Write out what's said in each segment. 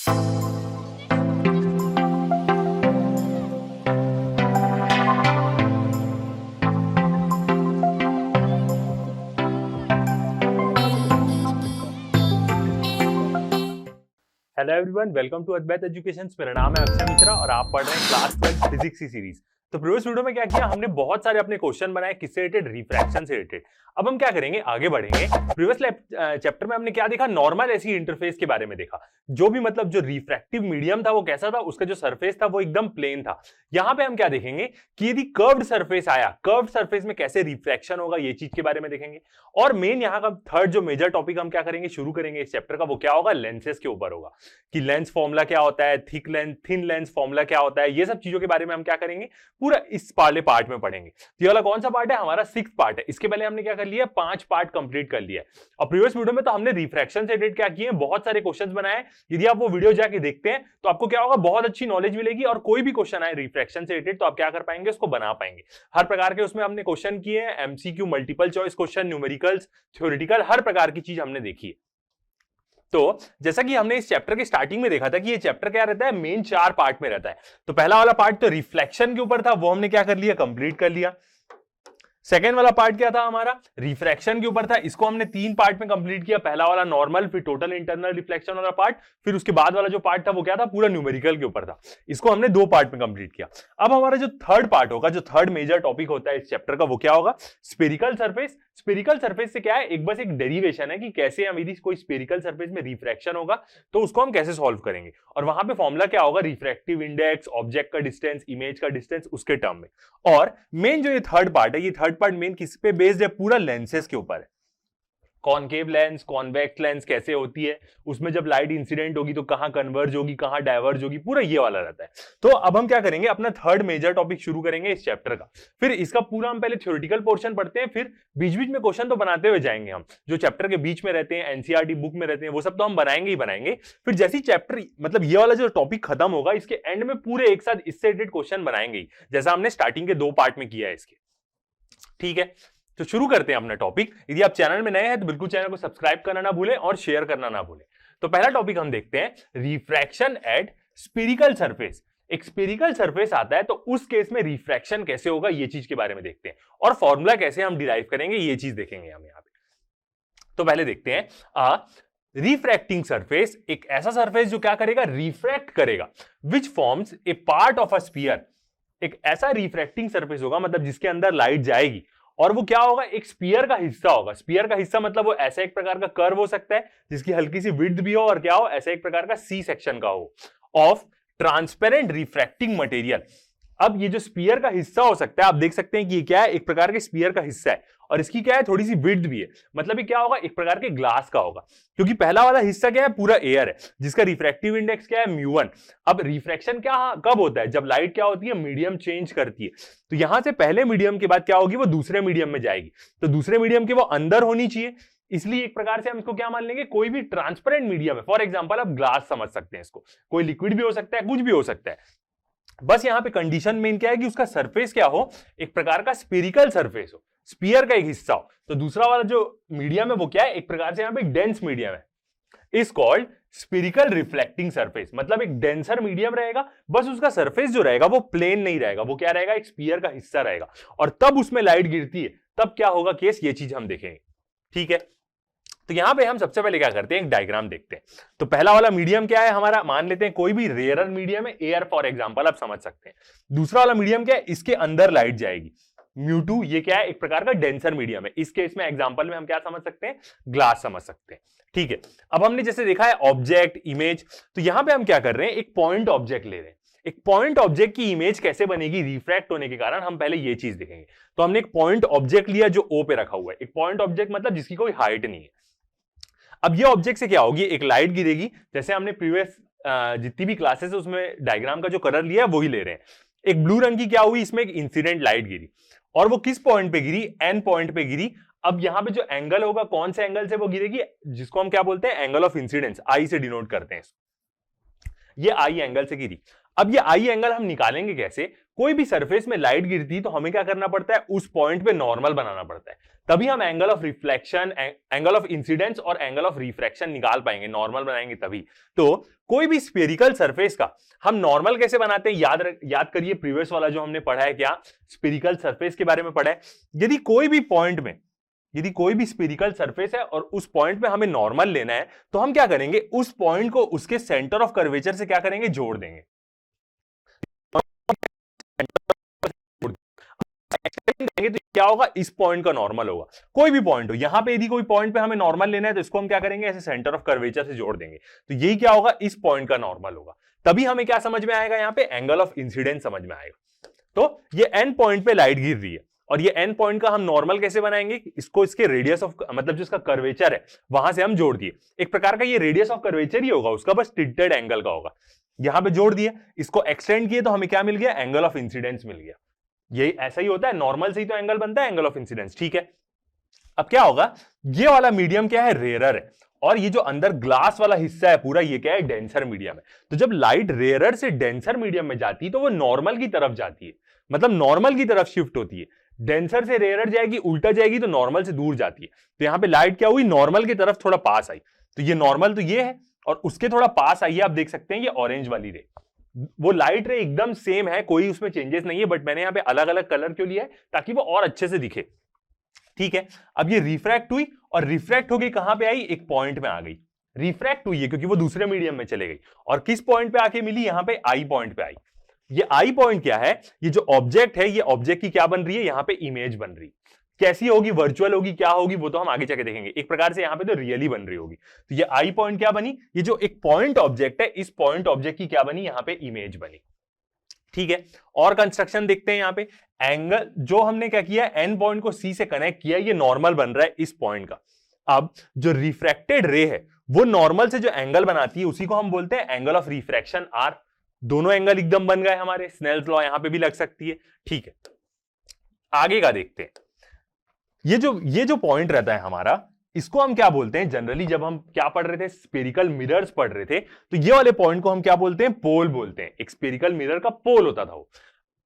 Hello everyone, welcome to Advait education. मेरा नाम है अक्षय मिश्रा और आप पढ़ रहे हैं क्लास 12 फिजिक्स की सीरीज। तो प्रीवियस वीडियो में क्या किया हमने, बहुत सारे अपने क्वेश्चन बनाए किससे रिलेटेड, रिफ्रैक्शन से रिलेटेड। अब हम क्या करेंगे, आगे बढ़ेंगे। प्रीवियस चैप्टर में हमने क्या देखा, नॉर्मल ऐसी इंटरफेस के बारे में देखा। जो भी मतलब जो रिफ्रैक्टिव मीडियम था वो कैसा था, उसका जो सरफेस था वो एकदम प्लेन था। यहाँ पे हम क्या देखेंगे कि यदि कर्व्ड सरफेस आया, कर्व्ड सरफेस में कैसे रिफ्रैक्शन होगा, ये चीज के बारे में देखेंगे। और मेन यहाँ का थर्ड जो मेजर टॉपिक हम क्या करेंगे, शुरू करेंगे इस चैप्टर का, वो क्या होगा, लेंसेज के ऊपर होगा कि लेंस फॉर्मूला क्या होता है, thick lens thin lens formula क्या होता है, ये सब चीजों के बारे में हम क्या करेंगे, पूरा इस वाले पार्ट में पढ़ेंगे। तो ये वाला कौन सा पार्ट है, हमारा 6th पार्ट है। इसके पहले हमने क्या कर लिया, 5 पार्ट कंप्लीट कर लिया है। और प्रीवियस वीडियो में तो हमने रिफ्रैक्शन से रिलेटेड क्या किए, बहुत सारे क्वेश्चंस बनाए। यदि आप वो वीडियो जाके देखते हैं तो आपको क्या होगा, बहुत अच्छी नॉलेज मिलेगी। और कोई भी क्वेश्चन आए रिफ्रैक्शन से रिलेटेड तो आप क्या कर पाएंगे, उसको बना पाएंगे। हर प्रकार के उसमें हमने क्वेश्चन किए हैं, MCQ, multiple choice question, numericals, theoretical, हर प्रकार की चीज हमने देखी है। तो जैसा कि हमने इस चैप्टर के स्टार्टिंग में देखा था कि ये चैप्टर क्या रहता है, मेन 4 पार्ट में रहता है। तो पहला वाला पार्ट तो रिफ्लेक्शन के ऊपर था, वो हमने क्या कर लिया, कंप्लीट कर लिया। सेकेंड वाला पार्ट क्या था हमारा, रिफ्रैक्शन के ऊपर था, इसको हमने 3 पार्ट में कंप्लीट किया। पहला वाला नॉर्मल, फिर टोटल इंटरनल रिफ्लेक्शन वाला पार्ट, फिर उसके बाद वाला जो पार्ट था वो क्या था, पूरा न्यूमेरिकल के ऊपर था। इसको हमने 2 पार्ट में कंप्लीट किया। अब हमारा जो थर्ड पार्ट होगा, जो थर्ड मेजर टॉपिक होता है इस चैप्टर का, वो क्या होगा, स्फेरिकल सरफेस। स्फेरिकल सरफेस से क्या है, एक बस एक डेरिवेशन है कि कैसे हम, यदि कोई स्फेरिकल सरफेस में रिफ्रैक्शन होगा तो उसको हम कैसे सॉल्व करेंगे। और वहां पे फॉर्मूला क्या होगा, रिफ्रैक्टिव इंडेक्स, ऑब्जेक्ट का डिस्टेंस, इमेज का डिस्टेंस, उसके टर्म में। और मेन जो ये थर्ड पार्ट है, ये थर्ड पार्ट मेन किस पे बेस्ड है, पूरा लेंसेज के ऊपर है। कॉनकेव लेंस, कॉन्वेक्स लेंस कैसे होती है, उसमें जब लाइट इंसिडेंट होगी तो कहां कन्वर्ज होगी, कहां डाइवर्ज होगी, पूरा ये वाला रहता है। तो अब हम क्या करेंगे, अपना थर्ड मेजर टॉपिक शुरू करेंगे इस चैप्टर का। फिर इसका पूरा हम पहले थ्योरेटिकल पोर्शन पढ़ते हैं, फिर बीच बीच में क्वेश्चन तो बनाते हुए जाएंगे हम, जो चैप्टर के बीच में रहते हैं, एनसीईआरटी बुक में रहते हैं, वो सब तो हम बनाएंगे ही बनाएंगे। फिर जैसे चैप्टर मतलब ये वाला जो टॉपिक खत्म होगा, इसके एंड में पूरे एक साथ इससे रिलेटेड क्वेश्चन बनाएंगे ही, जैसा हमने स्टार्टिंग के 2 पार्ट में किया है इसके। ठीक है, तो शुरू करते हैं अपना टॉपिक। यदि आप चैनल में नए हैं तो बिल्कुल चैनल को सब्सक्राइब करना ना भूलें और शेयर करना ना भूलें। तो पहला टॉपिक हम देखते हैं, रिफ्रैक्शन एट स्फेरिकल सरफेस। एक स्फेरिकल सरफेस आता है तो उस केस में रिफ्रैक्शन कैसे होगा, ये चीज के बारे में देखते हैं। और फॉर्मूला कैसे हम डिराइव करेंगे, ये चीज देखेंगे हम यहाँ पे। तो पहले देखते हैं, रिफ्रैक्टिंग सरफेस एक ऐसा सरफेस जो क्या करेगा, रिफ्रैक्ट करेगा, which forms a part of a sphere. एक ऐसा रिफ्रैक्टिंग सरफेस होगा मतलब जिसके अंदर लाइट जाएगी और वो क्या होगा, एक स्पीयर का हिस्सा होगा। स्पीयर का हिस्सा मतलब वो ऐसा एक प्रकार का कर्व हो सकता है जिसकी हल्की सी विड्थ भी हो, और क्या हो, ऐसा एक प्रकार का सी सेक्शन का हो, ऑफ ट्रांसपेरेंट रिफ्रैक्टिंग मटेरियल। अब ये जो स्पीयर का हिस्सा हो सकता है, आप देख सकते हैं कि ये क्या है, एक प्रकार के स्पीयर का हिस्सा है और इसकी क्या है, थोड़ी सी विड्थ भी है। मतलब ये क्या होगा, एक प्रकार के ग्लास का होगा, क्योंकि पहला वाला हिस्सा क्या है, पूरा एयर है, जिसका रिफ्रैक्टिव इंडेक्स क्या है, म्यू1। अब रिफ्रैक्शन क्या कब होता है, जब लाइट क्या होती है, मीडियम चेंज करती है। तो यहां से पहले मीडियम के बाद क्या होगी, वो दूसरे मीडियम में जाएगी। तो दूसरे मीडियम के वो अंदर होनी चाहिए, इसलिए एक प्रकार से हम इसको क्या मान लेंगे, कोई भी ट्रांसपेरेंट मीडियम है। फॉर एग्जाम्पल आप ग्लास समझ सकते हैं इसको, कोई लिक्विड भी हो सकता है, कुछ भी हो सकता है। बस यहां पे कंडीशन मेन क्या है कि उसका सरफेस क्या हो, एक प्रकार का स्फेरिकल सरफेस हो, स्पीयर का एक हिस्सा हो। तो दूसरा वाला जो मीडियम है वो क्या है, एक प्रकार से यहां पे डेंस मीडियम है, is called spherical reflecting surface. मतलब एक डेंसर मीडियम रहेगा, बस उसका सरफेस जो रहेगा वो प्लेन नहीं रहेगा, वो क्या रहेगा, एक स्पीयर का हिस्सा रहेगा। और तब उसमें लाइट गिरती है, तब क्या होगा केस, ये चीज हम देखेंगे। ठीक है, तो यहां पे हम सबसे पहले क्या करते हैं, एक डायग्राम देखते हैं। तो पहला वाला मीडियम क्या है हमारा, मान लेते हैं कोई भी रेयरर मीडियम है, एयर फॉर एग्जांपल, आप समझ सकते हैं। दूसरा वाला मीडियम क्या है, इसके अंदर लाइट जाएगी, म्यू2। ये क्या है, एक प्रकार का डेंसर मीडियम है। इस केस में एग्जांपल में हम क्या समझ सकते हैं, ग्लास समझ सकते हैं। ठीक है, अब हमने जैसे देखा है ऑब्जेक्ट, इमेज, तो यहां पे हम क्या कर रहे हैं, एक पॉइंट ऑब्जेक्ट ले रहे हैं। एक पॉइंट ऑब्जेक्ट की इमेज कैसे बनेगी, रिफ्रैक्ट होने के कारण, हम पहले ये चीज देखेंगे। तो हमने एक पॉइंट ऑब्जेक्ट लिया जो ओ पे रखा हुआ है। एक पॉइंट ऑब्जेक्ट मतलब जिसकी कोई हाइट नहीं है। अब ये ऑब्जेक्ट से क्या होगी, एक लाइट गिरेगी, जैसे हमने प्रीवियस जितनी भी क्लासेस है उसमें डायग्राम का जो कलर लिया है वही ले रहे हैं। एक ब्लू रंग की क्या हुई, इसमें एक इंसिडेंट लाइट गिरी, और वो किस पॉइंट पे गिरी, एन पॉइंट पे गिरी। अब यहां पे जो एंगल होगा, कौन से एंगल से वो गिरेगी, जिसको हम क्या बोलते हैं, एंगल ऑफ इंसिडेंस, आई से डिनोट करते हैं। ये आई एंगल से गिरी। अब ये आई एंगल हम निकालेंगे कैसे, कोई भी सरफेस में लाइट गिरती तो हमें क्या करना पड़ता है, उस पॉइंट पे नॉर्मल बनाना पड़ता है। तभी हम angle of reflection, angle of incidence और एंगल ऑफ रिफ्रैक्शन निकाल पाएंगे, नॉर्मल बनाएंगे तभी। तो कोई भी स्फेरिकल सरफेस का हम नॉर्मल कैसे बनाते हैं, याद करिए प्रीवियस वाला जो हमने पढ़ा है, क्या स्फेरिकल सरफेस के बारे में पढ़ा है। यदि कोई भी पॉइंट में, यदि कोई भी स्फेरिकल सरफेस है और उस पॉइंट पे हमें नॉर्मल लेना है, तो हम क्या करेंगे, उस पॉइंट को उसके सेंटर ऑफ कर्वेचर से क्या करेंगे, जोड़ देंगे। तो क्या होगा, इस पॉइंट का नॉर्मल होगा, कोई भी पॉइंट हो। यहां पे यदि कोई पॉइंट पे हमें नॉर्मल लेना है तो इसको हम क्या करेंगे, ऐसे सेंटर ऑफ कर्वेचर से जोड़ देंगे। तो यही क्या होगा, इस पॉइंट का नॉर्मल होगा। तभी हमें क्या समझ में आएगा, यहां पे एंगल ऑफ इंसिडेंस समझ में आएगा। तो ये एन पॉइंट पे लाइट गिर रही है और ये एन पॉइंट का हम नॉर्मल कैसे बनाएंगे, इसको इसके रेडियस ऑफ, मतलब जो इसका कर्वेचर है वहां से हम जोड़ दिए। एक प्रकार का ये रेडियस ऑफ कर्वेचर ही होगा उसका, बस टिल्टेड एंगल का होगा। यहां पे जोड़ दिए, इसको एक्सटेंड किए तो हमें क्या मिल गया, एंगल ऑफ इंसिडेंस मिल गया। ये ऐसा ही होता है, नॉर्मल से ही तो एंगल बनता है, एंगल ऑफ इंसिडेंस। ठीक है, अब क्या होगा, ये वाला मीडियम क्या है, रेयरर है, और ये जो अंदर ग्लास वाला हिस्सा है पूरा, ये क्या है, डेंसर मीडियम है। तो जब लाइट रेयरर से डेंसर मीडियम में जाती है तो वो नॉर्मल की तरफ जाती है, मतलब नॉर्मल की तरफ शिफ्ट होती है। डेंसर से रेयरर जाएगी, उल्टा जाएगी तो नॉर्मल से दूर जाती है। तो यहां पे लाइट क्या हुई, नॉर्मल की तरफ थोड़ा पास आई। तो ये नॉर्मल तो ये है, और उसके थोड़ा पास आई है, आप देख सकते हैं ये ऑरेंज वाली रे, वो लाइट रे एकदम सेम है, कोई उसमें चेंजेस नहीं है, बट मैंने यहां पे अलग अलग कलर क्यों लिया है, ताकि वो और अच्छे से दिखे। ठीक है, अब ये रिफ्रैक्ट हुई और रिफ्रैक्ट होगी, कहां पे आई, एक पॉइंट में आ गई। रिफ्रैक्ट हुई है क्योंकि वो दूसरे मीडियम में चले गई, और किस पॉइंट पे आके मिली, यहां पे आई पॉइंट पे आई। ये आई पॉइंट क्या है, ये जो ऑब्जेक्ट है, ये ऑब्जेक्ट की क्या बन रही है, यहां पे इमेज बन रही है। कैसी होगी, वर्चुअल होगी, क्या होगी, वो तो हम आगे जाके देखेंगे। एक प्रकार से यहां पे तो रियली बन रही होगी। तो ये आई पॉइंट क्या बनी, ये जो एक पॉइंट ऑब्जेक्ट है, इस पॉइंट ऑब्जेक्ट की क्या बनी, यहां पे इमेज बनी। ठीक है, और कंस्ट्रक्शन देखते हैं। यहां पे एंगल जो हमने क्या किया, एन पॉइंट को सी से कनेक्ट किया, ये नॉर्मल बन रहा है इस पॉइंट का। अब जो रिफ्रैक्टेड रे है वो नॉर्मल से जो एंगल बनाती है उसी को हम बोलते हैं एंगल ऑफ रिफ्रैक्शन आर। दोनों एंगल एकदम बन गए हमारे, स्नेल्स लॉ यहां पे भी लग सकती है। ठीक है, आगे का देखते हैं। ये जो पॉइंट रहता है हमारा, इसको हम क्या बोलते हैं, जनरली जब हम क्या पढ़ रहे थे, स्फेरिकल मिरर्स पढ़ रहे थे, तो ये वाले पॉइंट को हम क्या बोलते हैं, पोल बोलते हैं। एक स्फेरिकल मिरर का पोल होता था वो।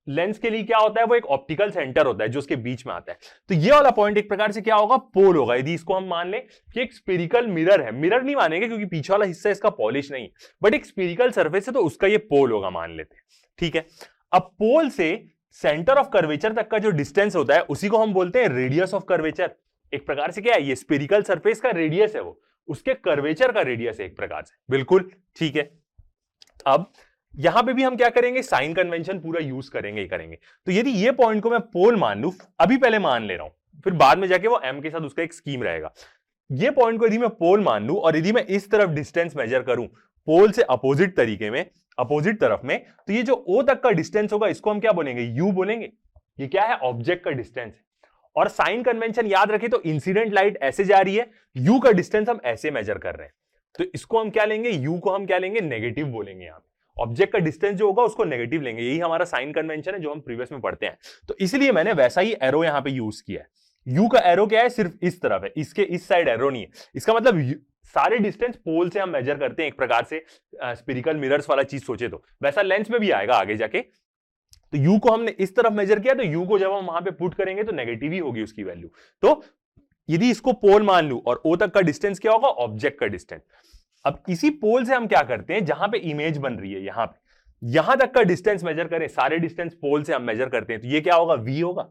लेंस के लिए क्या होता है, वो एक ऑप्टिकल सेंटर होता है जो उसके बीच में आता है। तो ये वाला पॉइंट एक प्रकार से क्या होगा, पोल होगा। यदि इसको हम मान लें कि एक स्फेरिकल मिरर है, मिरर नहीं मानेंगे क्योंकि पीछे वाला हिस्सा इसका पॉलिश नहीं, बट एक स्फेरिकल सरफेस है तो उसका ये पोल होगा, मान लेते हैं। ठीक है, अब पोल से सेंटर ऑफ कर्वेचर तक का जो डिस्टेंस होता है उसी को हम बोलते हैं रेडियस ऑफ कर्वेचर। एक प्रकार से क्या है, ये स्फेरिकल सरफेस का रेडियस है, वो उसके कर्वेचर का रेडियस है एक प्रकार से, बिल्कुल। ठीक है, अब यहां पे भी हम क्या करेंगे, साइन कन्वेंशन पूरा यूज करेंगे ही करेंगे। तो यदि ये पॉइंट को मैं पोल मान लूं, अभी पहले मान ले रहा हूं, फिर बाद में जाके वो एम के साथ उसका एक स्कीम रहेगा। ये पॉइंट को यदि मैं पोल मान लूं और यदि मैं इस तरफ डिस्टेंस मेजर करूं, पोल से अपोजिट तरीके में, अपोजिट तरफ में, तो ये जो ओ तक का डिस्टेंस होगा इसको हम क्या बोलेंगे, यू बोलेंगे। ये क्या है, ऑब्जेक्ट का डिस्टेंस है। और साइन कन्वेंशन याद रखें तो इंसिडेंट लाइट ऐसे जा रही है, यू का डिस्टेंस हम ऐसे मेजर कर रहे हैं, तो इसको हम क्या लेंगे, यू को हम क्या लेंगे, नेगेटिव बोलेंगे। यहां ऑब्जेक्ट का डिस्टेंस जो होगा उसको नेगेटिव लेंगे। यही हमारा साइन कन्वेंशन है जो हम प्रीवियस में पढ़ते हैं। तो इसलिए मैंने वैसा ही एरो यहां पे यूज किया है। यू का एरो क्या है, सिर्फ इस तरफ है, इसके इस साइड एरो नहीं है। इसका मतलब सारे डिस्टेंस पोल से हम मेजर करते हैं, एक प्रकार से स्फेरिकल मिरर्स वाला चीज सोचे तो वैसा लेंस में भी आएगा आगे जाके। तो यू को हमने इस तरफ मेजर किया, तो यू को जब हम वहां पे पुट करेंगे तो नेगेटिव ही होगी उसकी वैल्यू। तो यदि इसको पोल मान लूं और ओ तक का डिस्टेंस क्या होगा, ऑब्जेक्ट का डिस्टेंस। अब इसी पोल से हम क्या करते हैं, जहां पे इमेज बन रही है यहां पे, यहां तक का डिस्टेंस मेजर करें, सारे डिस्टेंस पोल से हम मेजर करते हैं, तो ये क्या होगा, वी होगा,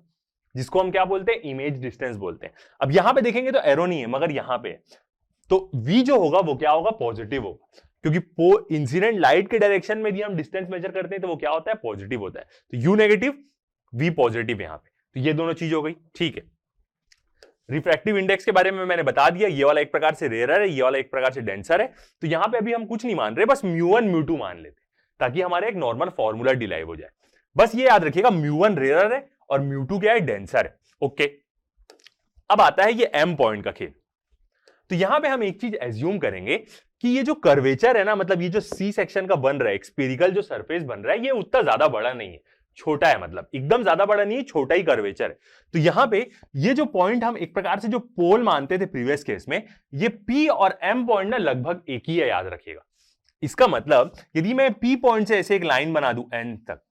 जिसको हम क्या बोलते हैं, इमेज डिस्टेंस बोलते हैं। अब यहां पे देखेंगे तो एरो नहीं है, मगर यहां पे है, तो वी जो होगा वो क्या होगा, पॉजिटिव होगा, क्योंकि इंसिडेंट लाइट के डायरेक्शन में भी हम डिस्टेंस मेजर करते हैं तो वो क्या होता है, पॉजिटिव होता है। तो यू नेगेटिव, वी पॉजिटिव यहां पे। तो ये दोनों चीज हो गई। ठीक है, रिफ्रैक्टिव इंडेक्स के बारे में मैंने बता दिया, ये वाला एक प्रकार से रेयर है, ये वाला एक प्रकार से डेंसर है। तो यहां पे अभी हम कुछ नहीं मान रहे, बस म्यू1 म्यू2 मान लेते ताकि हमारे एक नॉर्मल फॉर्मूला डिराइव हो जाए। बस ये याद रखिएगा, म्यू1 रेयर है और म्यू2 क्या है, डेंसर है। ओके, अब आता है ये एम पॉइंट का खेल। तो यहां पे हम एक चीज एज्यूम करेंगे कि ये जो कर्वेचर है ना, मतलब ये जो सी सेक्शन का बन रहा है, स्फेरिकल जो सरफेस बन रहा है, ये उतना ज्यादा बड़ा नहीं है, छोटा है, मतलब एकदम ज्यादा बड़ा नहीं है, छोटा ही कर्वेचर है। तो यहां पे ये जो पॉइंट हम एक प्रकार से जो पोल मानते थे प्रीवियस केस में, ये पी और एम पॉइंट ना लगभग एक ही है, याद रखिएगा। इसका मतलब यदि मैं पी पॉइंट से ऐसे एक लाइन बना दूं एन तक,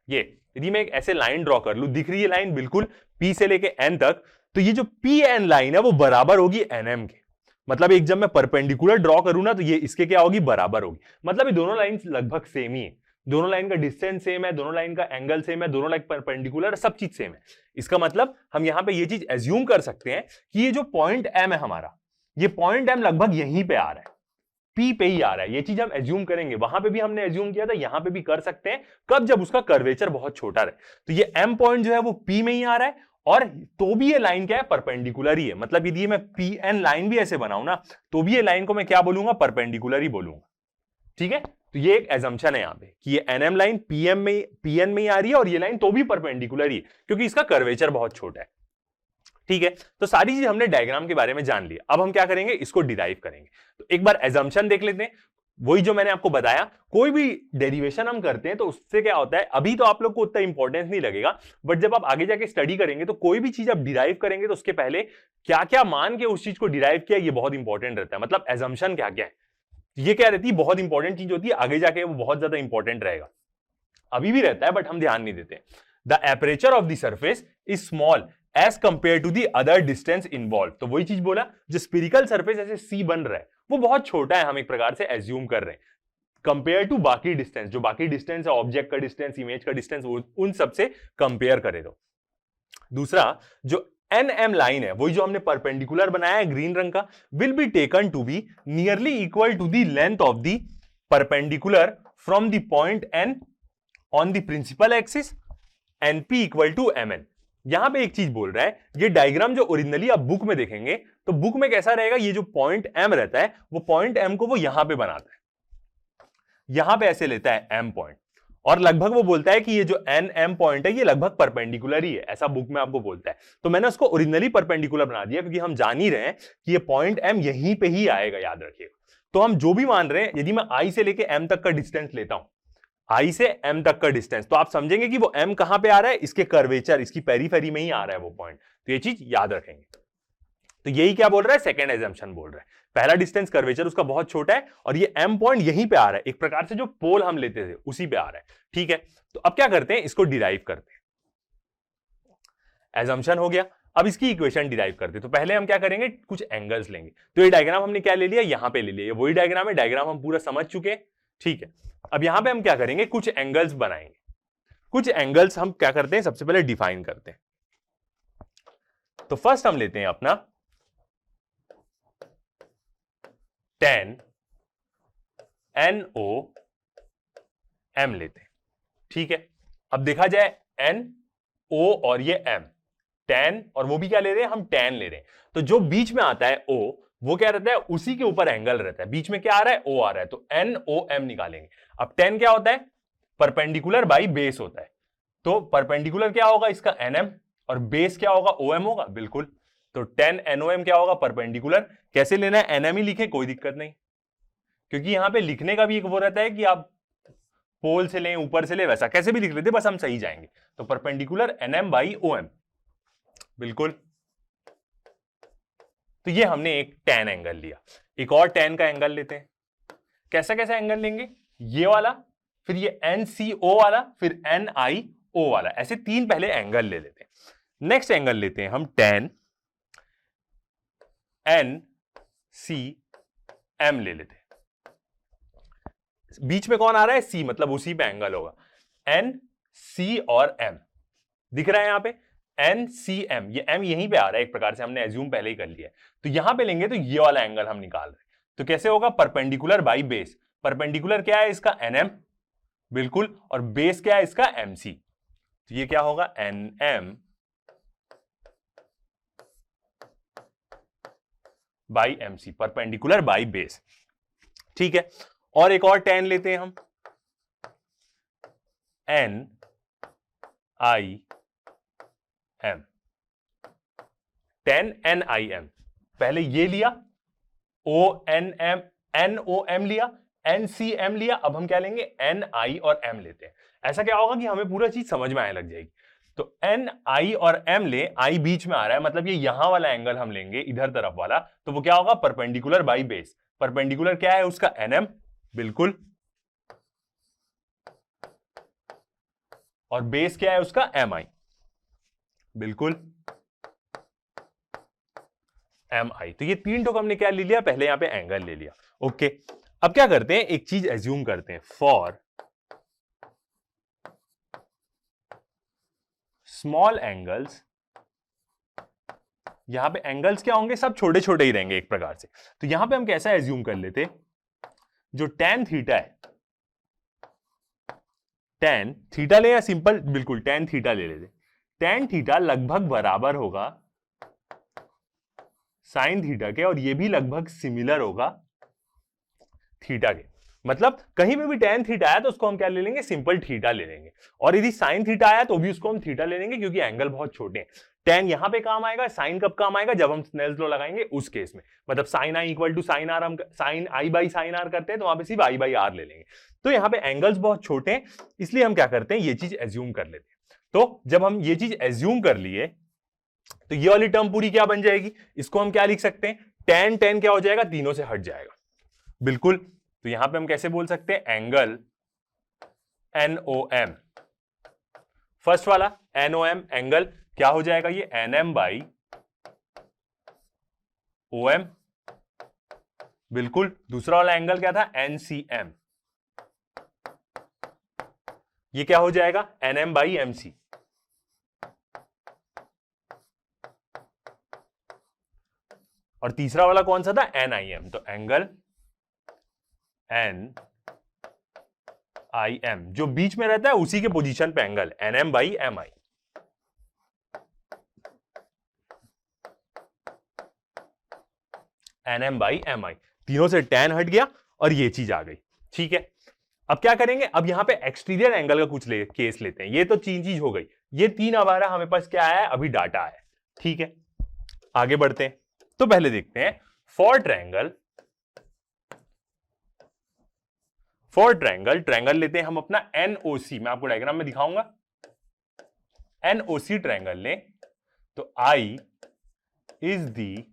ये यदि मैं एक ऐसे लाइन ड्रॉ कर लूं, दिख रही है लाइन बिल्कुल पी से लेके एन तक, तो ये जो पी एन लाइन है वो बराबर होगी एनएम के। मतलब एक जब मैं परपेंडिकुलर ड्रॉ करूं ना तो ये इसके क्या होगी, बराबर होगी। मतलब ये दोनों लाइन लगभग सेम ही है, दोनों लाइन का डिस्टेंस सेम है, दोनों लाइन का एंगल सेम है, दोनों लाइन परपेंडिकुलर, सब चीज सेम है। इसका मतलब हम यहां पे ये चीज एज्यूम कर सकते हैं कि ये जो पॉइंट एम है हमारा, ये पॉइंट एम लगभग यहीं पे आ रहा है, पी पे ही आ रहा है। ये चीज हम एज्यूम करेंगे, वहां पे भी हमने एज्यूम किया था, यहां पे भी कर सकते हैं। कब? जब उसका कर्वेचर बहुत छोटा रहे। तो ये एम पॉइंट जो है वो पी में ही आ रहा है, और तो भी ये लाइन क्या है, परपेंडिकुलर ही है। मतलब यदि मैं पी एन लाइन भी ऐसे बनाऊं ना, तो भी ये लाइन को मैं क्या बोलूंगा, परपेंडिकुलर ही बोलूंगा। ठीक है, तो ये एक एजम्पशन है यहां पे कि ये एनएम लाइन पीएम में, पीएन में ही आ रही है, और ये लाइन तो भी परपेंडिकुलर ही है क्योंकि इसका कर्वेचर बहुत छोटा है। ठीक है, तो सारी चीज हमने डायग्राम के बारे में जान लिया। अब हम क्या करेंगे, इसको डिराइव करेंगे। तो एक बार एजम्पशन देख लेते हैं, वही जो मैंने आपको बताया, कोई भी डेरिवेशन हम करते हैं तो उससे क्या होता है, अभी तो आप लोग को उतना इंपॉर्टेंस नहीं लगेगा, बट जब आप आगे जाके स्टडी करेंगे तो कोई भी चीज आप डिराइव करेंगे तो उसके पहले क्या क्या मान के उस चीज को डिराइव किया, ये बहुत इंपॉर्टेंट रहता है। मतलब एजम्पशन क्या क्या है, ये क्या रहती है, बहुत इंपॉर्टेंट चीज होती है, आगे जाके वो बहुत ज्यादा इंपॉर्टेंट रहेगा। अभी भी रहता है बट हम ध्यान नहीं देते। The aperture of the surface is small as compare to the other distance involve. तो वही चीज बोला, जो स्फीरिकल सरफेस ऐसे सी बन रहा है वो बहुत छोटा है, हम एक प्रकार से एज्यूम कर रहे हैं, कंपेयर टू बाकी डिस्टेंस। जो बाकी डिस्टेंस है, ऑब्जेक्ट का डिस्टेंस, इमेज का डिस्टेंस, उन सबसे कंपेयर करें तो। दूसरा, जो एन एम लाइन है, वही जो हमने परपेंडिकुलर बनाया है ग्रीन रंग का, will be taken to be nearly equal to the length of the perpendicular from the point N on the principal axis, NP equal to M N. यहां पे एक चीज बोल रहा है, ये डायग्राम जो ओरिजिनली आप बुक में देखेंगे तो बुक में कैसा रहेगा, ये जो पॉइंट एम रहता है वो पॉइंट एम को वो यहां पे बनाता है, यहां पे ऐसे लेता है एम पॉइंट, और लगभग वो बोलता है कि ये जो एन एम पॉइंट है ये लगभग परपेंडिकुलर ही है, ऐसा बुक में आपको बोलता है। तो मैंने उसको ओरिजिनली परपेंडिकुलर बना दिया क्योंकि हम जान ही रहे हैं कि ये पॉइंट एम यहीं पे ही आएगा, याद रखिएगा। तो हम जो भी मान रहे हैं, यदि मैं आई से लेके एम तक का डिस्टेंस लेता हूं, आई से एम तक का डिस्टेंस, तो आप समझेंगे कि वो एम कहां पे आ रहा है, इसके कर्वेचर, इसकी पेरीफेरी में ही आ रहा है वो पॉइंट। तो ये चीज याद रखेंगे। तो यही क्या बोल रहा है, सेकंड एजम्पशन बोल रहा है। पहला डिस्टेंस कर्वेचर उसका बहुत छोटा है और ये एम पॉइंट यहीं पे आ रहा है, एक प्रकार से जो पोल हम लेते थे उसी पे आ रहा है। ठीक है, तो अब क्या करते हैं, इसको डिराइव करते हैं। एजम्पशन हो गया, अब इसकी इक्वेशन डिराइव करते हैं। तो पहले हम क्या करेंगे, कुछ एंगल्स लेंगे। तो ये डायग्राम हमने क्या ले लिया, यहां पे ले लिया, वही डायग्राम है, डायग्राम हम पूरा समझ चुके हैं। ठीक है, अब यहां पे हम क्या करेंगे, कुछ एंगल्स बनाएंगे। कुछ एंगल्स हम क्या करते हैं, सबसे पहले डिफाइन करते हैं। तो फर्स्ट हम लेते हैं अपना tan NOM लेते हैं। ठीक है, अब देखा जाए NO और ये M, tan, और वो भी क्या ले रहे हैं, हम tan ले रहे हैं। तो जो बीच में आता है O, वो क्या रहता है, उसी के ऊपर एंगल रहता है। बीच में क्या आ रहा है, O आ रहा है, तो NOM निकालेंगे। अब tan क्या होता है, परपेंडिकुलर बाई बेस होता है। तो परपेंडिकुलर क्या होगा, इसका NM, और बेस क्या होगा, OM होगा। बिल्कुल, तो tan NOM क्या होगा, परपेंडिकुलर। कैसे लेना है, NM ही लिखे, कोई दिक्कत नहीं, क्योंकि यहां पे लिखने का भी एक वो रहता है कि आप पोल से लें, ऊपर से लें, वैसा कैसे भी लिख लेते, बस हम सही जाएंगे। तो परपेंडिकुलर NM बाई OM, बिल्कुल। तो ये हमने एक tan एंगल लिया। एक और tan का एंगल लेते हैं। कैसा कैसा एंगल लेंगे, ये वाला, फिर ये NCO वाला, फिर NIO वाला, ऐसे तीन पहले एंगल ले लेते हैं। नेक्स्ट एंगल लेते हैं हम tan NCM ले लेते हैं। बीच में कौन आ रहा है, C, मतलब उसी पे एंगल होगा। NC और M दिख रहा है यहां पे, NCM, ये M यहीं पे आ रहा है, एक प्रकार से हमने एज्यूम पहले ही कर लिया है। तो यहां पे लेंगे तो ये वाला एंगल हम निकाल रहे हैं। तो कैसे होगा, परपेंडिकुलर बाई बेस। परपेंडिकुलर क्या है इसका, NM, बिल्कुल, और बेस क्या है इसका, MC। तो ये क्या होगा, NM by MC, perpendicular by base. ठीक है, और एक और tan लेते हैं हम, NIM, tan NIM। पहले ये लिया, ONM, NOM लिया, NCM लिया, अब हम क्या लेंगे, NI और M लेते हैं। ऐसा क्या होगा कि हमें पूरा चीज समझ में आने लग जाएगी। तो NI और M ले, I बीच में आ रहा है, मतलब ये यहां वाला एंगल हम लेंगे, इधर तरफ वाला, तो वो क्या होगा, परपेंडिकुलर बाई बेस। परपेंडिकुलर क्या है उसका, NM, बिल्कुल, और बेस क्या है उसका, MI, बिल्कुल। एम आई। तो ये 3 टोक हमने क्या ले लिया, पहले यहां पे एंगल ले लिया। ओके, अब क्या करते हैं, एक चीज एज्यूम करते हैं, फॉर स्मॉल एंगल्स, यहां पे एंगल्स क्या होंगे, सब छोटे छोटे ही रहेंगे एक प्रकार से। तो यहां पे हम कैसा एज्यूम कर लेते, जो tan थीटा है, tan थीटा ले या सिंपल, बिल्कुल tan थीटा ले लेते। tan थीटा लगभग बराबर होगा sin थीटा के, और ये भी लगभग सिमिलर होगा थीटा के। मतलब कहीं पे भी tan थीटा आया तो उसको हम क्या ले लेंगे, सिंपल थीटा ले लेंगे, और यदि sin थीटा आया तो भी उसको हम थीटा ले लेंगे, क्योंकि एंगल बहुत छोटे हैं। tan यहां पे काम आएगा, sin कब काम आएगा, जब हम स्नेल्स लॉ लगाएंगे उस केस में। मतलब sin i equal to sin r, हम sin i by sin r करते हैं तो वहां पे सिर्फ i बाई r ले लेंगे। तो यहाँ पे एंगल्स बहुत छोटे हैं, इसलिए हम क्या करते हैं, ये चीज एज्यूम कर लेते हैं। तो जब हम ये चीज एज्यूम कर लिए तो ये वाली टर्म पूरी क्या बन जाएगी, इसको हम क्या लिख सकते हैं, tan क्या हो जाएगा, तीनों से हट जाएगा, बिल्कुल। तो यहां पे हम कैसे बोल सकते हैं, एंगल NOM, फर्स्ट वाला NOM एंगल क्या हो जाएगा, ये NM बाई OM, बिल्कुल। दूसरा वाला एंगल क्या था, NCM, ये क्या हो जाएगा, NM बाई MC। और तीसरा वाला कौन सा था, NIM, तो एंगल NIM, जो बीच में रहता है उसी के पोजीशन पे angle NM by MI। NM by MI, तीनों से tan हट गया और ये चीज आ गई, ठीक है। अब क्या करेंगे, अब यहां पे एक्सटीरियर एंगल का कुछ केस लेते हैं। ये तो तीन चीज हो गई, ये तीन हमारा हमें पास क्या आया है, अभी डाटा है, ठीक है। आगे बढ़ते हैं, तो पहले देखते हैं फॉर ट्रायंगल लेते हैं हम अपना NOC, मैं आपको डायग्राम में दिखाऊंगा। NOC ट्रायंगल लें तो I is the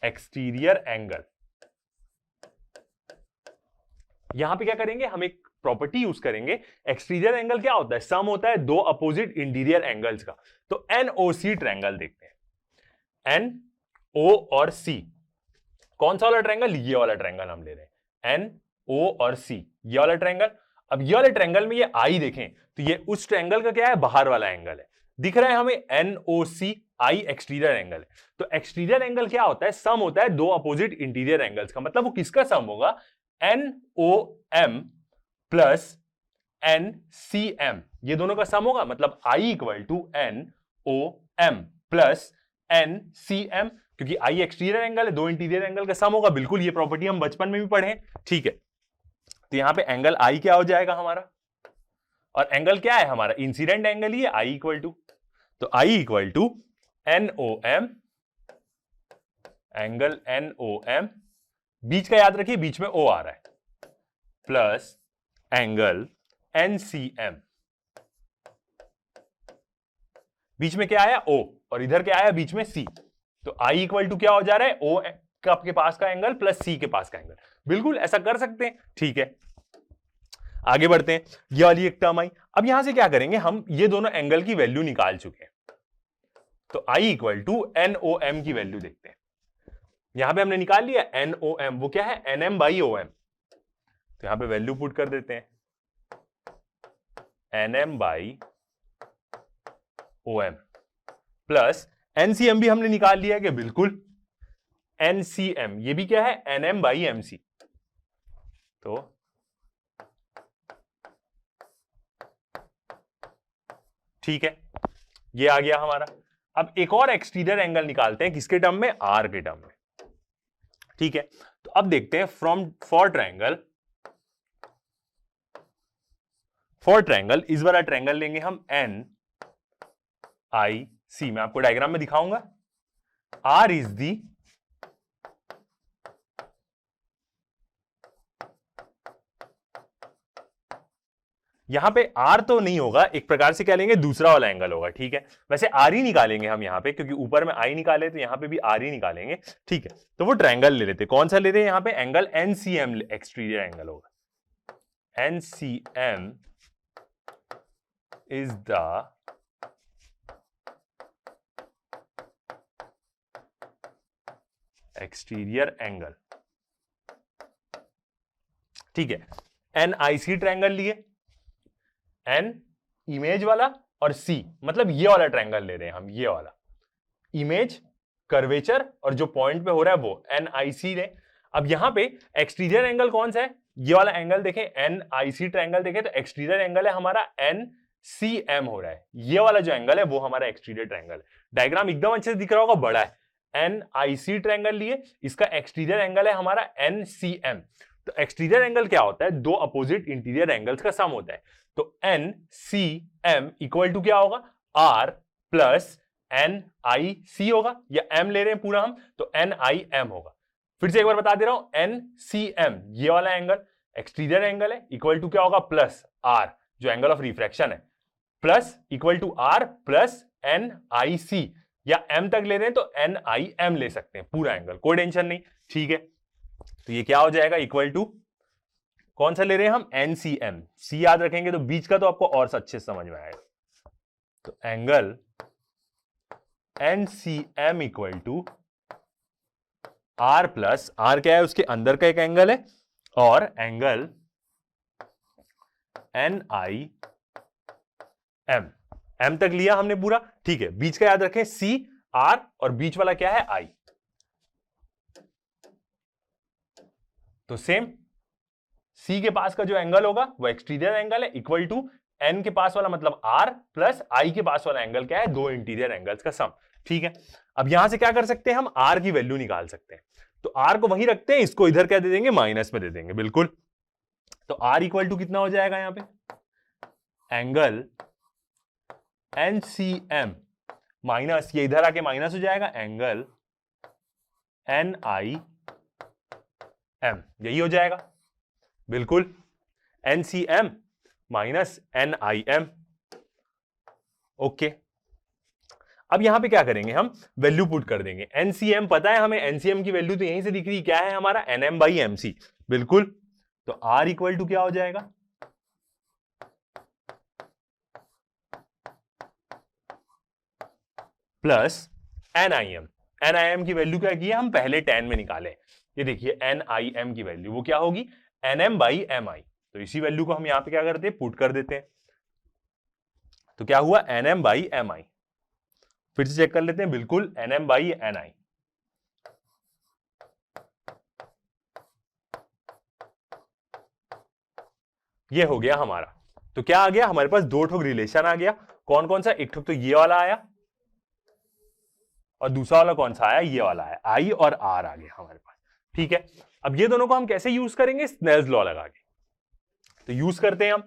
exterior angle. यहां पे क्या करेंगे, हम एक प्रॉपर्टी यूज करेंगे। एक्सटीरियर एंगल क्या होता है, सम होता है दो अपोजिट इंटीरियर एंगल्स का। तो NOC ट्रायंगल देखते हैं, NO और C, कौन सा वाला ट्रायंगल, ये वाला ट्रायंगल हम ले रहे हैं, NO और C, ये वाला ट्रायंगल। अब ये वाले ट्रायंगल में ये I देखें तो ये उस ट्रायंगल का क्या है, बाहर वाला एंगल है, दिख रहा है हमें, NOC I एक्सटीरियर एंगल है। तो एक्सटीरियर एंगल क्या होता है, सम होता है दो अपोजिट इंटीरियर एंगल्स का। मतलब वो किसका सम होगा, NOM प्लस NCM, ये दोनों का सम होगा। मतलब I इक्वल टू NOM प्लस NCM, क्योंकि I एक्सटीरियर एंगल है, दो इंटीरियर एंगल का सम होगा, बिल्कुल। ये प्रॉपर्टी हम बचपन में भी पढ़े हैं, ठीक है। तो यहां पे एंगल I क्या हो जाएगा हमारा, और एंगल क्या है हमारा, इंसिडेंट एंगल ही है, I इक्वल टू, तो I equal to NOM, angle NOM, बीच का याद रखिए, बीच में O आ रहा है, प्लस एंगल NCM, बीच में क्या आया, O, और इधर क्या आया, बीच में C। तो I इक्वल टू क्या हो जा रहा है, O का आपके पास का एंगल प्लस C के पास का एंगल, बिल्कुल ऐसा कर सकते हैं, ठीक है। आगे बढ़ते हैं, ये वाली एक टर्म आई। अब यहां से क्या करेंगे, हम ये दोनों एंगल की वैल्यू निकाल चुके हैं, तो I इक्वल टू NOM की वैल्यू देखते हैं। यहां पे हमने निकाल लिया NOM, वो क्या है, NM बाई OM। तो यहां पे वैल्यू पुट कर देते हैं, NM by OM plus NCM भी हमने निकाल लिया है कि बिल्कुल, NCM ये भी क्या है, NM बाई MC। तो ठीक है, ये आ गया हमारा। अब एक और एक्सटीरियर एंगल निकालते हैं, किसके टर्म में, R के टर्म में, ठीक है। तो अब देखते हैं फॉर ट्रायंगल इस वाला ट्रायंगल लेंगे हम NIC, मैं आपको डायग्राम में दिखाऊंगा। R इज दी यहां पे R तो नहीं होगा, एक प्रकार से क्या लेंगे, दूसरा वाला एंगल होगा, ठीक है। वैसे R ही निकालेंगे हम यहां पे, क्योंकि ऊपर में I निकाले तो यहां पे भी R ही निकालेंगे, ठीक है। तो वो ट्रायंगल ले लेते, कौन सा लेते हैं यहां पे, एंगल NCM एक्सटीरियर एंगल होगा। NCM is the exterior angle, ठीक है। NIC ट्रायंगल लिए, N इमेज वाला और C मतलब ये वाला ट्रायंगल ले रहे हैं हम, ये वाला इमेज कर्वेचर और जो पॉइंट पे हो रहा है वो NIC ले। अब यहां पे एक्सटीरियर एंगल कौन सा है, ये वाला एंगल देखें, NIC ट्रायंगल देखें तो एक्सटीरियर एंगल है हमारा NCM हो रहा है, ये वाला जो एंगल है वो हमारा एक्सटीरियर ट्रायंगल है। डायग्राम एकदम अच्छे से दिख रहा होगा, बड़ा है। NIC ट्रायंगल लिए, इसका एक्सटीरियर एंगल है हमारा NCM। तो एक्सटीरियर एंगल क्या होता है, दो अपोजिट इंटीरियर एंगल्स का सम होता है। तो NCM इक्वल टू क्या होगा, R प्लस NIC होगा, या M ले रहे हैं पूरा हम तो NIM होगा। फिर से एक बार बता दे रहा हूं, NCM ये वाला एंगल एक्सटीरियर एंगल है, इक्वल टू क्या होगा, प्लस R जो एंगल ऑफ रिफ्रैक्शन है, plus equal to R plus NIC, या M तक ले रहे हैं तो NIM ले सकते हैं पूरा एंगल, कोई टेंशन नहीं, ठीक है। तो ये क्या हो जाएगा, इक्वल टू कौन सा ले रहे हैं हम, NCM, C याद रखेंगे तो बीच का तो आपको और अच्छे से समझ में आएगा। तो angle NCM equal to R plus R क्या है, उसके अंदर का एक एंगल है, और एंगल NIM, M तक लिया हमने पूरा, ठीक है। बीच का याद रखें C R, और बीच वाला क्या है I। तो सेम C के पास का जो एंगल होगा वो एक्सटीरियर एंगल है, इक्वल टू N के पास वाला मतलब R प्लस I के पास वाला एंगल क्या है, दो इंटीरियर एंगल्स का सम, ठीक है। अब यहां से क्या कर सकते हैं हम, R की वैल्यू निकाल सकते हैं। तो R को वहीं रखते हैं, इसको इधर क्या दे देंगे, माइनस में दे देंगे, बिल्कुल। तो R इक्वल टू कितना हो जाएगा यहां पे, एंगल NCM माइनस ये इधर आके माइनस हो जाएगा, एंगल NIM, यही हो जाएगा, बिल्कुल। NCM minus NIM, okay. अब यहां पे क्या करेंगे, हम वैल्यू पुट कर देंगे। NCM पता है हमें, NCM की वैल्यू तो यहीं से दिख रही, क्या है हमारा, NM/MC, बिल्कुल। तो R इक्वल टू क्या हो जाएगा, प्लस NIM। NIM की वैल्यू क्या की है, हम पहले 10 में निकाले, ये देखिए NIM की वैल्यू वो क्या होगी, NM/MI। तो इसी वैल्यू को हम यहां पे क्या करते हैं, पुट कर देते हैं। तो क्या हुआ, NM/MI। फिर से चेक कर लेते हैं, बिल्कुल NM/NI। ये हो गया हमारा। तो क्या आ गया हमारे पास, दो ठोक रिलेशन आ गया। कौन कौन सा, एक ठोक तो ये वाला आया, और दूसरा वाला कौन सा आया, ये वाला है, I और R आ गया हमारे पास, ठीक है। अब ये दोनों को हम कैसे यूज करेंगे, स्नेल्स लॉ लगा के। तो यूज करते हैं हम,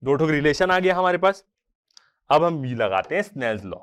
दो ठोक रिलेशन आ गया हमारे पास। अब हम लगाते हैं Snell's law.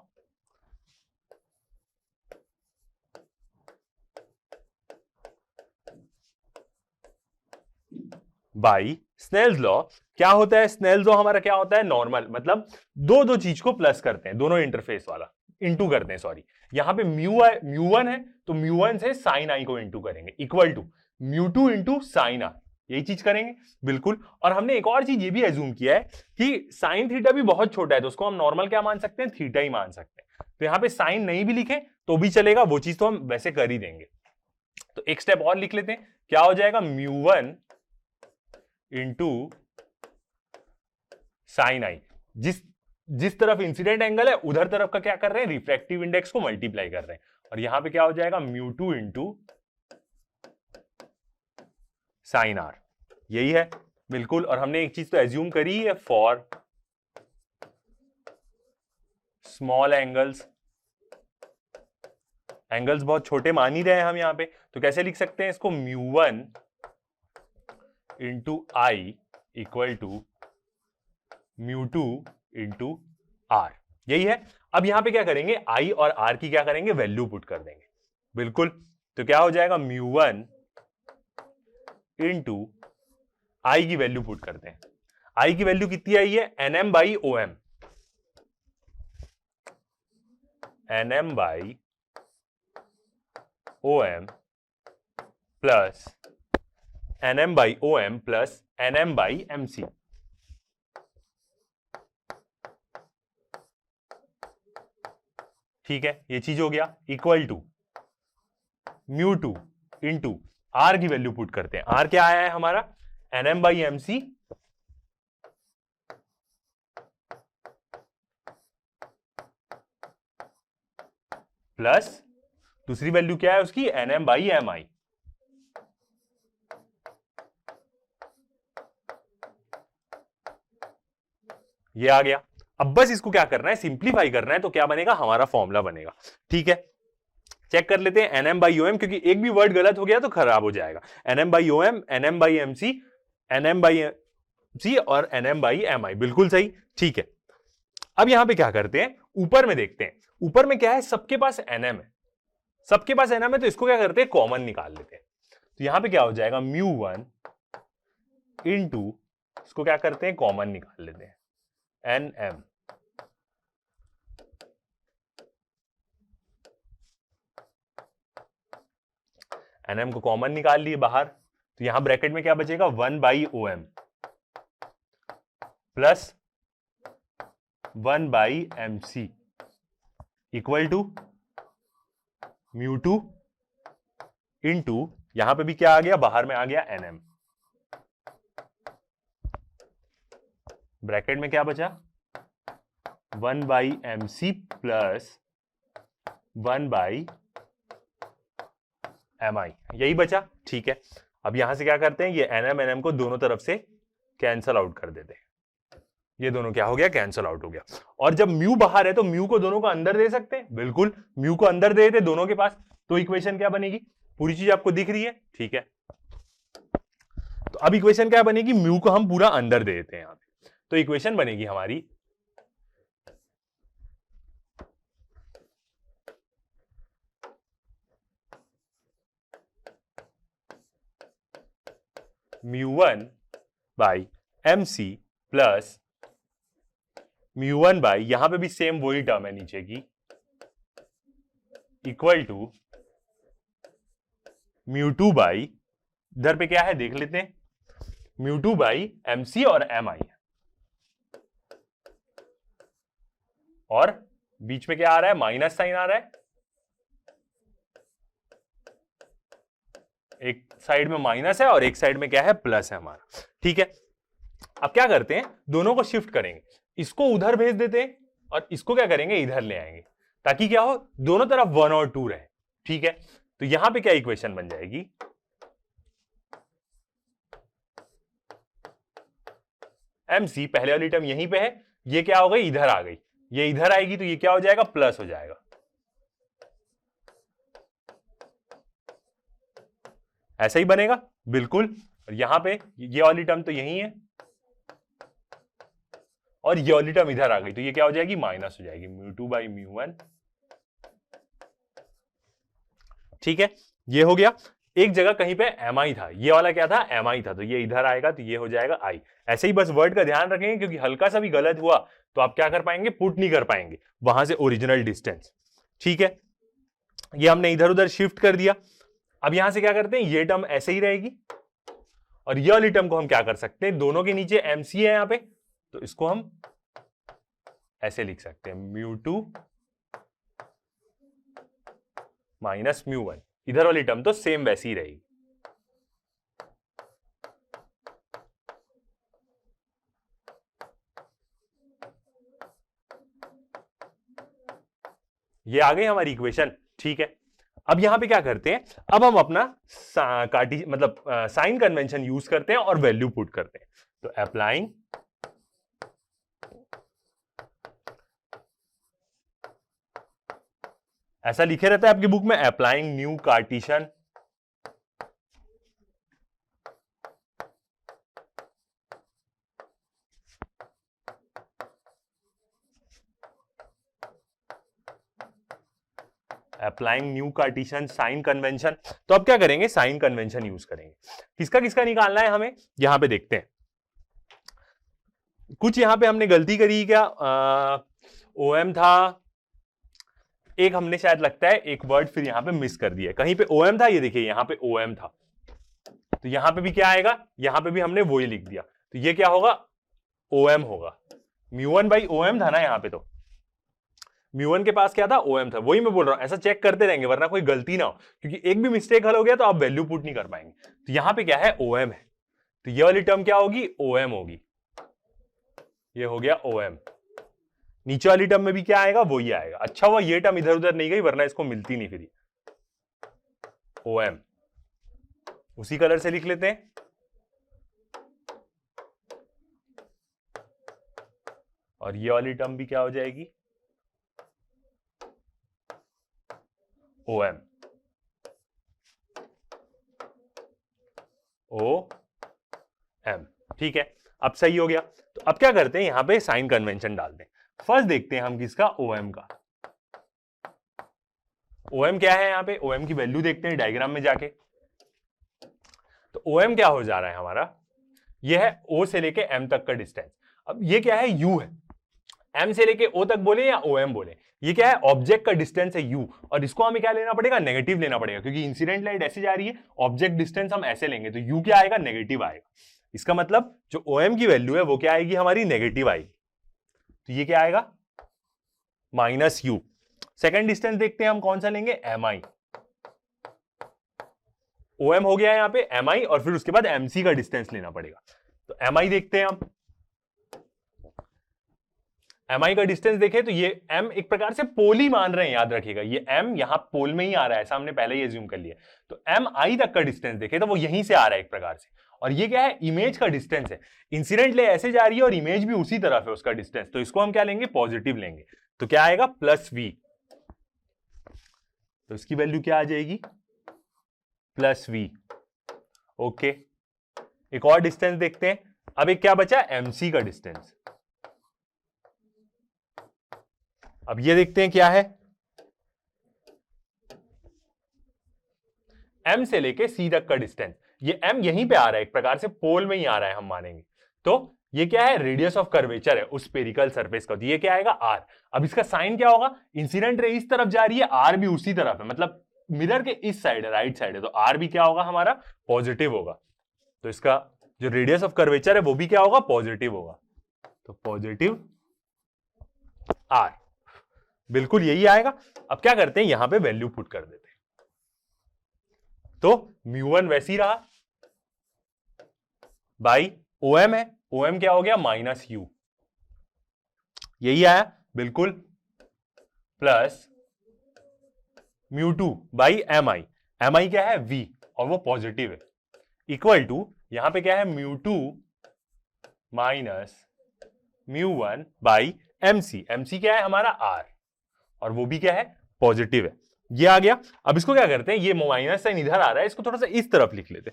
By Snell's law क्या होता है, स्नेल्स लॉ हमारा क्या होता है, नॉर्मल, मतलब दो दो चीज को प्लस करते हैं, दोनों इंटरफेस वाला इंटू करते हैं, सॉरी। यहां पे म्यू1 है तो म्यू1 से साइन आई को इंटू करेंगे, equal to mu two into sine R, यही चीज करेंगे, बिल्कुल। और हमने एक और चीज ये भी एज्यूम किया है कि साइन थीटा भी बहुत छोटा है, तो उसको हम नॉर्मल क्या मान सकते हैं, थीटा ही मान सकते हैं। तो यहां पे साइन नहीं भी लिखे तो भी चलेगा, वो चीज तो हम वैसे कर ही देंगे। तो एक स्टेप और लिख लेते हैं, क्या हो जाएगा, म्यू1 इंटू साइन आई। जिस तरफ इंसिडेंट एंगल है उधर तरफ का क्या कर रहे हैं, रिफ्रैक्टिव इंडेक्स को मल्टीप्लाई कर रहे हैं, और यहां पे क्या हो जाएगा, म्यू2 इंटू साइन आर, यही है, बिल्कुल। और हमने एक चीज तो एज्यूम करी है, फॉर स्मॉल एंगल्स, एंगल्स बहुत छोटे मान ही रहे हैं हम यहां पे, तो कैसे लिख सकते हैं इसको, mu one into I equal to mu two into R, यही है। अब यहां पे क्या करेंगे, आई और आर की क्या करेंगे, वैल्यू पुट कर देंगे, बिल्कुल। तो क्या हो जाएगा, म्यू1 इंटू आई की वैल्यू पुट करते हैं। आई की वैल्यू कितनी आई है, NM/OM, NM/OM plus NM/OM plus NM/MC, ठीक है, ये चीज हो गया, equal to mu two into are की वैल्यू पुट करते हैं। आर क्या आया है हमारा, एनएम बाई एमसी प्लस दूसरी वैल्यू क्या है उसकी, एनएम बाई एम आई। ये आ गया। अब बस इसको क्या करना है, सिंप्लीफाई करना है, तो क्या बनेगा, हमारा फॉर्मूला बनेगा। ठीक है, चेक कर लेते हैं एनएम बाई ओएम, क्योंकि एक भी वर्ड गलत हो गया तो खराब हो जाएगा। NM by OM, NM by MC, NM by C और एनएम बाई एम आई, बिल्कुल सही। ठीक है, अब यहां पे क्या करते हैं, ऊपर में देखते हैं। ऊपर में क्या है, सबके पास एनएम है, सबके पास एनएम है, तो इसको क्या करते हैं, कॉमन निकाल लेते हैं। तो यहां पे क्या हो जाएगा, म्यू वन इंटू, इसको क्या करते हैं, कॉमन निकाल लेते हैं, एन एम। एनएम को कॉमन निकाल लिए बाहर, तो यहां ब्रैकेट में क्या बचेगा, 1 by O M plus 1 by M C equal to mu two into, यहां पे भी क्या आ गया, बाहर में आ गया एनएम। ब्रैकेट में क्या बचा, 1 by M C plus 1 by M I, यही बचा। ठीक है, अब यहां से क्या करते हैं, ये एनएम एनएम को दोनों तरफ से कैंसल आउट कर देते हैं। ये दोनों क्या हो गया, कैंसल आउट हो गया। और जब म्यू बाहर है तो म्यू को दोनों को अंदर दे सकते हैं, बिल्कुल म्यू को अंदर दे देते दोनों के पास, तो इक्वेशन क्या बनेगी, पूरी चीज आपको दिख रही है। ठीक है, तो अब इक्वेशन क्या बनेगी, म्यू को हम पूरा अंदर दे देते हैं यहां पे, तो इक्वेशन बनेगी हमारी mu one by M C plus mu one by, यहां पे भी सेम वही टर्म है नीचे की, equal to mu two by, इधर पे क्या है देख लेते हैं, mu two by M C और एम आई, और बीच में क्या आ रहा है, माइनस साइन आ रहा है, एक साइड में माइनस है और एक साइड में क्या है, प्लस है हमारा। ठीक है, अब क्या करते हैं, दोनों को शिफ्ट करेंगे, इसको उधर भेज देते हैं और इसको क्या करेंगे, इधर ले आएंगे, ताकि क्या हो, दोनों तरफ 1 और 2 रहे। ठीक है, तो यहां पे क्या इक्वेशन बन जाएगी, एम सी पहले वाली टर्म यहीं पे है, ये क्या हो गई, इधर आ गई, ये इधर आएगी, तो ये क्या हो जाएगा, प्लस हो जाएगा। ऐसा ही बनेगा बिल्कुल, और यहां पे ये वाली टर्म तो यही है और ये वाली टर्म इधर आ गई, तो ये क्या हो जाएगी, माइनस हो जाएगी, mu two by mu one. ठीक है, ये हो गया। एक जगह कहीं पे एम आई था, ये वाला क्या था, एम आई था, तो ये इधर आएगा, तो ये हो जाएगा आई। ऐसे ही बस वर्ड का ध्यान रखेंगे, क्योंकि हल्का सा भी गलत हुआ तो आप क्या कर पाएंगे, पुट नहीं कर पाएंगे वहां से ओरिजिनल डिस्टेंस। ठीक है, ये हमने इधर उधर शिफ्ट कर दिया। अब यहां से क्या करते हैं, ये टर्म ऐसे ही रहेगी और ये वाली टर्म को हम क्या कर सकते हैं, दोनों के नीचे एमसी है यहां पे, तो इसको हम ऐसे लिख सकते हैं, mu to minus mu one, इधर वाली टर्म तो सेम वैसी ही रहेगी। ये आ गई हमारी इक्वेशन। ठीक है, अब यहां पे क्या करते हैं, अब हम अपना साइन कन्वेंशन यूज करते हैं और वैल्यू पुट करते हैं। तो अप्लाइंग ऐसा लिखे रहता है आपकी बुक में, applying new Cartesian applying new Cartesian sign convention. तो अब क्या करेंगे, साइन कन्वेंशन यूज करेंगे। किसका किसका निकालना है हमें, यहां पे देखते हैं। कुछ यहां पे हमने गलती करी क्या, ओएम था एक, हमने शायद लगता है एक वर्ड फिर यहां पे मिस कर दिया, कहीं पे ओएम था, ये देखिए यहां पे ओएम था, तो यहां पे भी क्या आएगा, यहां पे भी हमने वही लिख दिया, तो ये क्या होगा, ओएम होगा, म्यू वन बाई ओएम था ना यहां पे, तो म्यू1 के पास क्या था, OM था। वही मैं बोल रहा हूं, ऐसा चेक करते रहेंगे वरना कोई गलती ना हो, क्योंकि एक भी मिस्टेक हल हो गया तो आप वैल्यू पुट नहीं कर पाएंगे। तो यहां पे क्या है, OM है, तो ये वाली टर्म क्या होगी, OM होगी। ये हो गया OM। नीचे वाली टर्म में भी क्या आएगा, वो ही आएगा। अच्छा हुआ ये टर्म इधर उधर नहीं गई, वरना इसको मिलती नहीं फिर। OM उसी कलर से लिख लेते हैं। और ये वाली टर्म भी क्या हो जाएगी, OM। OM ठीक है, अब सही हो गया। तो अब क्या करते हैं, यहां पे साइन कन्वेंशन डालते हैं। फर्स्ट देखते हैं हम किसका, OM का। OM क्या है, यहां पे OM की वैल्यू देखते हैं डायग्राम में जाके। तो OM क्या हो जा रहा है हमारा, ये है O से लेके M तक का डिस्टेंस। अब ये क्या है, U है। M से लेके O तक बोले या OM बोले, ये क्या है, ऑब्जेक्ट का डिस्टेंस है U, और इसको हमें क्या लेना पड़ेगा, नेगेटिव लेना पड़ेगा, क्योंकि इंसिडेंट लाइट ऐसे जा रही है, ऑब्जेक्ट डिस्टेंस हम ऐसे लेंगे, तो U क्या आएगा, नेगेटिव आएगा। इसका मतलब जो OM की वैल्यू है वो क्या आएगी, हमारी नेगेटिव आएगी। तो ये क्या आएगा, -U। सेकेंड डिस्टेंस देखते हैं हम कौन सा लेंगे, MI। OM हो गया यहां पे MI, और फिर उसके बाद MC का डिस्टेंस लेना पड़ेगा। तो MI देखते हैं हम। MI का डिस्टेंस देखें तो ये M एक प्रकार से पोल ही मान रहे हैं, याद रखिएगा, ये M यहां पोल में ही आ रहा है, ऐसा हमने पहले ही एज्यूम कर लिया। तो MI तक का डिस्टेंस देखें तो वो यहीं से आ रहा है एक प्रकार से, और ये क्या है, इमेज का डिस्टेंस है। इंसिडेंट ले ऐसे जा रही है और इमेज भी उसी तरफ है उसका डिस्टेंस, तो इसको हम क्या लेंगे, पॉजिटिव लेंगे। तो क्या आएगा, +V। तो इसकी वैल्यू क्या आ जाएगी, +V। ओके, एक और डिस्टेंस देखते हैं। अब एक क्या बचा, MC का डिस्टेंस। अब ये देखते हैं क्या है, M से लेके C तक का डिस्टेंस। ये M यहीं पे आ रहा है, एक प्रकार से पोल में ही आ रहा है हम मानेंगे। तो ये क्या है, रेडियस ऑफ कर्वेचर है उस स्फेरिकल सरफेस का। तो ये क्या आएगा, R। अब इसका साइन क्या होगा, इंसिडेंट रे इस तरफ जा रही है, R भी उसी तरफ है, मतलब मिरर के इस साइड है, राइट साइड है, तो R भी क्या होगा हमारा, पॉजिटिव होगा। तो इसका जो रेडियस ऑफ कर्वेचर है वो भी क्या होगा, पॉजिटिव होगा। तो पॉजिटिव R, बिल्कुल यही आएगा। अब क्या करते हैं, यहां पे वैल्यू पुट कर देते हैं। तो μ1 वैसी रहा, बाई OM है, OM क्या हो गया, -U, यही आया बिल्कुल, प्लस μ2 बाई MI। MI क्या है, V, और वो पॉजिटिव है, इक्वल टू यहां पे क्या है, μ2 माइनस μ1 बाई MC। MC क्या है हमारा, R, और वो भी क्या है, पॉजिटिव है। ये आ गया। अब इसको क्या करते हैं, ये माइनस साइन इधर आ रहा है, इसको थोड़ा सा इस तरफ लिख लेते,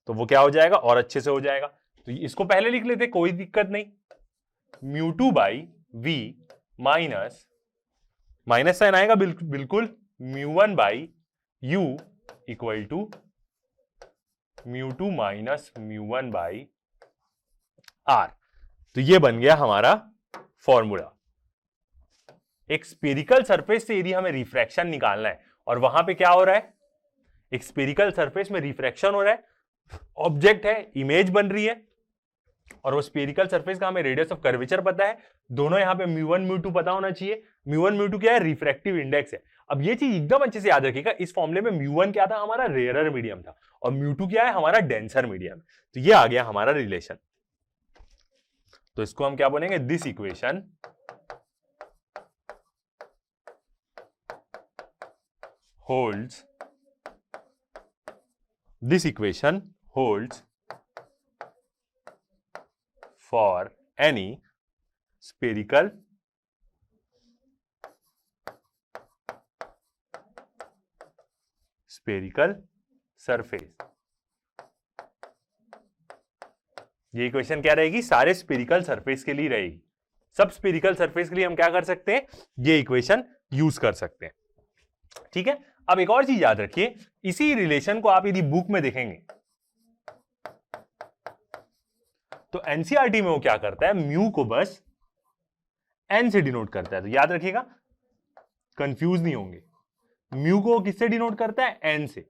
तो वो क्या हो जाएगा, और अच्छे से हो जाएगा। तो इसको पहले लिख लेते, कोई दिक्कत नहीं, μ2 बाई V माइनस साइन आएगा बिल्कुल, μ1 by U equal to μ2 minus μ1 by R। तो ये बन गया हमारा फॉर्मूला। एक स्फेरिकल सरफेस से यदि हमें रिफ्रैक्शन निकालना है, और वहां पे क्या हो रहा है, एक स्फेरिकल सरफेस में रिफ्रैक्शन हो रहा है, ऑब्जेक्ट है, इमेज बन रही है, और वो स्फेरिकल सरफेस का हमें रेडियस ऑफ कर्वेचर पता है, दोनों यहां पे μ1 μ2 पता होना चाहिए। μ1 μ2 क्या है, रिफ्रैक्टिव इंडेक्स है। अब ये चीज एकदम अच्छे से याद रखिएगा, इस फॉर्मूले में μ1 क्या था, हमारा रेयरर मीडियम था, और μ2 क्या है, हमारा डेंसर मीडियम। तो ये आ गया हमारा रिलेशन। तो इसको हम क्या बोलेंगे, this equation holds, this equation holds for any spherical surface। ये इक्वेशन क्या रहेगी, सारे स्फेरिकल सरफेस के लिए रहेगी। सब स्फेरिकल सरफेस के लिए हम क्या कर सकते हैं, ये इक्वेशन यूज कर सकते हैं। ठीक है। अब एक और चीज याद रखिए, इसी रिलेशन को आप यदि बुक में देखेंगे तो एनसीईआरटी में वो क्या करता है, म्यू को बस एन से डिनोट करता है। तो याद रखिएगा, कंफ्यूज नहीं होंगे, म्यू को किससे डिनोट करता है, एन से,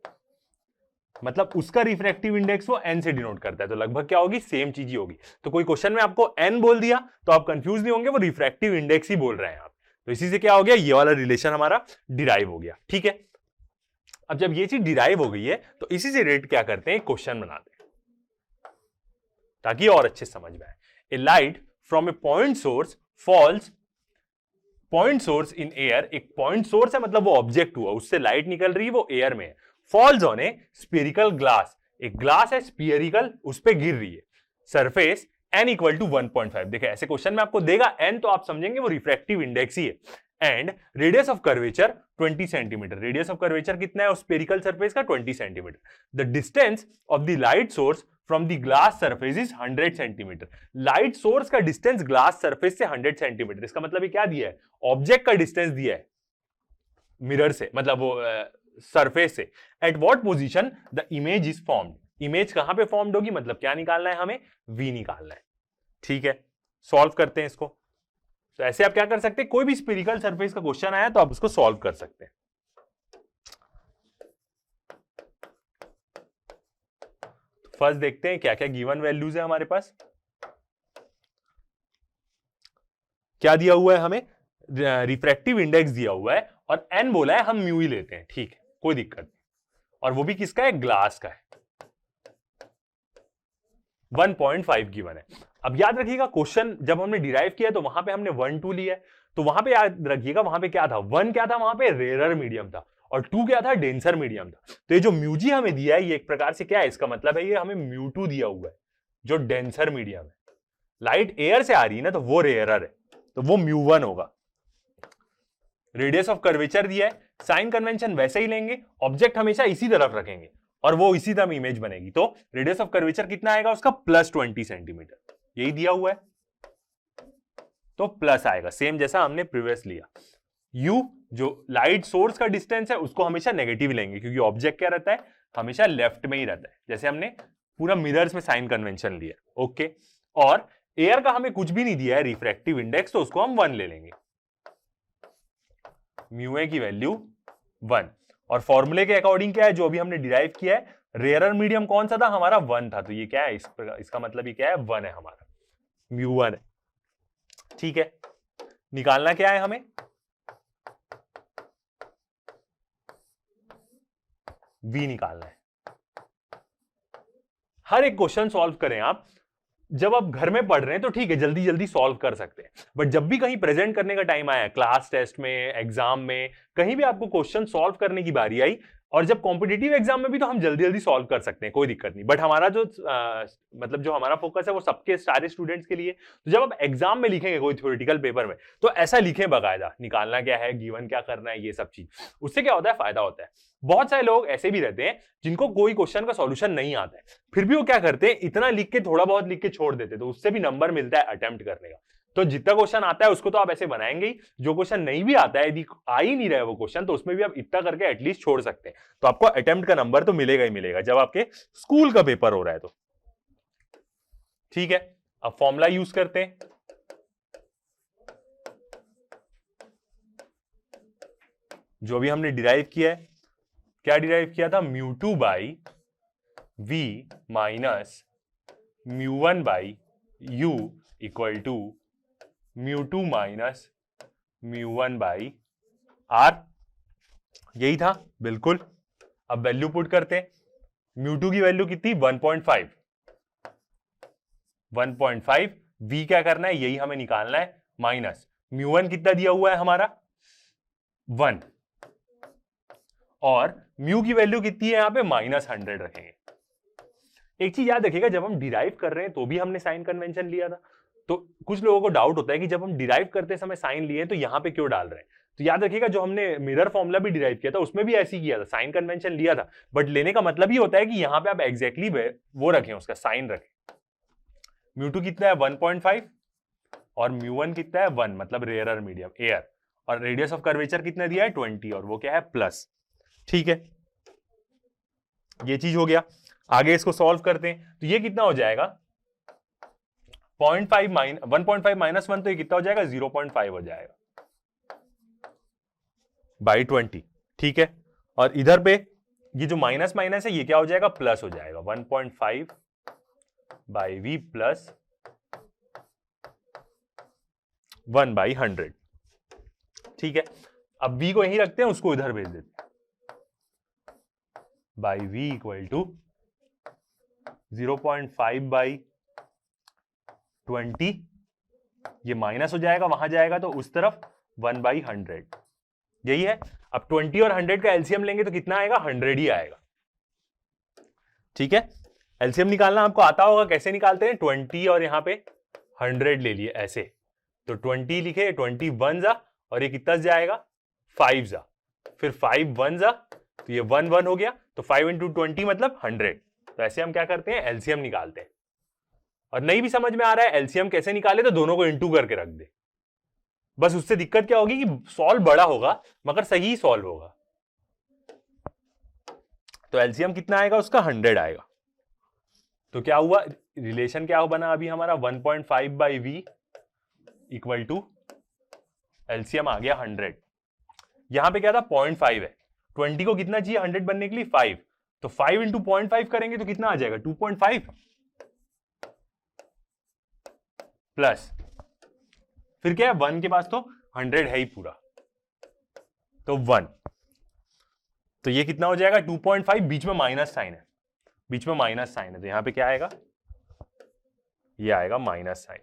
मतलब उसका रिफ्रैक्टिव इंडेक्स वो एन से डिनोट करता है। तो लगभग क्या होगी, सेम चीज ही होगी। तो कोई क्वेश्चन में आपको एन बोल दिया तो आप कंफ्यूज नहीं होंगे, वो रिफ्रैक्टिव इंडेक्स ही बोल रहे हैं आप। तो इसी से क्या हो गया, ये वाला रिलेशन हमारा डिराइव हो गया। ठीक है, अब जब ये चीज डिराइव हो गई है तो इसी से रिलेटेड क्या करते हैं, क्वेश्चन बनाते हैं ताकि और अच्छे समझ में आए। A light from a point source falls, point source in air, एक पॉइंट सोर्स है मतलब वो ऑब्जेक्ट हुआ, उससे लाइट निकल रही है, वो एयर में है। Falls on A spherical glass, एक ग्लास है स्फीयरिकल, उस पे गिर रही है। सरफेस n इक्वल टू 1.5, देखिए ऐसे क्वेश्चन में आपको देगा n तो आप समझेंगे वो रिफ्रैक्टिव इंडेक्स ही है। And radius of curvature 20 centimetre, radius of curvature कितना है उस स्फेरिकल सरफेस का, 20 centimetre. The distance of the light source from the glass surface is 100 centimetre, light source का डिस्टेंस ग्लास सरफेस से 100 सेंटीमीटर। इसका मतलब ये क्या दिया है, ऑब्जेक्ट का डिस्टेंस दिया है मिरर से, मतलब वो सरफेस से। At what position the image is formed, image कहां पे फॉर्म्ड होगी, मतलब क्या निकालना है हमें, v निकालना है। ठीक है, सॉल्व करते हैं इसको। तो ऐसे आप क्या कर सकते हैं, कोई भी स्फेरिकल सरफेस का क्वेश्चन आया तो आप उसको सॉल्व कर सकते हैं। फर्स्ट देखते हैं क्या क्या गिवन वैल्यूज है हमारे पास। क्या दिया हुआ है हमें, रिफ्रैक्टिव इंडेक्स दिया हुआ है और n बोला है, हम म्यू ही लेते हैं। ठीक है, कोई दिक्कत नहीं, और वो भी किसका है, ग्लास का है। 1.5 गिवन है। अब याद रखिएगा क्वेश्चन जब हमने डिराइव किया तो वहां पे हमने 1 2 लिया है, तो वहां पे याद रखिएगा वहां पे क्या था, 1 क्या था, वहां पे रेयरर मीडियम था, और 2 क्या था, डेंसर मीडियम था। तो ये जो म्यूजी हमें दिया है ये एक प्रकार से क्या है, इसका मतलब है ये हमें म्यू2 दिया हुआ है जो डेंसर मीडियम है। लाइट एयर से आ रही है ना तो वो रेयरर है, तो वो म्यू1 होगा। रेडियस ऑफ कर्वेचर दिया है, साइन कन्वेंशन वैसे ही लेंगे, ऑब्जेक्ट हमेशा इसी तरफ रखेंगे और वो इसी तरह इमेज बनेगी। तो रेडियस ऑफ कर्वेचर कितना आएगा उसका, +20 सेंटीमीटर, यही दिया हुआ है तो प्लस आएगा, सेम जैसा हमने प्रीवियस लिया। u जो लाइट सोर्स का डिस्टेंस है उसको हमेशा नेगेटिव लेंगे क्योंकि ऑब्जेक्ट क्या रहता है, हमेशा लेफ्ट में ही रहता है, जैसे हमने पूरा मिरर्स में साइन कन्वेंशन लिया। ओके, और एयर का हमें कुछ भी नहीं दिया है रिफ्रैक्टिव इंडेक्स, तो उसको हम 1 ले लेंगे, म्यू ए की वैल्यू 1। और फॉर्मूले के अकॉर्डिंग क्या है जो अभी हमने डिराइव किया है, रेयरर मीडियम कौन सा था हमारा, 1 था, तो ये क्या है, इसका मतलब ये क्या है, 1 है हमारा, म्यू1 है। ठीक है, निकालना क्या है हमें, v निकालना है। हर एक क्वेश्चन सॉल्व करें आप, जब आप घर में पढ़ रहे हैं तो ठीक है जल्दी जल्दी सॉल्व कर सकते हैं, बट जब भी कहीं प्रेजेंट करने का टाइम आया, क्लास टेस्ट में, एग्जाम में, कहीं भी आपको क्वेश्चन सॉल्व करने की बारी आई, और जब कॉम्पिटिटिव एग्जाम में भी तो हम जल्दी जल्दी सॉल्व कर सकते हैं, कोई दिक्कत नहीं, बट हमारा जो मतलब जो हमारा फोकस है वो सबके सारे स्टूडेंट्स के लिए। तो जब आप एग्जाम में लिखेंगे कोई थ्योरेटिकल पेपर में तो ऐसा लिखें बाकायदा, निकालना क्या है, गिवन क्या करना है, ये सब चीज, उससे क्या होता है, फायदा होता है। बहुत सारे लोग ऐसे भी रहते हैं जिनको कोई क्वेश्चन का सॉल्यूशन नहीं आता है, फिर भी वो क्या करते हैं, इतना लिख के, थोड़ा बहुत लिख के छोड़ देते, तो उससे भी नंबर मिलता है अटेम्प्ट करने का। तो जितना क्वेश्चन आता है उसको तो आप ऐसे बनाएंगे ही, जो क्वेश्चन नहीं भी आता है, यदि आ ही नहीं रहा है वो क्वेश्चन, तो उसमें भी आप इतना करके एटलीस्ट छोड़ सकते हैं, तो आपको अटेम्प्ट का नंबर तो मिलेगा ही मिलेगा जब आपके स्कूल का पेपर हो रहा है तो। ठीक है, अब फॉर्मूला यूज करते हैं। जो भी हमने डिराइव किया है, क्या डिराइव किया था, mu two by v minus mu one by u equal to mu two minus mu one by r, यही था बिल्कुल। अब वैल्यू पुट करते हैं, म्यू2 की वैल्यू कितनी, 1.5, 1.5, v क्या करना है, यही हमें निकालना है, माइनस म्यू1 कितना दिया हुआ है हमारा, 1, और म्यू की वैल्यू कितनी है यहां पे, -100 रखेंगे। एक चीज याद रखिएगा, जब हम डिराइव कर रहे हैं तो भी हमने साइन कन्वेंशन लिया था, तो कुछ लोगों को डाउट होता है कि जब हम डिराइव करते समय साइन लिए तो यहां पे क्यों डाल रहे हैं। तो याद रखिएगा जो हमने मिरर फॉर्मूला भी डिराइव किया था उसमें भी ऐसे ही किया था, साइन कन्वेंशन लिया था, बट लेने का मतलब ही होता है कि यहां पे आप एग्जैक्टली वो रखें, उसका साइन रखें। म्यू2 कितना है, 1.5, और म्यू1 कितना है, 1, मतलब रेयरर मीडियम एयर, और रेडियस ऑफ कर्वेचर कितना दिया है, 20, और वो क्या है, प्लस। ठीक है, ये चीज हो गया। आगे इसको सॉल्व करते हैं, तो ये कितना हो जाएगा, 1.5 माइनस 1, तो ये कितना हो जाएगा, 0.5 हो जाएगा बाई 20। ठीक है, और इधर पे ये जो माइनस माइनस है ये क्या हो जाएगा, प्लस हो जाएगा, 1.5 बाई v प्लस 1/100। ठीक है, अब v को यहीं रखते हैं, उसको इधर भेज देते हैं, by v equal to 0.5 by 20, ये माइनस हो जाएगा, वहां जाएगा तो उस तरफ 1/100, यही है। अब 20 और 100 का एलसीएम लेंगे तो कितना आएगा, 100 ही आएगा। ठीक है, एलसीएम निकालना आपको आता होगा, कैसे निकालते हैं, 20 और यहां पे 100 ले लिए ऐसे, तो 20 लिखे, 20 1 जा, और ये कितना जाएगा, 5 जा, फिर 5 1 जा, तो ये 1 1 हो गया, तो 5 × 20 मतलब 100। तो ऐसे हम क्या करते हैं, एलसीएम निकालते हैं। और नहीं भी समझ में आ रहा है एलसीएम कैसे निकाले, तो दोनों को इंटू करके रख दे, बस उससे दिक्कत क्या होगी कि सॉल्व बड़ा होगा मगर सही सॉल्व होगा। तो एलसीएम कितना आएगा उसका, 100 आएगा। तो क्या हुआ, रिलेशन क्या बना अभी हमारा, 1.5 by V equal to LCM आ गया 100। यहां पे क्या था, 0.5 है, 20 को कितना चाहिए 100 बनने के लिए, 5, तो 5 × 0.5 करेंगे तो कितना आ जाएगा, 2.5 प्लस, फिर क्या है, 1 के पास तो 100 है ही पूरा, तो 1, तो ये कितना हो जाएगा, 2.5, बीच में माइनस साइन है, बीच में माइनस साइन है, तो यहां पे क्या आएगा, ये आएगा माइनस साइन,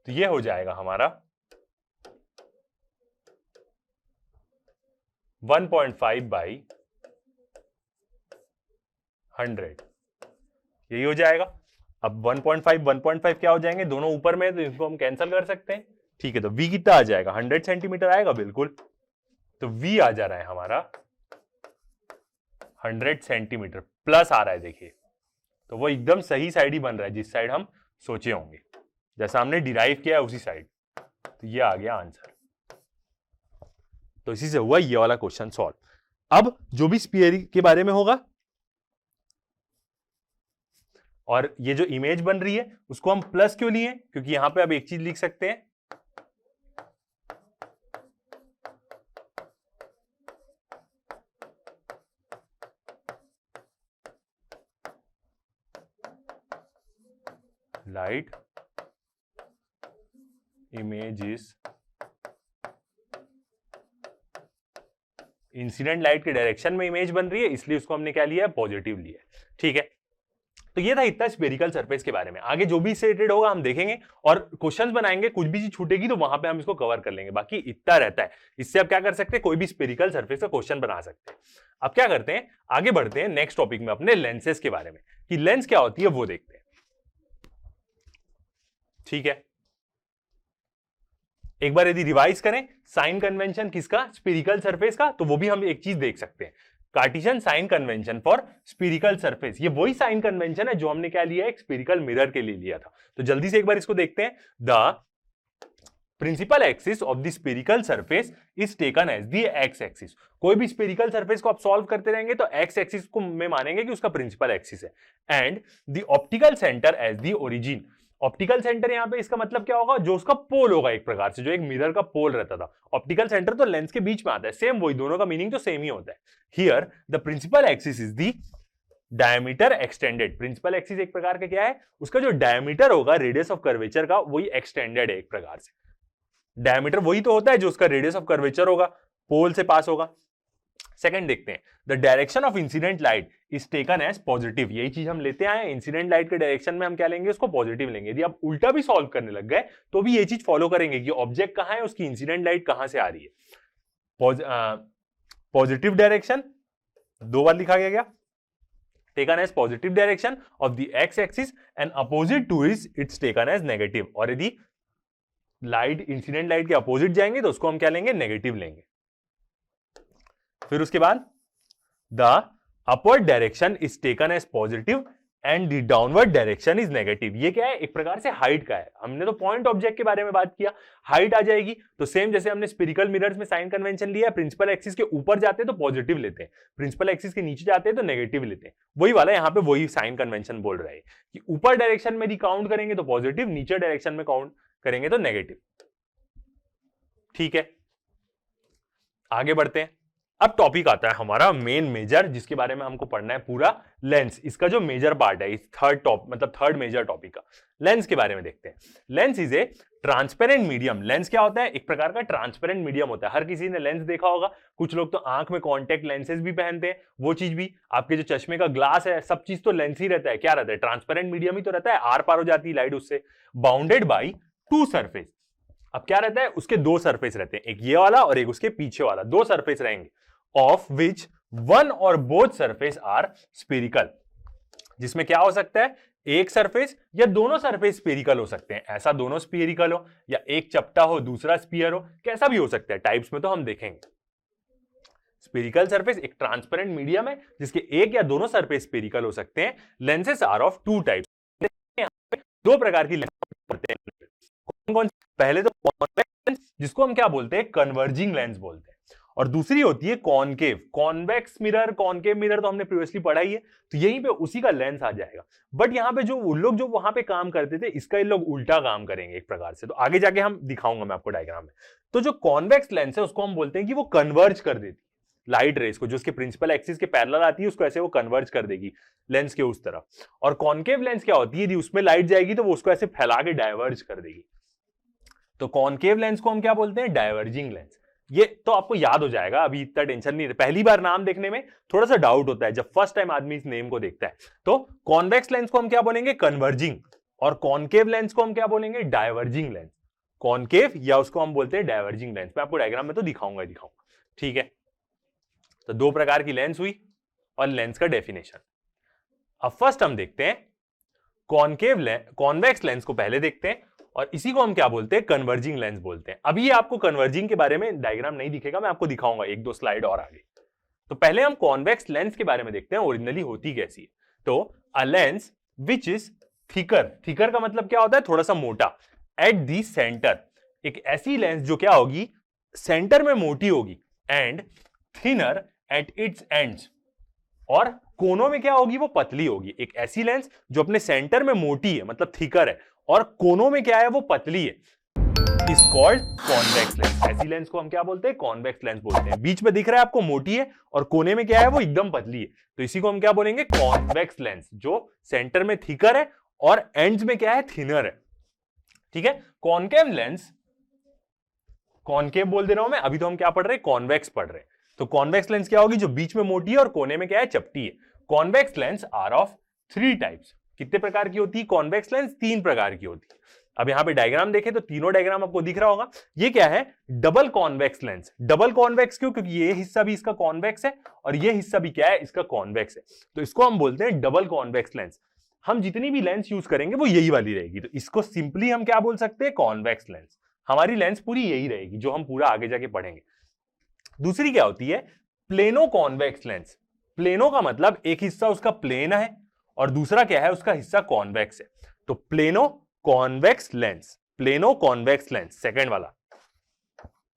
तो ये हो जाएगा हमारा 1.5 बाई 100, यही हो जाएगा। अब 1.5 क्या हो जाएंगे, दोनों ऊपर में, तो इसको हम कैंसिल कर सकते हैं। ठीक है, तो v कितना आ जाएगा, 100 सेंटीमीटर आएगा बिल्कुल, तो v आ जा रहा है हमारा 100 सेंटीमीटर प्लस आ रहा है, देखिए, तो वो एकदम सही साइड ही बन रहा है, जिस साइड हम सोचे होंगे, जैसा हमने डिराइव किया है उसी साइड, तो ये आ गया आंसर। तो इसी से हुआ ये वाला क्वेश्चन सॉल्व। अब जो भी स्फीयर के बारे में होगा और ये जो इमेज बन रही है उसको हम प्लस क्यों लिए, क्योंकि यहां पे अब एक चीज लिख सकते हैं, light image is incident light के डायरेक्शन में इमेज बन रही है, इसलिए उसको हमने क्या लिया है, पॉजिटिव लिया है। ठीक है, तो ये था इतना स्फेरिकल सरफेस के बारे में। आगे जो भी इससे रिलेटेड होगा हम देखेंगे और क्वेश्चंस बनाएंगे, कुछ भी चीज छूटेगी तो वहां पे हम इसको कवर कर लेंगे, बाकी इतना रहता है। इससे आप क्या कर सकते हैं, कोई भी स्फेरिकल सरफेस का क्वेश्चन बना सकते हैं। अब क्या करते हैं, आगे बढ़ते हैं नेक्स्ट टॉपिक में, अपने लेंसेज के बारे में, कि लेंस क्या होती है वो देखते हैं। ठीक है, एक बार यदि रिवाइज करें साइन कन्वेंशन किसका, स्फेरिकल सरफेस का, तो वो भी हम एक चीज देख सकते हैं, Cartesian sign convention for spherical surface. ये वही साइन कन्वेंशन है जो हमने क्या लिया है, स्फेरिकल मिरर के लिए लिया था। तो जल्दी से एक बार इसको देखते हैं। The principal axis of the spherical surface is taken as the X axis. कोई भी स्फेरिकल सरफेस को आप सॉल्व करते रहेंगे तो एक्स एक्सिस को में मानेंगे कि उसका प्रिंसिपल एक्सिस है, and the optical centre as the origin. Optical centre यहां पे इसका मतलब क्या होगा, जो उसका पोल होगा, एक प्रकार से जो एक मिरर का पोल रहता था। ऑप्टिकल सेंटर तो लेंस के बीच में आता है, सेम वही, दोनों का मीनिंग तो सेम ही होता है। Here the principal axis is the diameter extended. Principal axis एक प्रकार का क्या है, उसका जो डायमीटर होगा रेडियस ऑफ कर्वेचर का, वही एक्सटेंडेड है एक प्रकार से। डायमीटर वही तो होता है जो उसका रेडियस ऑफ कर्वेचर होगा, पोल से पास होगा। सेकंड देखते हैं, the direction of incident light is taken as positive. यही चीज हम लेते आए, इंसिडेंट लाइट के डायरेक्शन में हम क्या लेंगे, उसको पॉजिटिव लेंगे। यदि आप उल्टा भी सॉल्व करने लग गए तो भी ये चीज फॉलो करेंगे कि ऑब्जेक्ट कहां है, उसकी इंसिडेंट लाइट कहां से आ रही है। पॉजिटिव डायरेक्शन दो बार लिखा गया, taken as positive direction of the X axis and opposite to its taken as negative. और यदि लाइट इंसिडेंट लाइट के अपोजिट जाएंगे तो उसको हम क्या लेंगे, नेगेटिव लेंगे। फिर उसके बाद the upward direction is taken as positive and the downward direction is negative. ये क्या है, एक प्रकार से हाइट का है। हमने तो पॉइंट ऑब्जेक्ट के बारे में बात किया, हाइट आ जाएगी। तो सेम जैसे हमने स्फेरिकल मिरर्स में साइन कन्वेंशन लिया, प्रिंसिपल एक्सिस के ऊपर जाते हैं तो पॉजिटिव लेते हैं, प्रिंसिपल एक्सिस के नीचे जाते हैं तो नेगेटिव लेते हैं। वही वाला यहाँ पे वही साइन कन्वेंशन बोल रहा है कि ऊपर डायरेक्शन में यदि काउंट करेंगे तो पॉजिटिव, नीचे डायरेक्शन में काउंट करेंगे तो नेगेटिव। ठीक है, आगे बढ़ते हैं। अब टॉपिक आता है हमारा मेन मेजर, जिसके बारे में हमको पढ़ना है पूरा लेंस। इसका जो मेजर पार्ट है, इस थर्ड मेजर टॉपिक का लेंस के बारे में देखते हैं। Lens is A transparent medium, lens क्या होता है? एक प्रकार का ट्रांसपेरेंट मीडियम होता है। हर किसी ने लेंस देखा होगा, कुछ लोग तो आंख में कॉन्टेक्ट लेंसेज भी पहनते हैं, वो चीज भी, आपके जो चश्मे का ग्लास है, सब चीज तो लेंस ही रहता है। क्या रहता है? ट्रांसपेरेंट मीडियम ही तो रहता है, आर पार हो जाती है लाइट उससे। बाउंडेड बाई टू सरफेस, अब क्या रहता है? उसके दो सरफेस रहते हैं, एक ये वाला और एक उसके पीछे वाला, दो सरफेस रहेंगे। ऑफ विच वन और बोथ सरफेस आर स्फेरिकल, जिसमें क्या हो सकता है? एक सरफेस या दोनों सरफेस स्फेरिकल हो सकते हैं, ऐसा दोनों स्फेरिकल हो, या एक चपटा हो दूसरा स्फीयर हो, कैसा भी हो सकता है। टाइप्स में तो हम देखेंगे। स्फेरिकल सरफेस एक ट्रांसपेरेंट मीडियम है जिसके एक या दोनों सरफेस स्फेरिकल हो सकते हैं। Lenses are of two types, दो प्रकार की लेंस होते हैं। कौन कौन? पहले तो कॉन्वेक्स लेंस, जिसको हम क्या बोलते हैं? कन्वर्जिंग लेंस बोलते हैं, और दूसरी होती है concave, convex mirror, concave mirror तो हमने प्रीवियसली पढ़ा ही है, तो यहीं पे उसी का लेंस आ जाएगा। बट यहाँ पे जो उन लोग जो वहां पे काम करते थे, इसका ये लोग उल्टा काम करेंगे एक प्रकार से, तो आगे जाके हम दिखाऊंगा मैं आपको डायग्राम में। तो जो कॉन्वेक्स लेंस है उसको हम बोलते हैं कि वो कन्वर्ज कर देती है लाइट रेस को, जो उसके प्रिंसिपल एक्सिस के पैरेलल आती है उसको ऐसे वो कन्वर्ज कर देगी लेंस के उस तरफ। और कॉनकेव लेंस क्या होती है? यदि उसमें लाइट जाएगी तो वो उसको ऐसे फैला के डाइवर्ज कर देगी। तो कॉनकेव लेंस को हम क्या बोलते हैं? Diverging lens. ये तो आपको याद हो जाएगा, अभी इतना टेंशन नहीं है। पहली बार नाम देखने में थोड़ा सा डाउट होता है जब फर्स्ट टाइम आदमी इस नेम को देखता है। तो कॉन्वेक्स लेंस को हम क्या बोलेंगे? कन्वर्जिंग, और कॉनकेव लेंस को हम क्या बोलेंगे? Diverging lens. कॉनकेव या उसको हम बोलते हैं डाइवर्जिंग लेंस। मैं आपको डायग्राम में तो दिखाऊंगा। ठीक है, तो दो प्रकार की लेंस हुई और लेंस का डेफिनेशन। अब फर्स्ट हम देखते हैं कॉन्वेक्स लेंस को पहले देखते हैं, और इसी को हम क्या बोलते हैं? कन्वर्जिंग लेंस बोलते हैं। अभी आपको कन्वर्जिंग के बारे में डायग्राम नहीं दिखेगा, मैं आपको दिखाऊंगा एक दो स्लाइड और आगे। तो पहले हम कॉन्वेक्स लेंस के बारे में देखते हैं, ओरिजिनली होती कैसी है। तो a lens which is thicker, thicker का मतलब क्या होता है? थोड़ा सा मोटा। एट दी सेंटर, एक ऐसी लेंस जो क्या होगी? सेंटर में मोटी होगी, and thinner at its ends, और कोनों में क्या होगी? वो पतली होगी। एक ऐसी लेंस जो अपने सेंटर में मोटी है, मतलब थिकर है, और कोनों में क्या है? वो पतली है, इज कॉल्ड कॉन्वेक्स लेंस। ऐसी लेंस को हम क्या बोलते हैं? कॉन्वेक्स लेंस बोलते हैं। बीच में दिख रहा है आपको मोटी है, और कोने में क्या है? वो एकदम पतली है, तो इसी को हम क्या बोलेंगे? कॉन्वेक्स लेंस, जो सेंटर में थिकर है और एंड्स में क्या है? थिनर है। ठीक है, कॉनकेव लेंस, कॉनकेव बोल दे रहा हूं मैं, अभी तो हम क्या पढ़ रहे हैं? कॉन्वेक्स पढ़ रहे हैं। तो कॉन्वेक्स लेंस क्या होगी? जो बीच में मोटी है और कोने में क्या है? चपटी है। Convex lens are of three types. कितने प्रकार की होती है कॉन्वेक्स लेंस? तीन प्रकार की होती है। अब यहां पे डायग्राम देखें तो तीनों डायग्राम आपको दिख रहा होगा। ये क्या है? Double convex lens. Double convex क्यों? क्योंकि ये हिस्सा भी इसका कॉन्वेक्स है और ये हिस्सा भी क्या है? इसका कॉन्वेक्स है, तो इसको हम बोलते हैं डबल कॉन्वेक्स लेंस। हम जितनी भी लेंस यूज करेंगे वो यही वाली रहेगी, तो इसको सिंपली हम क्या बोल सकते हैं? Convex lens. हमारी लेंस पूरी यही रहेगी जो हम पूरा आगे जाके पढ़ेंगे। दूसरी क्या होती है? Plano convex lens. प्लेनो का मतलब एक हिस्सा उसका प्लेन है और दूसरा क्या है? उसका हिस्सा कॉन्वेक्स है। तो plano convex lens, plano convex lens second वाला।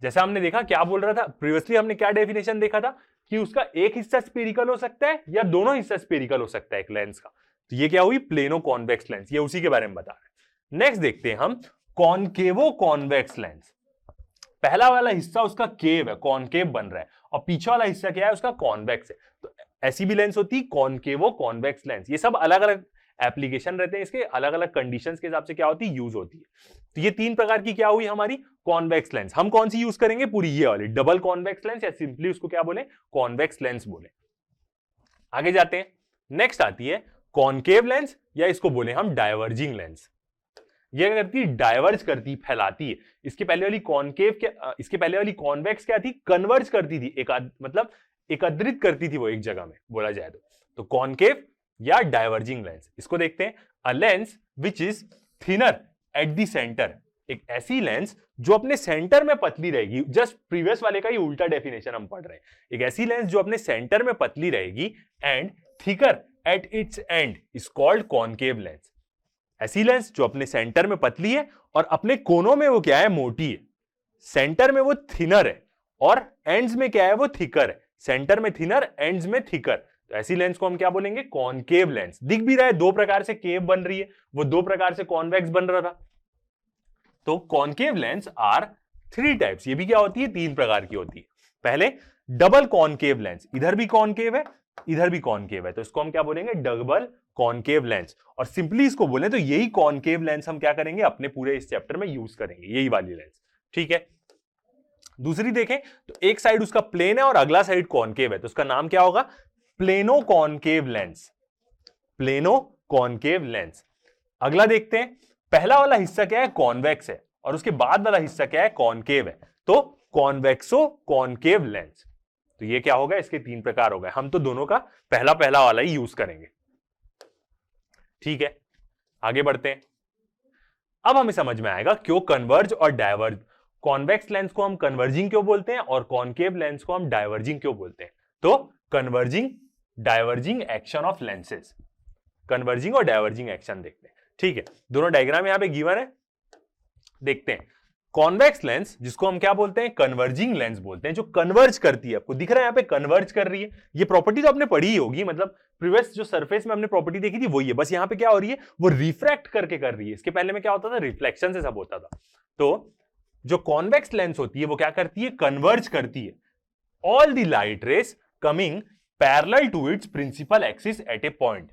जैसा हमने देखा, क्या बोल रहा था प्रीवियसली, हमने क्या डेफिनेशन देखा था कि उसका एक हिस्सा स्फेरिकल हो सकता है या दोनों हिस्सा स्फेरिकल हो सकता है एक लेंस का। तो ये क्या हुई? प्लेनो कॉन्वेक्स लेंस, ये उसी के बारे में बता रहे हैं। नेक्स्ट देखते हैं हम कॉनकेवो कॉन्वेक्स लेंस। पहला वाला हिस्सा उसका केव है, कॉनकेव बन रहा है, और पीछे वाला हिस्सा क्या है? उसका कॉन्वेक्स है। तो ऐसी भी लेंस होती है कॉनकेवो कॉन्वेक्स लेंस। ये सब अलग अलग एप्लीकेशन रहते हैं इसके, अलग अलग कंडीशंस के हिसाब से क्या होती है? यूज होती है। तो ये तीन प्रकार की क्या हुई हमारी? Convex lens. हम कौन सी यूज करेंगे? पूरी ये वाली डबल कॉन्वेक्स लेंस, या सिंपली उसको क्या बोले? कॉन्वेक्स लेंस बोले। आगे जाते हैं, नेक्स्ट आती है कॉनकेव लेंस, या इसको बोले हम डाइवर्जिंग लेंस। ये क्या करती है? डाइवर्ज करती, फैलाती है। इसके पहले वाली कॉनकेव क्या, इसके पहले वाली कॉन्वेक्स क्या थी? कन्वर्ज करती थी, मतलब एकत्रित करती थी वो एक जगह में, बोला जाए तो कॉनकेव या डाइवर्जिंग लेंस। इसको देखते हैं, a lens which is thinner at the centre. एक ऐसी लेंस जो अपने सेंटर में पतली रहेगी, जस्ट प्रीवियस वाले का ही उल्टा डेफिनेशन हम पढ़ रहे हैं। एक ऐसी लेंस जो अपने सेंटर में पतली रहेगी and thicker at its and is called concave lens. ऐसी लेंस जो अपने सेंटर में पतली है और अपने कोनों में वो क्या है? मोटी है। सेंटर में वो थिनर है और एंड्स में क्या है? वो थिकर है। सेंटर में थिनर, एंड्स में थिकर। तो ऐसी लेंस को हम क्या बोलेंगे? Concave lens. दिख भी रहा है दो प्रकार से केव बन रही है, वो दो प्रकार से कॉन्वेक्स बन रहा था। तो concave lens are three types. ये भी क्या होती है? तीन प्रकार की होती है। पहले डबल कॉनकेव लेंस, इधर भी कॉनकेव है, इधर भी कॉनकेव है, तो इसको हम क्या बोलेंगे, डबल कॉनकेव लेंस। और सिंपली इसको बोले तो यही कॉनकेव लेंस हम क्या करेंगे, अपने पूरे इस चैप्टर में यूज करेंगे, यही वाली लेंस। ठीक है, दूसरी देखें तो एक साइड उसका प्लेन है और अगला साइड कॉनकेव है, तो उसका नाम क्या होगा, plano concave lens, plano concave lens. अगला देखते हैं, पहला वाला हिस्सा क्या है, कॉन्वेक्स है, और उसके बाद वाला हिस्सा क्या है, कॉनकेव है, तो कॉन्वेक्सो कॉनकेव लेंस। तो ये क्या होगा, इसके 3 प्रकार हो गए, हम तो दोनों का पहला पहला वाला ही यूज करेंगे। ठीक है, आगे बढ़ते हैं। अब हमें समझ में आएगा क्यों कन्वर्ज और डायवर्ज, कॉन्वेक्स लेंस को हम कन्वर्जिंग क्यों बोलते हैं और कॉनकेव लेंस को हम डायवर्जिंग क्यों बोलते हैं। तो converging diverging action of lenses, converging और डायवर्जिंग एक्शन देखते हैं। ठीक है, दोनों डायग्राम यहां पे गिवन है, देखते हैं। कॉन्वेक्स लेंस जिसको हम क्या बोलते हैं, कन्वर्जिंग लेंस बोलते हैं, जो कन्वर्ज करती है, आपको दिख रहा है यहां पे कन्वर्ज कर रही है, ये प्रॉपर्टी तो आपने पढ़ी ही होगी, मतलब प्रीवियस जो सरफेस में हमने प्रॉपर्टी देखी थी वही है, बस यहां पे क्या हो रही है, वो रिफ्रैक्ट करके कर रही है। इसके पहले में क्या होता था, रिफ्लेक्शन से सब होता था। तो जो कॉन्वेक्स लेंस होती है वो क्या करती है, कन्वर्ज करती है all the light rays coming parallel to its principal axis at a point.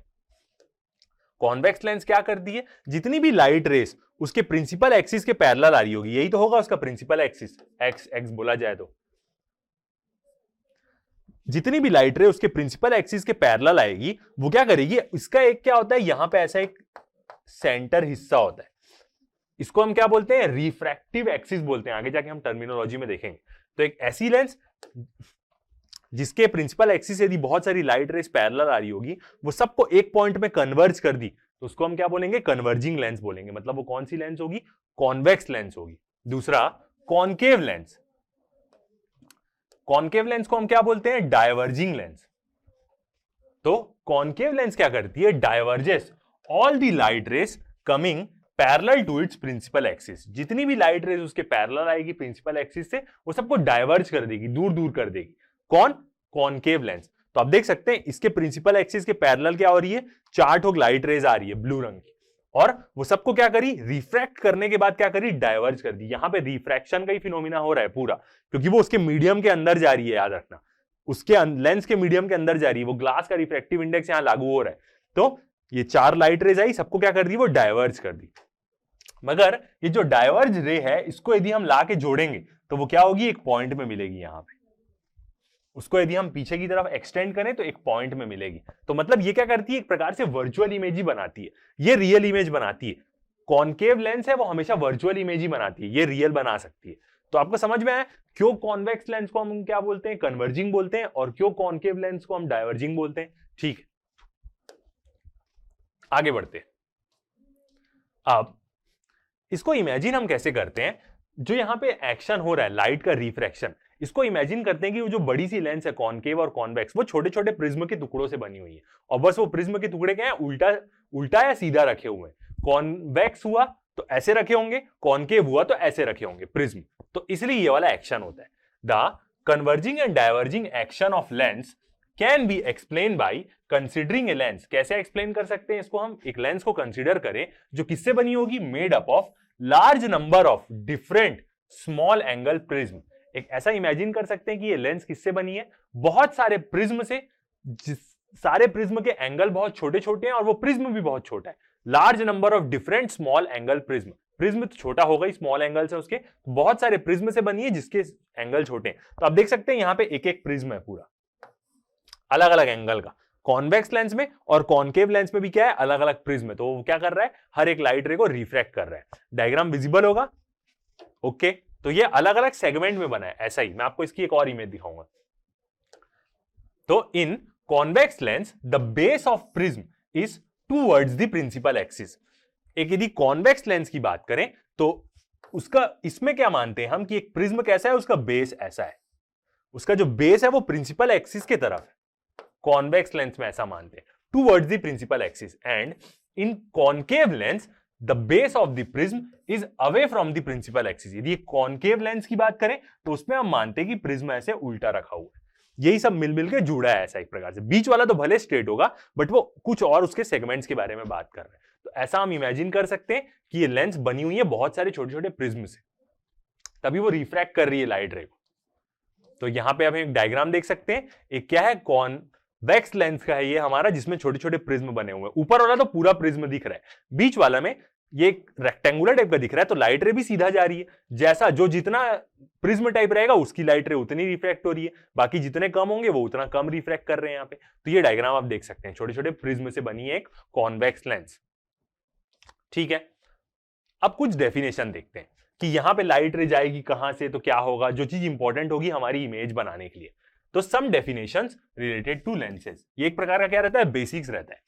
Convex lens क्या करती है, जितनी भी लाइट रेस उसके प्रिंसिपल एक्सिस के पैरेलल आ रही होगी, यही तो होगा उसका प्रिंसिपल एक्सिस, एक्स एक्स बोला जाए तो, जितनी भी लाइट रे उसके प्रिंसिपल एक्सिस के पैरेलल आएगी, वो क्या करेगी, इसका एक क्या होता है, यहां पे ऐसा एक सेंटर हिस्सा होता है, इसको हम क्या बोलते हैं, रिफ्रैक्टिव एक्सिस बोलते हैं, आगे जाके हम टर्मिनोलॉजी में देखेंगे। तो एक ऐसी लेंस जिसके प्रिंसिपल एक्सिस यदि बहुत सारी लाइट रेस पैरेलल आ रही होगी, वो सबको एक पॉइंट में कन्वर्ज कर दी, तो उसको हम क्या बोलेंगे, कन्वर्जिंग लेंस बोलेंगे। मतलब वो कौन सी लेंस होगी, कॉन्वेक्स लेंस होगी। दूसरा कॉनकेव लेंस, कॉनकेव लेंस को हम क्या बोलते हैं, डायवर्जिंग लेंस। तो कॉनकेव लेंस क्या करती है, diverges all the light rays coming parallel to its principal axis, जितनी भी लाइट रेस उसके पैरेलल आएगी प्रिंसिपल एक्सिस से, वो सबको डायवर्ज कर देगी, दूर दूर कर देगी। कौन, कॉनकेव लेंस। तो आप देख सकते हैं इसके प्रिंसिपल एक्सिस के पैरेलल क्या हो रही है, 4 ठोक लाइट रेज आ रही है ब्लू रंग की, और वो सबको क्या करी, रिफ्रैक्ट करने के बाद क्या करी, डायवर्ज कर दी। यहां पे रिफ्रैक्शन का ही फिनोमिना हो रहा है पूरा, क्योंकि वो उसके मीडियम के अंदर जा रही है, याद रखना, उसके लेंस के मीडियम के अंदर जा रही है, वो ग्लास का रिफ्रैक्टिव इंडेक्स यहां लागू हो रहा है। तो ये 4 लाइट रेज आई, सबको क्या कर दी, वो डायवर्ज कर दी। मगर ये जो डायवर्ज रे है, इसको यदि हम ला के जोड़ेंगे तो वो क्या होगी, एक पॉइंट में मिलेगी यहां पे। उसको यदि हम पीछे की तरफ एक्सटेंड करें तो एक पॉइंट में मिलेगी। तो मतलब ये क्या करती है, एक प्रकार से वर्चुअल इमेज ही बनाती है, ये रियल इमेज बनाती है। कॉनकेव लेंस है वो हमेशा वर्चुअल इमेज ही बनाती है, ये रियल बना सकती है। तो आपको समझ में आया क्यों कॉन्वेक्स लेंस को हम क्या बोलते हैं, कन्वर्जिंग बोलते हैं, और क्यों कॉनकेव लेंस को हम डायवर्जिंग बोलते हैं। ठीक है, आगे बढ़ते हैं। अब इसको इमेजिन हम कैसे करते हैं, जो यहां पे एक्शन हो रहा है लाइट का रिफ्रैक्शन, इसको इमेजिन करते हैं कि वो जो बड़ी सी लेंस है कॉनकेव और कॉन्वेक्स, वो छोटे छोटे प्रिज्म के टुकड़ों से बनी हुई है, और बस वो प्रिज्म के टुकड़े क्या है, उल्टा उल्टा या सीधा रखे हुए हैं। कॉन्वेक्स हुआ तो ऐसे रखे होंगे, कॉनकेव हुआ तो ऐसे रखे होंगे प्रिज्म, तो इसलिए ये वाला एक्शन होता है। The converging and diverging action of lens can be explain by considering a lens. कैसे एक्सप्लेन कर सकते हैं इसको, हम एक लेंस को कंसिडर करें जो किससे बनी होगी, made up of large number of different small angle prism. एक ऐसा इमेजिन कर सकते हैं कि ये लेंस किससे बनी है, बहुत सारे प्रिज्म से, जिस सारे प्रिज्म के एंगल बहुत छोटे छोटे हैं और वो प्रिज्म भी बहुत छोटा है। Large number of different small angle prism, prism तो छोटा होगा ही, स्मॉल एंगल से उसके, बहुत सारे प्रिज्म से बनी है जिसके एंगल छोटे हैं। तो आप देख सकते हैं यहां पे एक एक प्रिज्म है पूरा अलग अलग एंगल का। कॉन्वेक्स लेंस में और कॉनकेव लेंस में भी क्या है, अलग अलग प्रिज्म है, तो वो क्या कर रहा है, हर एक लाइट रे को रिफ्रैक्ट कर रहा है। डायग्राम विजिबल होगा, ओके। तो ये अलग अलग सेगमेंट में बना है, ऐसा ही मैं आपको इसकी एक और इमेज दिखाऊंगा। तो in convex lens the base of prism is towards the principal axis. एक यदि कॉन्वेक्स लेंस की बात करें तो उसका, इसमें क्या मानते हैं हम कि एक प्रिज्म कैसा है, उसका बेस ऐसा है, उसका जो बेस है वो प्रिंसिपल एक्सिस के तरफ है। कॉन्वेक्स लेंस में ऐसा मानते हैं, towards the principal axis, and in concave lens the base of the prism is away from the principal axis. यदि कॉनकेव लेंस की बात करें तो उसमें हम मानते हैं कि प्रिज्म ऐसे उल्टा रखा हुआ है, यही सब मिल के जुड़ा है ऐसा एक प्रकार से। बीच वाला तो भले स्ट्रेट होगा बट वो कुछ और उसके सेगमेंट्स के बारे में बात कर रहे हैं। तो ऐसा हम इमेजिन कर सकते हैं कि ये लेंस बनी हुई है बहुत सारे छोटे छोटे प्रिज्म से, तभी वो रिफ्रैक्ट कर रही है लाइट रे को। तो यहां पे आप एक डायग्राम देख सकते हैं, एक क्या है, कॉन्वेक्स लेंस का है ये हमारा, जिसमें छोटे छोटे प्रिज्म बने हुए हैं। ऊपर वाला तो पूरा प्रिज्म दिख रहा है, बीच वाला में ये रेक्टेंगुलर टाइप का दिख रहा है, तो लाइट रे भी सीधा जा रही है। जैसा जो जितना प्रिज्म टाइप रहेगा उसकी लाइट रे उतनी रिफ्रैक्ट हो रही है, बाकी जितने कम होंगे वो उतना कम रिफ्रैक्ट कर रहे हैं यहाँ पे। तो ये डायग्राम आप देख सकते हैं, छोटे छोटे प्रिज्म से बनी है एक कॉन्वेक्स लेंस। ठीक है, अब कुछ डेफिनेशन देखते हैं कि यहां पे लाइट रे जाएगी कहां से, तो क्या होगा, जो चीज इंपॉर्टेंट होगी हमारी इमेज बनाने के लिए। तो सम डेफिनेशंस रिलेटेड टू लेंसेज, ये एक प्रकार का क्या रहता है, बेसिक्स रहता है।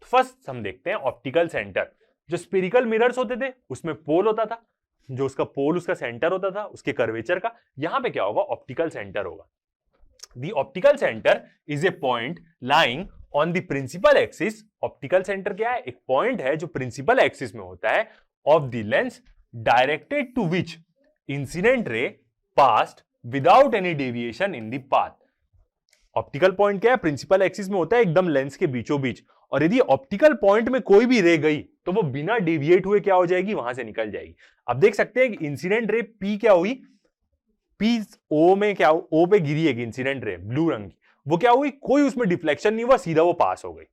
तो फर्स्ट हम देखते हैं ऑप्टिकल सेंटर। जो स्फेरिकल मिरर्स होते थे उसमें पोल होता था, जो उसका पोल उसका सेंटर होता था उसके कर्वेचर का। यहां पे क्या होगा, ऑप्टिकल सेंटर होगा। The optical centre is a point lying on the principal axis. Optical centre क्या है, एक पॉइंट है जो प्रिंसिपल एक्सिस में होता है of the lens, directed to which incident ray passed without any deviation in the path. Optical point क्या है, प्रिंसिपल एक्सिस में होता है एकदम लेंस के बीचों बीच, और यदि ऑप्टिकल पॉइंट में कोई भी रे गई तो वो बिना डेविएट हुए क्या हो जाएगी, वहां से निकल जाएगी। अब देख सकते हैं कि इंसिडेंट रे पी क्या हुई, पी ओ में क्या, ओ पे गिरी है इंसिडेंट रे ब्लू रंग की, वो क्या हुई, कोई उसमें डिफ्लेक्शन नहीं हुआ, सीधा वो पास हो गई।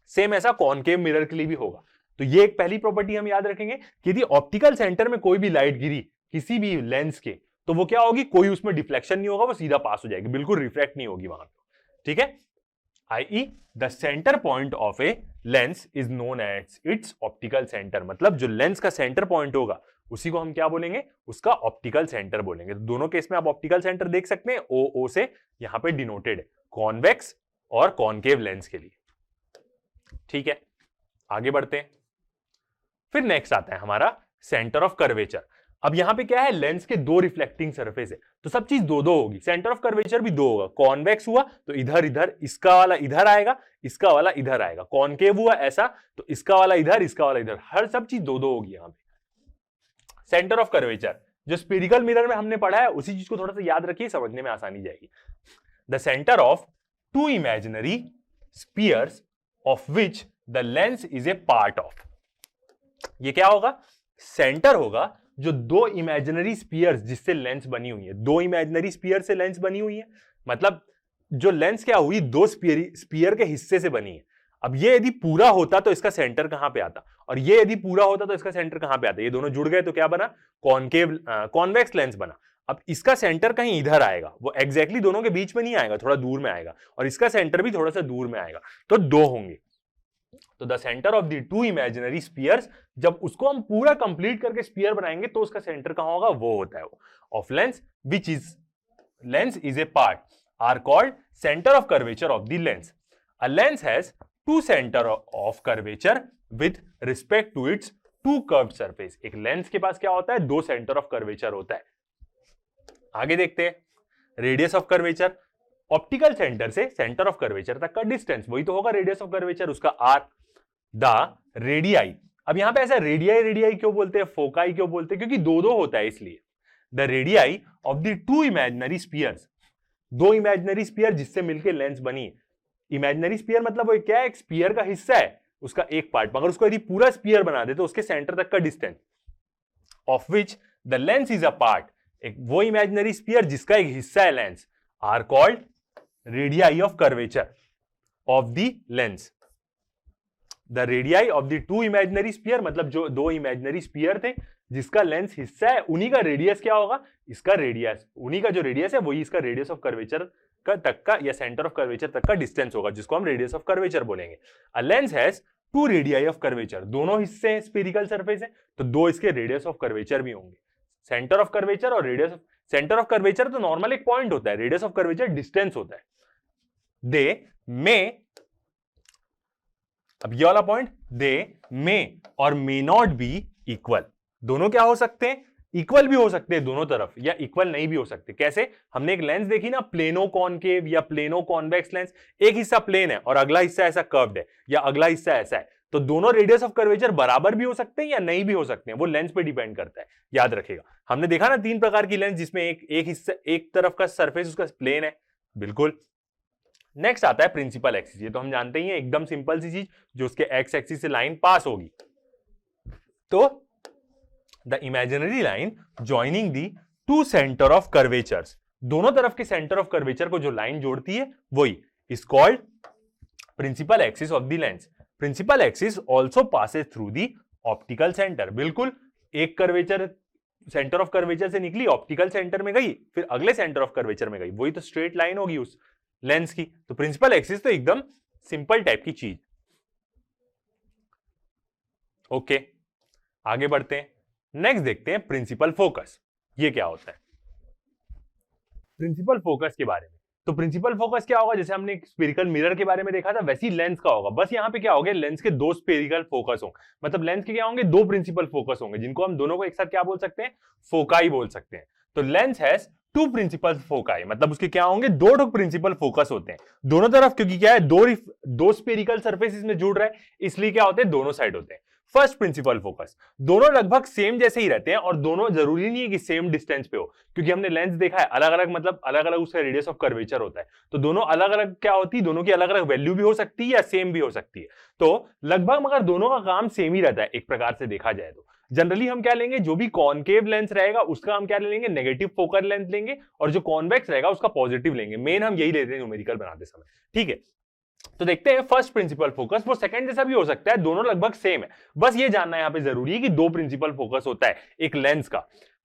सेम ऐसा कॉनकेव मिरर के लिए भी होगा। तो ये एक पहली प्रॉपर्टी हम याद रखेंगे कि यदि ऑप्टिकल सेंटर में कोई भी लाइट गिरी किसी भी लेंस के, तो वो क्या होगी, कोई उसमें डिफ्लेक्शन नहीं होगा, वो सीधा पास हो जाएगी, बिल्कुल रिफ्रैक्ट नहीं होगी वहां पे। ठीक है, i.e. The centre point of a lens is known as its optical centre. मतलब जो लेंस का सेंटर पॉइंट होगा उसी को हम क्या बोलेंगे, उसका ऑप्टिकल सेंटर बोलेंगे। तो दोनों केस में आप ऑप्टिकल सेंटर देख सकते हैं, ओ से यहां पे डिनोटेड है, कॉन्वेक्स और कॉनकेव लेंस के लिए। ठीक है, आगे बढ़ते हैं। फिर नेक्स्ट आता है हमारा सेंटर ऑफ कर्वेचर। अब यहां पे क्या है, लेंस के दो रिफ्लेक्टिंग सरफेस है, तो सब चीज दो दो होगी, सेंटर ऑफ कर्वेचर भी दो होगा। कॉन्वेक्स हुआ तो इधर इधर, इसका वाला इधर आएगा, इसका वाला इधर आएगा। कॉनकेव हुआ ऐसा तो इसका वाला इधर, इसका वाला इधर, हर सब चीज दो दो होगी यहां पे। सेंटर ऑफ कर्वेचर जो स्फेरिकल मिरर में हमने पढ़ा है उसी चीज को थोड़ा सा याद रखिए, समझने में आसानी जाएगी। The centre of two imaginary spheres of which the lens is a part of. ये क्या होगा, सेंटर होगा जो दो इमेजिनरी स्फीयर्स जिससे लेंस बनी हुई है, दो इमेजिनरी स्फीयर से लेंस बनी हुई है, मतलब जो लेंस क्या हुई, दो स्फीयर के हिस्से से बनी है। अब ये यदि पूरा होता तो इसका सेंटर कहां पे आता, और ये यदि पूरा होता तो इसका सेंटर कहां पे आता, ये दोनों जुड़ गए तो क्या बना, कॉनकेव कॉन्वेक्स लेंस बना। अब इसका सेंटर कहीं इधर आएगा, वो एग्जैक्टली दोनों के बीच में नहीं आएगा, थोड़ा दूर में आएगा, और इसका सेंटर भी थोड़ा सा दूर में आएगा, तो दो होंगे। तो the centre of the two imaginary spheres, जब उसको हम पूरा कंप्लीट करके स्फीयर बनाएंगे तो उसका सेंटर कहां होगा, वो होता है वो of lens which is lens is a part are called centre of curvature of the lens. A lens has two centre of curvature with respect to its two curved surface. एक lens के पास क्या होता है, दो centre of curvature होता है। आगे देखते हैं radius of curvature. Optical centre से सेंटर ऑफ कर्वेचर तक का डिस्टेंस वही तो होगा रेडियस ऑफ कर्वेचर, उसका आर। द रेडियाई, अब यहां पे ऐसा रेडियाई रेडियाई क्यों बोलते हैं, फोकाई क्यों बोलते हैं, क्योंकि दो दो होता है इसलिए। The radii of the two imaginary spheres, दो इमेजिनरी स्फीयर जिससे मिलकर लेंस बनी। इमेजिनरी स्फीयर मतलब वो क्या है, एक स्फीयर का हिस्सा है, उसका एक पार्ट, मगर उसको यदि पूरा स्फीयर बना दे तो उसके सेंटर तक का distance of which the lens is a part, एक वो इमेजिनरी स्फीयर जिसका एक हिस्सा है lens, are called radii of curvature of the lens. The radii of the two imaginary sphere, मतलब जो दो इमेजिनरी स्फीयर थे जिसका लेंस हिस्सा है, उन्हीं का रेडियस क्या होगा, इसका रेडियस, उन्हीं का जो रेडियस है वही इसका रेडियस ऑफ कर्वेचर का तक का या सेंटर ऑफ कर्वेचर तक का डिस्टेंस होगा, जिसको हम रेडियस ऑफ कर्वेचर बोलेंगे। A lens has two radii of curvature, दोनों हिस्से स्फेरिकल सरफेस है तो दो इसके रेडियस ऑफ कर्वेचर भी होंगे। सेंटर ऑफ कर्वेचर और radius of, centre of curvature तो नॉर्मल एक पॉइंट होता है, रेडियस ऑफ कर्वेचर डिस्टेंस होता है। दे मे, अब ये वाला पॉइंट, दे मे और मे नॉट बी इक्वल, दोनों क्या हो सकते हैं, इक्वल भी हो सकते हैं दोनों तरफ, या इक्वल नहीं भी हो सकते। कैसे, हमने एक लेंस देखी ना, प्लेनो कॉनकेव या प्लेनो कॉन्वेक्स लेंस, एक हिस्सा प्लेन है और अगला हिस्सा ऐसा कर्व्ड है या अगला हिस्सा ऐसा है, तो दोनों रेडियस ऑफ कर्वेचर बराबर भी हो सकते हैं या नहीं भी हो सकते हैं, वो लेंस पे डिपेंड करता है, याद रखिएगा। हमने देखा ना तीन प्रकार की लेंस जिसमें एक हिस्सा, एक तरफ का सरफेस उसका प्लेन है, बिल्कुल। नेक्स्ट आता है प्रिंसिपल एक्सिस, ये तो हम जानते ही हैं, एकदम सिंपल सी चीज, जो उसके एक्स एक्सिस से लाइन पास होगी। तो the imaginary line joining the two centre of curvatures, दोनों तरफ के सेंटर ऑफ कर्वेचर को जो लाइन जोड़ती है वही is called principal axis of the lens. Principal axis also passes through the optical centre. बिल्कुल, एक कर्वेचर सेंटर ऑफ कर्वेचर से निकली, ऑप्टिकल सेंटर में गई, फिर अगले सेंटर ऑफ कर्वेचर में गई, वही तो स्ट्रेट लाइन होगी उस लेंस की। तो प्रिंसिपल एक्सिस तो एकदम सिंपल टाइप की चीज। ओके, आगे बढ़ते हैं। नेक्स्ट देखते हैं प्रिंसिपल फोकस। ये क्या होता है प्रिंसिपल फोकस के बारे में? तो प्रिंसिपल फोकस क्या होगा, जैसे हमने स्फेरिकल मिरर के बारे में देखा था, वैसी लेंस का होगा। बस यहाँ पे क्या होगा, लेंस के दो स्फेरिकल फोकस होंगे, मतलब लेंस के क्या होंगे, दो प्रिंसिपल फोकस होंगे, जिनको हम दोनों को एक साथ क्या बोल सकते हैं, फोकाई बोल सकते हैं। तो lens has two principal foci, मतलब उसके क्या होंगे, दो प्रिंसिपल फोकस होते हैं दोनों तरफ, क्योंकि क्या है, दो स्फेरिकल सरफेस इसमें जुड़ रहा है, इसलिए क्या होते हैं, दोनों साइड होते हैं। फर्स्ट प्रिंसिपल फोकस, दोनों लगभग सेम जैसे ही रहते हैं और दोनों जरूरी नहीं है कि सेम डिस्टेंस पे हो, क्योंकि हमने लेंस देखा है अलग अलग, मतलब अलग अलग उसका रेडियस ऑफ कर्वेचर होता है। तो दोनों अलग अलग क्या होती है, दोनों की अलग अलग वैल्यू भी हो सकती है या सेम भी हो सकती है। तो लगभग मगर दोनों का काम सेम ही रहता है एक प्रकार से देखा जाए तो। जनरली हम क्या लेंगे, जो भी कॉनकेव लेंस रहेगा उसका हम क्या लेंगे, नेगेटिव फोकल लेंथ लेंगे, और जो कॉन्वेक्स रहेगा उसका पॉजिटिव लेंगे। मेन हम यही लेते हैं न्यूमेरिकल बनाते समय, ठीक है। तो देखते हैं फर्स्ट प्रिंसिपल फोकस, वो सेकंड जैसा भी हो सकता है, दोनों लगभग सेम है। बस ये जानना है यहाँ पे जरूरी है कि दो प्रिंसिपल फोकस होता है एक लेंस का।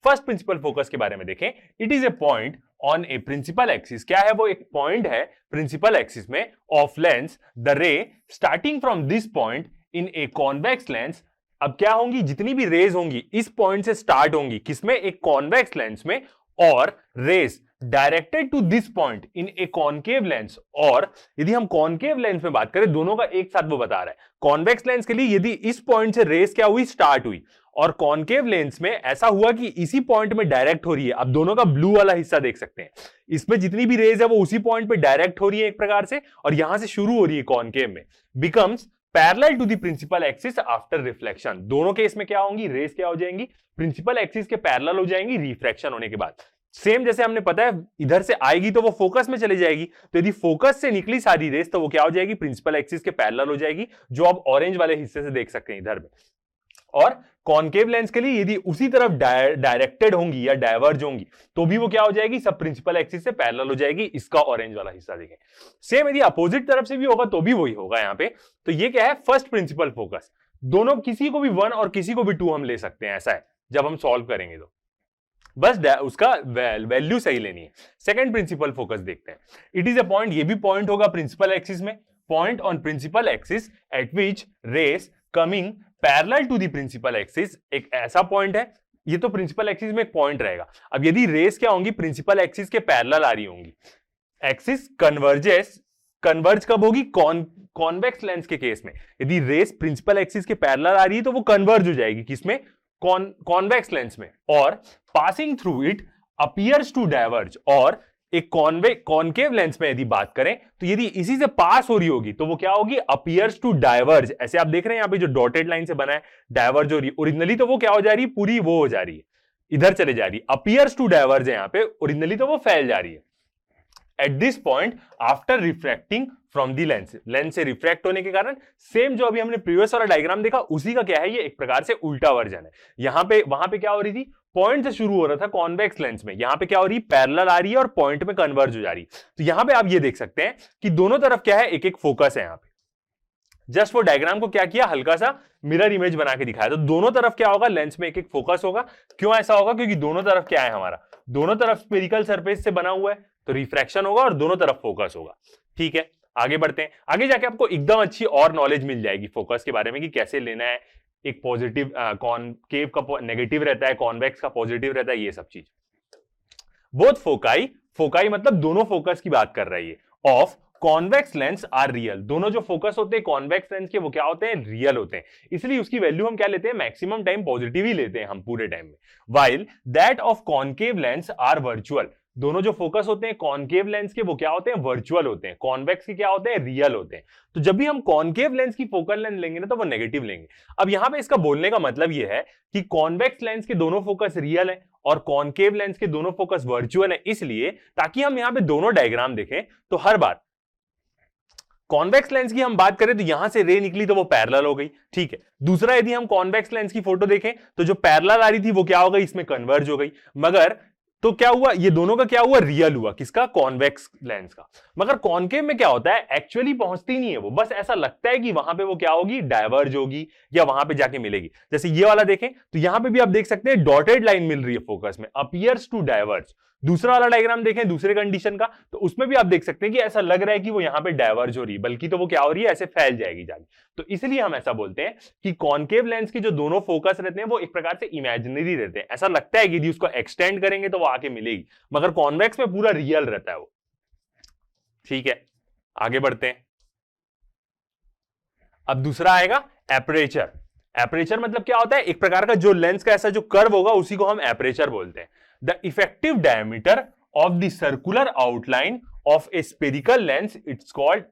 फर्स्ट प्रिंसिपल फोकस के बारे में देखें, it is a point on a principal axis. क्या है वो, एक पॉइंट है प्रिंसिपल एक्सिस में of lens, the ray starting from this point in a convex lens. अब क्या होंगी, जितनी भी रेज होंगी इस पॉइंट से स्टार्ट होंगी, किसमें, एक कॉन्वेक्स लेंस में, और rays directed to this point in a concave lens. और यदि हम कॉनकेव लेंस में बात करें, दोनों का एक साथ वो बता रहा है। कॉन्वेक्स लेंस के लिए यदि इस पॉइंट से रेस क्या हुई, स्टार्ट हुई, और कॉनकेव लेंस में ऐसा हुआ कि इसी पॉइंट में डायरेक्ट हो रही है। अब दोनों का ब्लू वाला हिस्सा देख सकते हैं, इसमें जितनी भी रेज है वो उसी पॉइंट पे डायरेक्ट हो रही है एक प्रकार से, और यहां से शुरू हो रही है कॉनकेव में, becomes parallel to the principal axis after reflection. दोनों केस में क्या होंगी, रेस क्या हो जाएंगी, प्रिंसिपल एक्सिस के पैरेलल हो जाएंगी रिफ्रैक्शन होने के बाद। सेम जैसे हमने पता है, इधर से आएगी तो वो फोकस में चली जाएगी, तो यदि फोकस से निकली सारी रेस तो वो क्या हो जाएगी, प्रिंसिपल एक्सिस के पैरेलल हो जाएगी, जो आप ऑरेंज वाले हिस्से से देख सकते हैं इधर में। और कॉनकेव लेंस के लिए यदि उसी तरफ डायरेक्टेड होंगी या डाइवर्ज होंगी तो भी वो क्या हो जाएगी, सब प्रिंसिपल एक्सिस से पैरेलल हो जाएगी। इसका ऑरेंज वाला हिस्सा देखें। सेम यदि अपोजिट तरफ से भी होगा तो भी वही होगा यहाँ पे। तो ये क्या है, फर्स्ट प्रिंसिपल फोकस। दोनों, किसी को भी 1 और किसी को भी 2 हम ले सकते हैं, ऐसा है जब हम सॉल्व करेंगे तो बस उसका वैल्यू सही लेनी है। सेकंड प्रिंसिपल फोकस देखते हैं। इट इज अ पॉइंट, ये भी पॉइंट होगा प्रिंसिपल एक्सिस में, point on principal axis at which rays coming parallel to the principal axis. एक ऐसा पॉइंट है, ये तो प्रिंसिपल एक्सिस में एक पॉइंट रहेगा। अब यदि रेस क्या होंगी, प्रिंसिपल एक्सिस के पैरेलल आ रही होंगी, एक्सिस कन्वर्ज कब होगी, कॉन्वेक्स लेंस के केस में। यदि रेस प्रिंसिपल एक्सिस के पैरेलल आ रही है तो वो कन्वर्ज हो जाएगी किसमें, कॉन्वेक्स लेंस में, और passing through it appears to diverge. और एक कॉनकेव लेंस में यदि बात करें तो यदि इसी से पास हो रही होगी तो वो क्या होगी, अपीयर्स टू डाइवर्ज। ऐसे आप देख रहे हैं यहाँ पे जो डॉटेड लाइन से बना है, डाइवर्ज हो रही है। ओरिजिनली तो वो क्या हो जा रही है, पूरी वो हो जा रही है, इधर चले जा रही है। अपीयर्स टू डाइवर्ज है यहाँ पे, ओरिजिनली तो वो फैल जा रही है। At this point after refracting from the lens से रिफ्रैक्ट होने के कारण, सेम जो अभी हमने प्रीवियस वाला डायग्राम देखा उसी का क्या है, ये एक प्रकार से उल्टा वर्जन है। यहाँ पे, वहां पे क्या हो रही थी, पॉइंट से शुरू हो रहा था कॉन्वेक्स लेंस में, यहां पे क्या हो रही है, पैरेलल आ रही है और पॉइंट में कन्वर्ज हो जा रही है। तो यहां पे आप ये देख सकते हैं कि दोनों तरफ क्या है, एक एक फोकस है। यहाँ पे जस्ट वो डायग्राम को क्या किया, हल्का सा मिरर इमेज बना के दिखाया। तो दोनों तरफ क्या होगा, लेंस में एक एक फोकस होगा। क्यों ऐसा होगा, क्योंकि दोनों तरफ क्या है, हमारा दोनों तरफ स्फेरिकल सरफेस से बना हुआ है, तो रिफ्रैक्शन होगा और दोनों तरफ फोकस होगा। ठीक है, आगे बढ़ते हैं। आगे जाके आपको एकदम अच्छी और नॉलेज मिल जाएगी फोकस के बारे में कि कैसे लेना है। एक पॉजिटिव, कॉनकेव का नेगेटिव रहता है, कॉन्वेक्स का पॉजिटिव रहता है, ये सब चीज। बोथ फोकाई मतलब दोनों फोकस की बात कर रही है, of convex lens are real. दोनों जो फोकस होते हैं कॉन्वेक्स लेंस के वो क्या होते हैं, रियल होते हैं। इसलिए उसकी वैल्यू हम क्या लेते हैं, मैक्सिमम टाइम पॉजिटिव ही लेते हैं हम पूरे टाइम में। While that of concave lens are virtual. दोनों जो फोकस होते हैं कॉनकेव लेंस के वो क्या होते हैं, वर्चुअल होते हैं। कॉन्वेक्स के क्या होते हैं, रियल होते हैं। तो जब भी हम कॉनकेव लेंस की फोकल लेंथ लेंगे ना तो वो नेगेटिव लेंगे। अब यहां पे इसका बोलने का मतलब ये है कि कॉन्वेक्स लेंस के दोनों फोकस रियल है और कॉनकेव लेंस के दोनों फोकस वर्चुअल है, इसलिए ताकि हम यहां पे दोनों डायग्राम देखें तो हर बार कॉन्वेक्स लेंस की हम बात करें तो यहां से रे निकली तो वो पैरेलल हो गई। ठीक है, दूसरा यदि हम कॉन्वेक्स लेंस की फोटो देखें तो जो पैरेलल आ रही थी वो क्या हो गई, इसमें कन्वर्ज हो गई। मगर तो क्या हुआ, ये दोनों का क्या हुआ, रियल हुआ, किसका, कॉन्वेक्स लेंस का। मगर कॉनकेव में क्या होता है, एक्चुअली पहुंचती नहीं है वो, बस ऐसा लगता है कि वहां पे वो क्या होगी, डायवर्ज होगी या वहां पे जाके मिलेगी। जैसे ये वाला देखें तो यहां पे भी आप देख सकते हैं डॉटेड लाइन मिल रही है फोकस में, अपीयर्स टू डायवर्ज। दूसरा वाला डायग्राम देखें दूसरे कंडीशन का, तो उसमें भी आप देख सकते हैं कि ऐसा लग रहा है कि वो यहां पे डायवर्ज हो रही है, बल्कि तो वो क्या हो रही है, ऐसे फैल जाएगी जाके। तो इसलिए हम ऐसा बोलते हैं कि कॉनकेव लेंस की जो दोनों फोकस रहते हैं वो एक प्रकार से इमेजिनरी रहते हैं। ऐसा लगता है कि यदि उसको एक्सटेंड करेंगे तो वो आके मिलेगी, मगर कॉन्वेक्स में पूरा रियल रहता है वो। ठीक है, आगे बढ़ते हैं। अब दूसरा आएगा एपरेचर। एपरेचर मतलब क्या होता है, एक प्रकार का जो लेंस का ऐसा जो कर्व होगा उसी को हम एपरेचर बोलते हैं। The effective diameter of the circular outline of a spherical lens it's called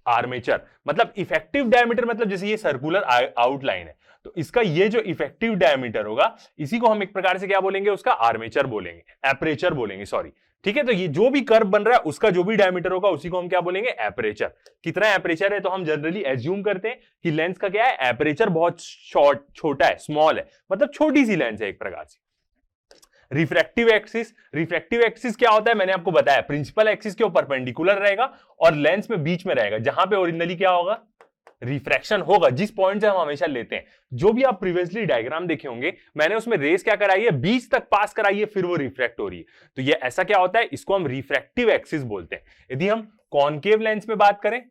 armature. मतलब इफेक्टिव डायमीटर मतलब जैसे ये सर्कुलर आउटलाइन है, तो इसका ये जो इफेक्टिव डायमीटर होगा इसी को हम एक प्रकार से क्या बोलेंगे, उसका आर्मेचर बोलेंगे, एपरेचर बोलेंगे, सॉरी। ठीक है, तो ये जो भी कर्व बन रहा है उसका जो भी डायमीटर होगा उसी को हम क्या बोलेंगे, एपरेचर। कितना एपरेचर है, तो हम जनरली एज्यूम करते हैं कि लेंस का क्या है, एपरेचर बहुत छोटा है, स्मॉल है, मतलब छोटी सी लेंस है एक प्रकार से। रिफ्रैक्टिव एक्सिस, रिफ्रैक्टिव एक्सिस क्या होता है, मैंने आपको बताया, प्रिंसिपल एक्सिस के ऊपर परपेंडिकुलर रहेगा और लेंस में बीच में रहेगा, जहां पे ओरिजिनली क्या होगा, रिफ्रैक्शन होगा, जिस पॉइंट से हम हमेशा लेते हैं। जो भी आप प्रीवियसली डायग्राम देखे होंगे, मैंने उसमें रेस क्या कराई है, बीच तक पास कराई है, फिर वो रिफ्रैक्ट हो रही है। तो ये ऐसा क्या होता है, इसको हम रिफ्रैक्टिव एक्सिस बोलते हैं। यदि हम कॉनकेव लेंस में बात करें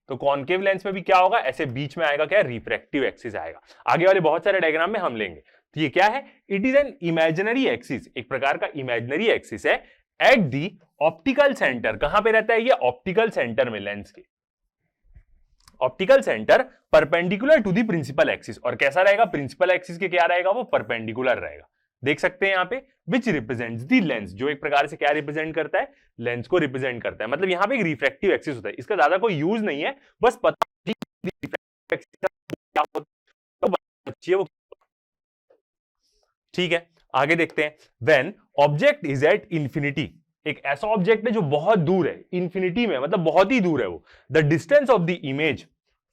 तो कॉनकेव लेंस में भी क्या होगा, ऐसे बीच में आएगा क्या, रिफ्रैक्टिव एक्सिस आएगा। आगे वाले बहुत सारे डायग्राम में हम लेंगे। तो ये क्या है, it is an imaginary axis, एक प्रकार का इमेजिनरी एक्सिस है एट दी ऑप्टिकल सेंटर। कहां पे रहता है ये, ऑप्टिकल सेंटर में, लेंस के optical centre perpendicular to the principal axis. और कैसा रहेगा, प्रिंसिपल एक्सिस के क्या रहेगा, वो परपेंडिकुलर रहेगा। देख सकते हैं यहां पे, विच रिप्रेजेंट्स दी लेंस, जो एक प्रकार से क्या रिप्रेजेंट करता है, लेंस को रिप्रेजेंट करता है। मतलब यहां पे एक रिफ्रैक्टिव एक्सिस होता है, इसका ज्यादा कोई यूज नहीं है, बस पता क्या होता है वो। ठीक है, आगे देखते हैं। When object is at infinity, एक ऐसा ऑब्जेक्ट है जो बहुत दूर है, इंफिनिटी में मतलब बहुत ही दूर है वो, the distance of the image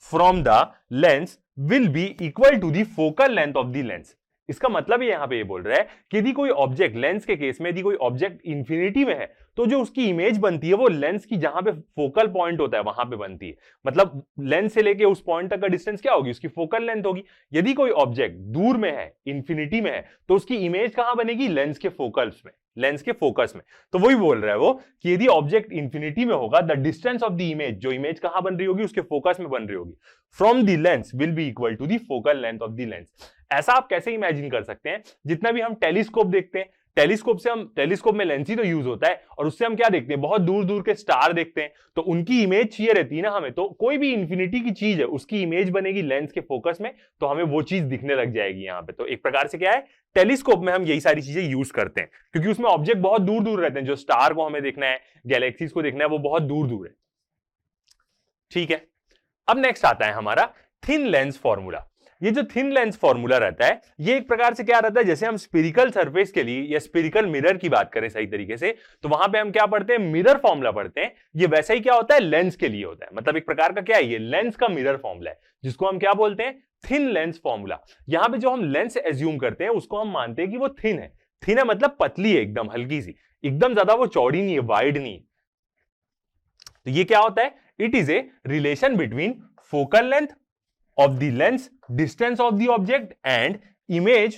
from the lens will be equal to the focal length of the lens. इसका मतलब यहां पे ये बोल रहा है कि यदि कोई ऑब्जेक्ट, लेंस के केस में यदि कोई ऑब्जेक्ट इंफिनिटी में है, तो जो उसकी इमेज बनती है वो लेंस की जहां पे फोकल पॉइंट होता है वहां पे बनती है। मतलब लेंस से लेके उस पॉइंट तक का डिस्टेंस क्या होगी, उसकी फोकल लेंथ होगी। यदि कोई ऑब्जेक्ट दूर में है, इंफिनिटी में है, तो उसकी इमेज कहां बनेगी, लेंस के फोकल्स में, लेंस के फोकस में। तो वही बोल रहा है वो कि यदि ऑब्जेक्ट इंफिनिटी में होगा, the distance of the image, जो इमेज कहां बन रही होगी, उसके फोकस में बन रही होगी, from the lens will be equal to the focal length of the lens. ऐसा आप कैसे इमेजिन कर सकते हैं, जितना भी हम टेलीस्कोप देखते हैं, टेलीस्कोप में लेंस ही तो यूज होता है, और उससे हम क्या देखते हैं, बहुत दूर दूर के स्टार देखते हैं, तो उनकी इमेज चाहिए रहती है ना हमें। तो कोई भी इंफिनिटी की चीज है, उसकी इमेज बनेगी लेंस के फोकस में, तो हमें वो चीज दिखने लग जाएगी यहां पे। तो एक प्रकार से क्या है, टेलीस्कोप में हम यही सारी चीजें यूज करते हैं, क्योंकि उसमें ऑब्जेक्ट बहुत दूर दूर रहते हैं, जो स्टार को हमें देखना है, गैलेक्सीज को देखना है, वो बहुत दूर दूर है। ठीक है, अब नेक्स्ट आता है हमारा थिन लेंस फॉर्मूला। ये जो थिन लेंस फॉर्मूला रहता है, ये एक प्रकार से क्या रहता है, जैसे हम स्फेरिकल सरफेस के लिए या स्फेरिकल मिरर की बात करें सही तरीके से, तो वहां पे हम क्या पढ़ते हैं, मिरर फॉर्मूला पढ़ते हैं। ये वैसा ही क्या होता है, लेंस के लिए होता है। मतलब एक प्रकार का क्या है, ये लेंस का मिरर फॉर्मूला है, जिसको हम क्या बोलते हैं, थिन लेंस फॉर्मूला। यहां पे जो हम लेंस एज्यूम करते हैं उसको हम मानते हैं कि वो थिन है। थिन है मतलब पतली है, एकदम हल्की सी, एकदम ज्यादा वो चौड़ी नहीं है, वाइड नहीं है। तो ये क्या होता है, it is a relation between focal length of the lens, distance of the object and image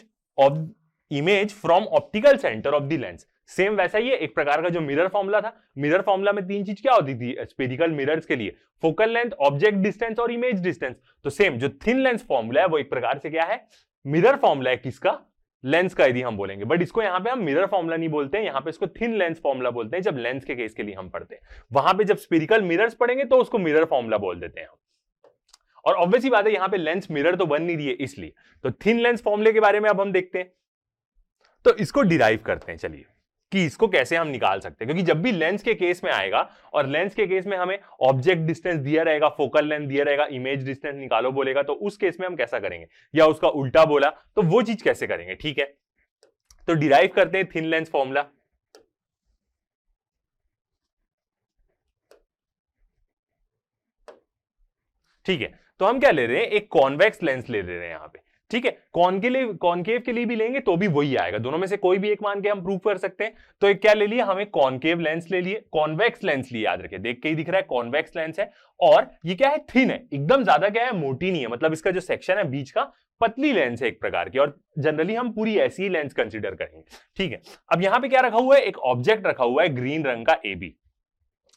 from optical center of the lens। Same वैसा ही है, एक प्रकार का जो मिरर फॉर्मूला था, मिरर फॉर्मूला में तीन चीज क्या होती थी स्फेरिकल मिरर्स के लिए, फोकल लेंथ, ऑब्जेक्ट डिस्टेंस और इमेज डिस्टेंस। तो सेम जो थिन लेंस फॉर्मूला है वो एक प्रकार से क्या है, मिरर फॉर्मूला है, किसका, लेंस का यदि हम बोलेंगे। बट इसको यहां पे हम मिरर फॉर्मूला नहीं बोलते हैं, यहां पे इसको थिन लेंस फॉर्मूला बोलते हैं। जब लेंस के केस के लिए हम पढ़ते हैं, वहां पे जब स्फेरिकल मिरर्स पढ़ेंगे तो उसको मिरर फॉर्मूला बोल देते हैं हम। और ऑब्वियसली बात है, यहां पे लेंस मिरर तो बन नहीं रही है इसलिए। तो थिन लेंस फॉर्मूले के बारे में अब हम देखते हैं, तो इसको डिराइव करते हैं। चलिए कि इसको कैसे हम निकाल सकते हैं, क्योंकि जब भी लेंस के केस में आएगा और लेंस के केस में हमें ऑब्जेक्ट डिस्टेंस दिया रहेगा, फोकल लेंथ दिया रहेगा, इमेज डिस्टेंस निकालो बोलेगा, तो उस केस में हम कैसा करेंगे, या उसका उल्टा बोला तो वो चीज कैसे करेंगे। ठीक है, तो डिराइव करते हैं थिन लेंस फॉर्मूला। ठीक है, तो हम क्या ले रहे हैं, एक कॉन्वेक्स लेंस ले रहे हैं यहां पे। ठीक है, कॉनकेव के लिए भी लेंगे तो भी वही आएगा, दोनों में से कोई भी एक मान के हम प्रूव कर सकते हैं। तो एक क्या ले लिया हमें, कॉनकेव लेंस ले लिए, कॉन्वेक्स लेंस लिए, याद रखिए देख के ही दिख रहा है कॉन्वेक्स लेंस है, और ये क्या है, थिन है, एकदम ज्यादा क्या है, मोटी नहीं है, मतलब इसका जो सेक्शन है बीच का पतली लेंस है एक प्रकार की, और जनरली हम पूरी ऐसी ही लेंस कंसीडर करेंगे। ठीक है, अब यहां पे क्या रखा हुआ है, एक ऑब्जेक्ट रखा हुआ है ग्रीन रंग का AB।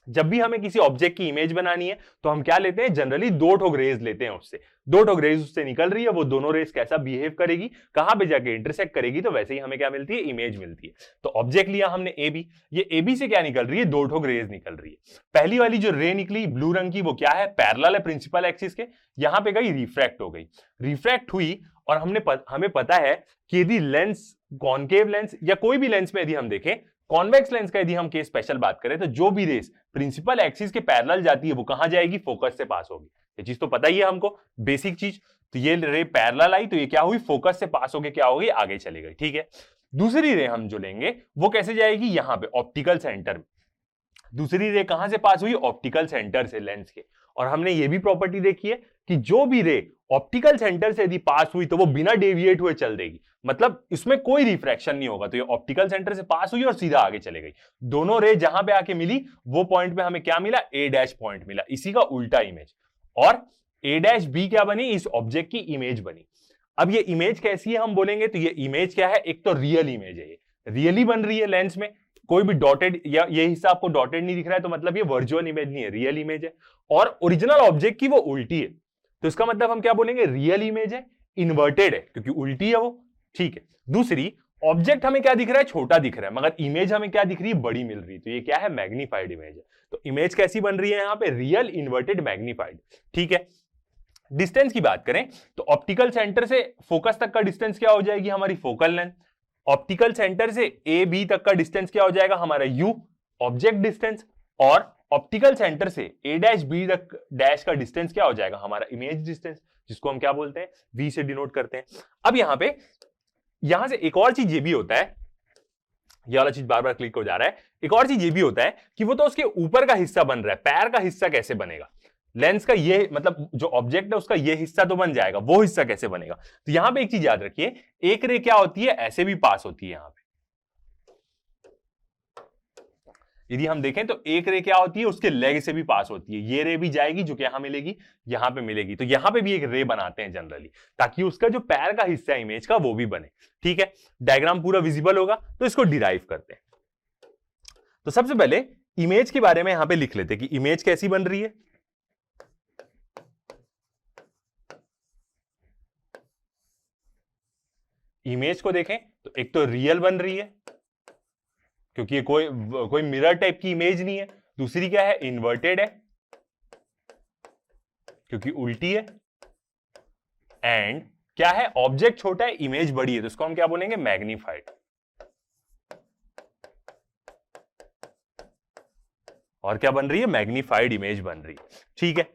जब भी हमें किसी ऑब्जेक्ट की इमेज बनानी है तो हम क्या लेते हैं, जनरली दो ठोक रेज लेते हैं उससे, दो ठोक रेज उससे निकल रही है, वो दोनों रेज कैसा बिहेव करेगी, कहां पे जाके इंटरसेक्ट करेगी, तो वैसे ही हमें क्या मिलती है, इमेज मिलती है। तो ऑब्जेक्ट लिया हमने AB, ये AB से क्या निकल रही है, दो ठोक रेज निकल रही है। पहली वाली जो रे निकली ब्लू रंग की, वो क्या है, पैरेलल है प्रिंसिपल एक्सिस के, यहां पे गई रिफ्रैक्ट हो गई, रिफ्रैक्ट हुई, और हमें पता है कि यदि लेंस कॉनकेव लेंस या कोई भी लेंस में यदि हम देखें, कॉन्वेक्स लेंस का यदि हम केस स्पेशल बात करें, तो जो भी रेस प्रिंसिपल एक्सिस के पैरेलल जाती है वो कहां जाएगी, फोकस से पास होगी। ये चीज तो पता ही है हमको, बेसिक चीज। तो ये रे पैरेलल आई तो ये क्या हुई, फोकस से पास होके क्या होगी, आगे चली गई। ठीक है, दूसरी रे हम जो लेंगे वो कैसे जाएगी, यहां पे ऑप्टिकल सेंटर में। दूसरी रे कहां से पास हुई, ऑप्टिकल सेंटर से लेंस के, और हमने ये भी प्रॉपर्टी देखी है कि जो भी रे ऑप्टिकल सेंटर से यदि पास हुई तो वो बिना डेविएट हुए चल देगी, मतलब इसमें कोई रिफ्रैक्शन नहीं होगा। तो ये ऑप्टिकल सेंटर से पास हुई और सीधा आगे चले गई, दोनों रे जहां पे आके मिली वो पॉइंट पे हमें क्या मिला, A' पॉइंट मिला, इसी का उल्टा इमेज, और A' क्या बनी, इस ऑब्जेक्ट की इमेज बनी। अब ये इमेज कैसी है हम बोलेंगे, तो ये इमेज क्या है, एक तो रियल इमेज है, ये रियली बन रही है लेंस में, कोई भी डॉटेड या ये हिस्सा आपको डॉटेड नहीं दिख रहा है तो मतलब ये वर्चुअल इमेज नहीं है, रियल इमेज है, और ओरिजिनल ऑब्जेक्ट की वो उल्टी है, तो इसका मतलब हम क्या बोलेंगे, रियल इमेज है, इन्वर्टेड है क्योंकि उल्टी है वो। ठीक है, दूसरी, ऑब्जेक्ट हमें क्या दिख रहा है, छोटा दिख रहा है, मगर इमेज हमें क्या दिख रही है, बड़ी मिल रही है, तो ये क्या है, मैग्नीफाइड इमेज है। तो इमेज कैसी बन रही है यहां पे, रियल इन्वर्टेड मैग्नीफाइड। ठीक है, डिस्टेंस की बात करें तो ऑप्टिकल सेंटर से फोकस तक का डिस्टेंस क्या हो जाएगी, हमारी फोकल लेंथ। ऑप्टिकल सेंटर से AB तक का डिस्टेंस क्या हो जाएगा, हमारा U, ऑब्जेक्ट डिस्टेंस। और ऑप्टिकल सेंटर से A'-B तक डैश का डिस्टेंस क्या हो जाएगा, हमारा इमेज डिस्टेंस, जिसको हम क्या बोलते हैं, V से डिनोट करते हैं। अब यहां से एक और चीज ये भी होता है, ये वाला चीज बार बार क्लिक हो जा रहा है, एक और चीज ये भी होता है कि वो तो उसके ऊपर का हिस्सा बन रहा है, पैर का हिस्सा कैसे बनेगा, लेंस का ये मतलब जो ऑब्जेक्ट है उसका ये हिस्सा तो बन जाएगा, वो हिस्सा कैसे बनेगा। तो यहां पे एक चीज याद रखिए, एक रे क्या होती है, ऐसे भी पास होती है यहां पे, यदि हम देखें तो एक रे क्या होती है, उसके लेग से भी पास होती है, ये रे भी जाएगी जो कि यहां मिलेगी, यहां पे मिलेगी, तो यहां पे भी एक रे बनाते हैं जनरली, ताकि उसका जो पैर का हिस्सा है इमेज का वो भी बने। ठीक है, डायग्राम पूरा विजिबल होगा, तो इसको डिराइव करते हैं। तो सबसे पहले इमेज के बारे में यहां पे लिख लेते हैं कि इमेज कैसी बन रही है। इमेज को देखें तो एक तो रियल बन रही है क्योंकि ये कोई मिरर टाइप की इमेज नहीं है, दूसरी क्या है, इन्वर्टेड है क्योंकि उल्टी है, एंड क्या है, ऑब्जेक्ट छोटा है, इमेज बड़ी है, तो इसको हम क्या बोलेंगे, मैग्नीफाइड। और क्या बन रही है, मैग्नीफाइड इमेज बन रही है। ठीक है,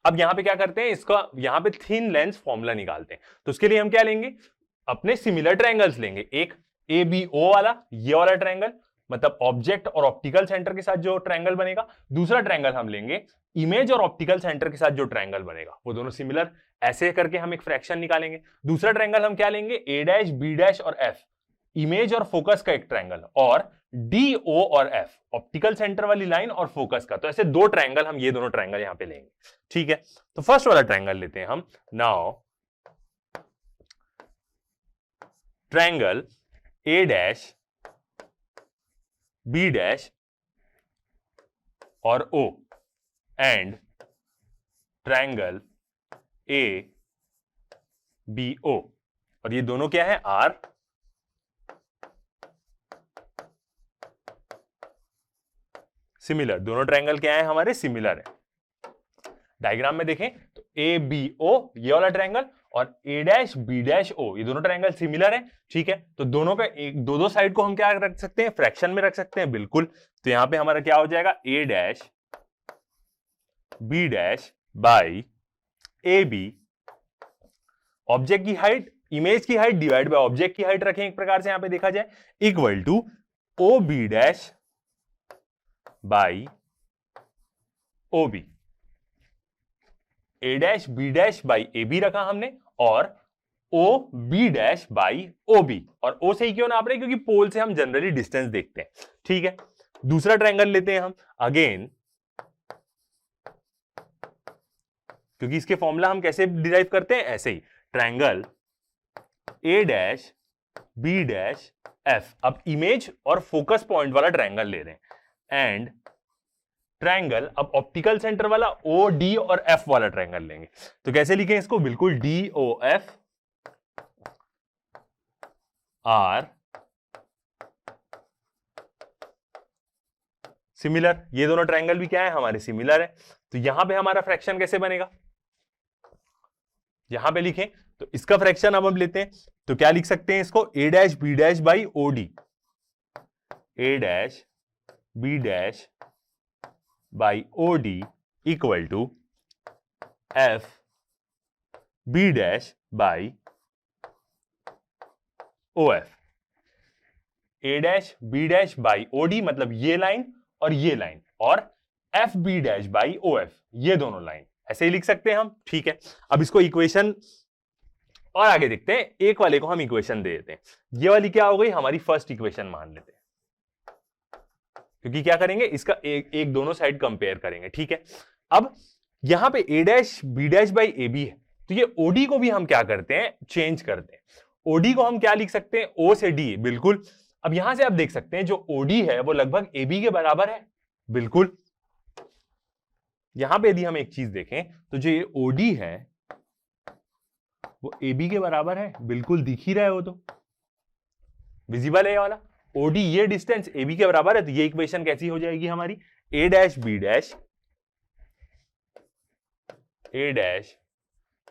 अब यहां पे क्या करते हैं, इसका यहां पे थिन लेंस फॉर्मूला निकालते हैं, तो उसके लिए हम क्या लेंगे, अपने सिमिलर ट्रायंगल्स लेंगे, एक ABO वाला, ये वाला ट्रायंगल, मतलब ऑब्जेक्ट और ऑप्टिकल सेंटर के साथ जो ट्रायंगल बनेगा। दूसरा ट्रायंगल हम लेंगे इमेज और ऑप्टिकल सेंटर के साथ जो ट्रायंगल बनेगा, वो दोनों सिमिलर, ऐसे करके हम एक फ्रैक्शन निकालेंगे। दूसरा ट्रायंगल हम क्या लेंगे, A', B' और F, इमेज और फोकस का एक ट्रायंगल, और DO और F, ऑप्टिकल सेंटर वाली लाइन और फोकस का। तो ऐसे दो ट्रायंगल, हम ये दोनों ट्रायंगल यहां पे लेंगे। ठीक है, तो फर्स्ट वाला ट्रायंगल लेते हैं हम। नाउ ट्रायंगल A', B' और O एंड ट्रायंगल ABO, और ये दोनों क्या है, R सिमिलर, दोनों ट्रायंगल क्या है हमारे, सिमिलर है। डायग्राम में देखें तो ABO ये वाला ट्रायंगल और A', B', O, ये दोनों ट्रायंगल सिमिलर है। ठीक है, तो दोनों का एक दो साइड को हम क्या रख सकते हैं, फ्रैक्शन में रख सकते हैं, बिल्कुल। तो यहां पे हमारा क्या हो जाएगा, A', B' by AB, object की हाइट, इमेज की हाइट डिवाइड बाय ऑब्जेक्ट की हाइट रखें एक प्रकार से यहां पे देखा जाए, equal to OB' by OB। A' B' by AB रखा हमने, और O B dash by O B, और ओ से ही क्यों नाप रहे हैं, क्योंकि पोल से हम जनरली डिस्टेंस देखते हैं, ठीक है। दूसरा ट्रायंगल लेते हैं हम, अगेन क्योंकि इसके फॉर्मूला हम कैसे डिराइव करते हैं, ऐसे ही, triangle A dash B dash F. अब इमेज और फोकस पॉइंट वाला ट्रायंगल ले रहे हैं, एंड ट्रायंगल, अब ऑप्टिकल सेंटर वाला ओ डी और एफ वाला ट्रायंगल लेंगे। तो कैसे लिखें इसको, बिल्कुल D O F R similar. ये दोनों ट्रायंगल भी क्या है, हमारे सिमिलर है। तो यहां पे हमारा फ्रैक्शन कैसे बनेगा, यहां पे लिखें तो इसका फ्रैक्शन अब हम लेते हैं, तो क्या लिख सकते हैं इसको, A dash B dash by O D, A dash B dash by O D equal to F B dash by O F. A dash B dash by O D मतलब ये लाइन और ये लाइन, और F B dash by O F ये दोनों line, ऐसे ही लिख सकते हैं हम, ठीक है। अब इसको इक्वेशन और आगे देखते हैं, एक वाले को हम इक्वेशन दे देते हैं, ये वाली क्या हो गई, हमारी फर्स्ट इक्वेशन मान लेते हैं, क्योंकि क्या करेंगे, इसका एक दोनों साइड कंपेयर करेंगे, ठीक है। अब यहां पे A dash B dash by A B है, तो ये ओडी को भी हम क्या करते हैं, चेंज करते हैं। ओडी को हम क्या लिख सकते हैं, ओ से डी, बिल्कुल। अब यहां से आप देख सकते हैं जो ओडी है वो लगभग ए बी के बराबर है, बिल्कुल। यहां पे यदि हम एक चीज देखें तो जो ये ओडी है वो ए बी के बराबर है, बिल्कुल दिख ही रहा है, वो तो विजिबल है ये वाला। ओडी ये डिस्टेंस ए बी के बराबर है, तो ये इक्वेशन कैसी हो जाएगी हमारी, A dash B dash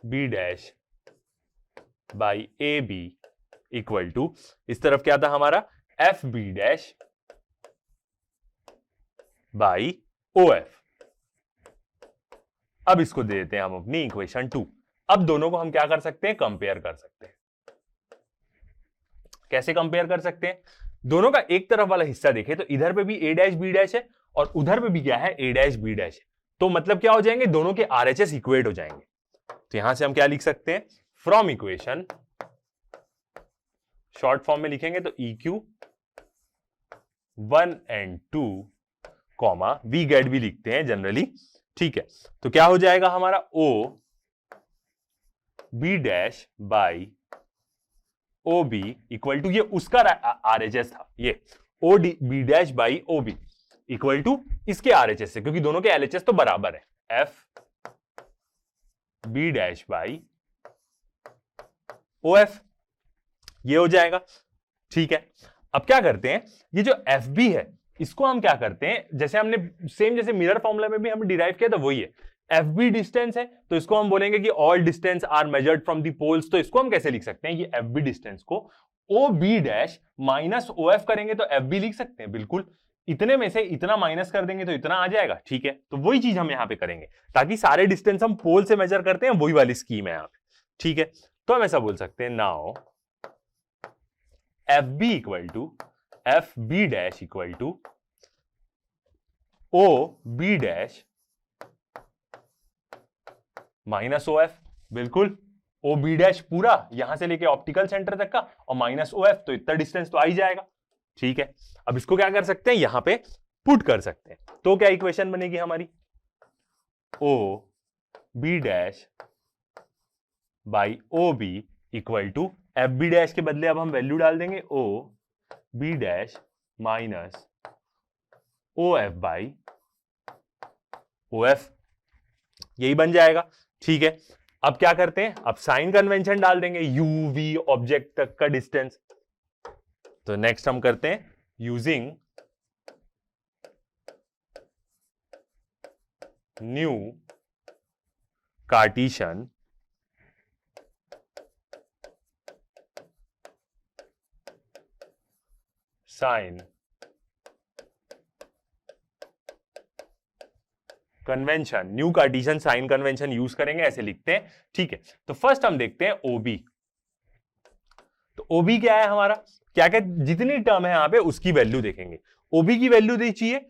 B dash by A B equal to, इस तरफ क्या था हमारा, F B dash by O F. अब इसको दे देते हैं हम अपनी इक्वेशन 2। अब दोनों को हम क्या कर सकते हैं, कंपेयर कर सकते हैं। कैसे कंपेयर कर सकते हैं, दोनों का एक तरफ वाला हिस्सा देखें तो इधर पे भी ए डैश बी डैश है और उधर पे भी क्या है, ए डैश बी डैश है, तो मतलब क्या हो जाएंगे, दोनों के आरएचएस इक्वेट हो जाएंगे। तो यहां से हम क्या लिख सकते हैं, फ्रॉम इक्वेशन, शॉर्ट फॉर्म में लिखेंगे तो EQ 1 and 2 comma we get भी लिखते हैं जनरली, ठीक है। तो क्या हो जाएगा हमारा, O B dash by O B equal to, ये उसका आरएचएस था, ये O D B dash by O B equal to इसके आरएचएस से, क्योंकि दोनों के एलएचएस तो बराबर है, F B dash by O F, ये हो जाएगा, ठीक है। अब क्या करते हैं, ये जो एफ बी है इसको हम क्या करते हैं, जैसे हमने सेम जैसे मिरर फॉर्मूला में भी हम डिराइव किया था वही है, एफ बी डिस्टेंस है तो इसको हम बोलेंगे कि all distance are measured from the poles. तो इसको हम कैसे लिख सकते हैं, ये एफ बी डिस्टेंस को O B dash minus O F करेंगे तो एफ बी लिख सकते हैं, बिल्कुल। इतने में से इतना माइनस कर देंगे तो इतना आ जाएगा, ठीक है। तो वही चीज हम यहां पे करेंगे, ताकि सारे डिस्टेंस हम पोल से मेजर करते हैं, वही वाली स्कीम है यहां पे, ठीक है। तो हम ऐसा बोल सकते हैं, now F B equal to F B dash equal to O B dash minus O F, बिल्कुल। ओ बी डैश पूरा यहां से लेके ऑप्टिकल सेंटर तक का, और माइनस ओ एफ, तो इतना डिस्टेंस तो आ ही जाएगा, ठीक है। अब इसको क्या कर सकते हैं, यहां पे पुट कर सकते हैं, तो क्या इक्वेशन बनेगी हमारी, O B dash by O B equal to, F B dash के बदले अब हम वैल्यू डाल देंगे, O B dash minus O F by O F, यही बन जाएगा, ठीक है। अब क्या करते हैं, अब साइन कन्वेंशन डाल देंगे, यू वी ऑब्जेक्ट तक का डिस्टेंस। तो नेक्स्ट हम करते हैं using new Cartesian sign convention, new Cartesian sign convention use करेंगे, ऐसे लिखते हैं, ठीक है। तो फर्स्ट हम देखते हैं ओबी। तो ओबी क्या है हमारा, क्या क्या जितनी टर्म है यहां पे उसकी वैल्यू देखेंगे। ओबी की वैल्यू दी चाहिए,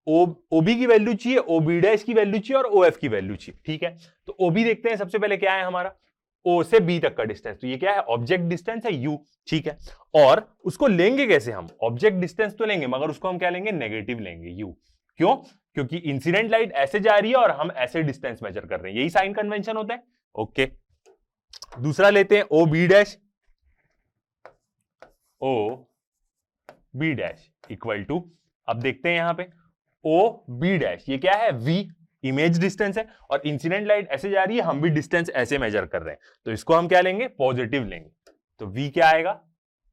ओबी की वैल्यू चाहिए, ओबी डैश की वैल्यू चाहिए और ओएफ की वैल्यू चाहिए, ठीक है। तो ओबी देखते हैं, सबसे पहले क्या है हमारा, ओ से बी तक का डिस्टेंस, तो ये क्या है, ऑब्जेक्ट डिस्टेंस है यू, ठीक है। और उसको लेंगे कैसे हम, ऑब्जेक्ट डिस्टेंस तो लेंगे मगर उसको हम क्या लेंगे, नेगेटिव लेंगे यू। क्यों, क्योंकि इंसिडेंट लाइट ऐसे जा रही है और हम ऐसे डिस्टेंस मेजर कर रहे हैं, यही साइन कन्वेंशन होता है। ओके, दूसरा लेते हैं O B dash, O B dash equal to, अब देखते हैं यहां पे ओ बी डैश, ये क्या है, वी इमेज डिस्टेंस है और इंसिडेंट लाइट ऐसे जा रही है, हम भी डिस्टेंस ऐसे मेजर कर रहे हैं, तो इसको हम क्या लेंगे, पॉजिटिव लेंगे। तो v क्या आएगा,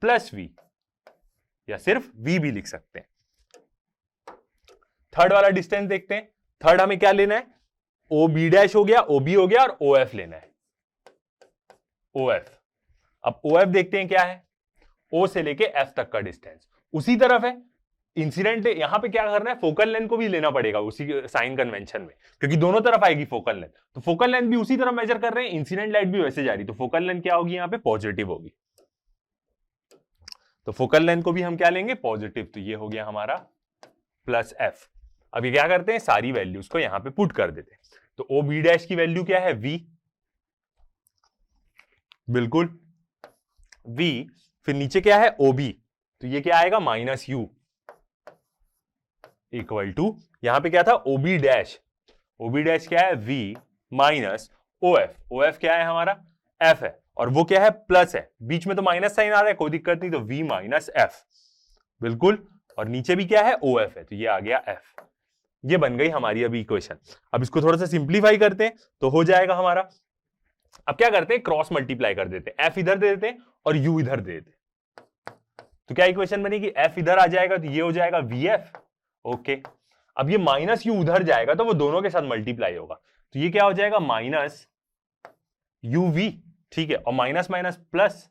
प्लस v, या सिर्फ v भी लिख सकते हैं। थर्ड वाला डिस्टेंस देखते हैं, थर्ड हमें क्या लेना है, ओ बी डैश हो गया, ओ बी हो गया और ओ एफ लेना है, ओ एफ। अब ओ एफ देखते हैं क्या है, ओ से लेके एफ तक का डिस्टेंस, उसी तरफ है इंसिडेंट, यहां पे क्या करना है, फोकल लेंथ को भी लेना पड़ेगा उसी साइन कन्वेंशन में, क्योंकि दोनों तरफ आएगी फोकल लेंथ, तो फोकल लेंथ भी उसी तरफ मेजर कर रहे हैं, इंसिडेंट लाइट भी वैसे जा रही, तो फोकल लेंथ क्या होगी, यहां पे पॉजिटिव होगी, तो फोकल लेंथ को भी हम क्या लेंगे, पॉजिटिव, तो ये हो गया हमारा प्लस एफ। अब ये क्या करते हैं, सारी वैल्यूज को यहां पे पुट कर देते हैं, तो ओ बी डैश की वैल्यू क्या है, वी, बिल्कुल वी, फिर नीचे क्या है, ओ बी, तो ये क्या आएगा, माइनस यू, इक्वल टू, यहां पे क्या था, ओबी डैश, ओबी डैश क्या है, v minus O F, O F क्या है हमारा, f है, और वो क्या है, प्लस है, बीच में तो माइनस साइन आ रहा है, कोई दिक्कत नहीं, तो v माइनस एफ, बिल्कुल, और नीचे भी क्या है, ओ एफ है, तो ये आ गया f। ये बन गई हमारी अभी इक्वेशन। अब इसको थोड़ा सा सिंप्लीफाई करते हैं तो हो जाएगा हमारा, अब क्या करते हैं, क्रॉस मल्टीप्लाई कर देते हैं, f इधर दे देते हैं और u इधर दे देते हैं, तो क्या इक्वेशन बनेगी, f इधर आ जाएगा तो ये हो जाएगा vf। ओके, अब ये माइनस यू उधर जाएगा तो वो दोनों के साथ मल्टीप्लाई होगा, तो ये क्या हो जाएगा, माइनस यू वी, ठीक है, और minus minus plus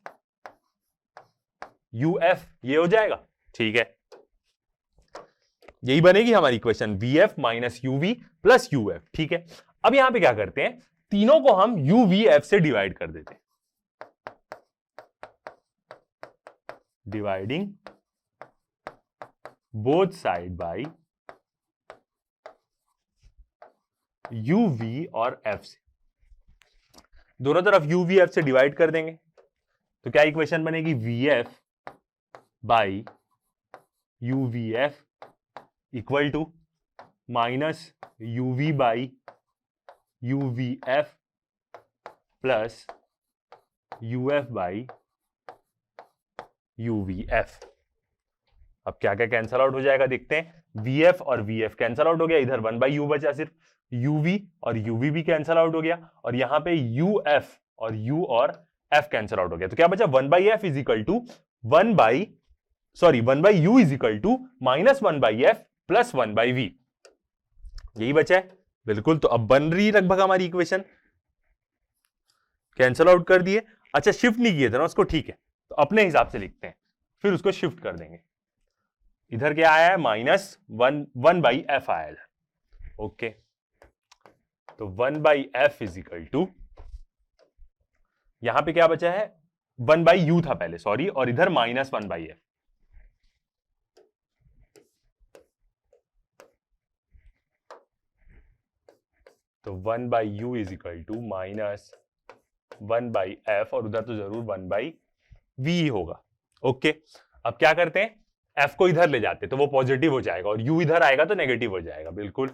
U F, ये हो जाएगा, ठीक है, यही बनेगी हमारी इक्वेशन, V F minus U V plus U F, ठीक है। अब यहां पे क्या करते हैं, तीनों को हम यू वी एफ से डिवाइड कर देते हैं, dividing both side by U V और एफ से, दोनों तरफ यू वी एफ से डिवाइड कर देंगे, तो क्या इक्वेशन बनेगी, V F by U V F equal to minus U V by U V F plus U F by U V F. अब क्या क्या कैंसल आउट हो जाएगा देखते हैं, वी एफ और वी एफ कैंसल आउट हो गया, इधर 1 बाई यू बचा सिर्फ, यूवी और यूवी भी कैंसल आउट हो गया, और यहां पे यू एफ और यू और एफ कैंसल आउट हो गया, तो क्या बचा, 1 by F is equal to 1 by U is equal to minus 1 by F plus 1 by V, यही बचा है, बिल्कुल। तो अब बन रही लगभग हमारी इक्वेशन, कैंसल आउट कर दिए, अच्छा शिफ्ट नहीं किए थे ना उसको, ठीक है, तो अपने हिसाब से लिखते हैं, फिर उसको शिफ्ट कर देंगे, इधर क्या आया है, माइनस 1 बाई एफ आया है, ओके, तो 1 by F is equal to, यहां पे क्या बचा है, 1 बाई यू था पहले, सॉरी, और इधर माइनस 1 बाई एफ, तो 1 by U is equal to minus 1 by F, और उधर तो जरूर 1 बाई वी होगा, ओके। अब क्या करते हैं, एफ को इधर ले जाते तो वो पॉजिटिव हो जाएगा, और यू इधर आएगा तो नेगेटिव हो जाएगा, बिल्कुल।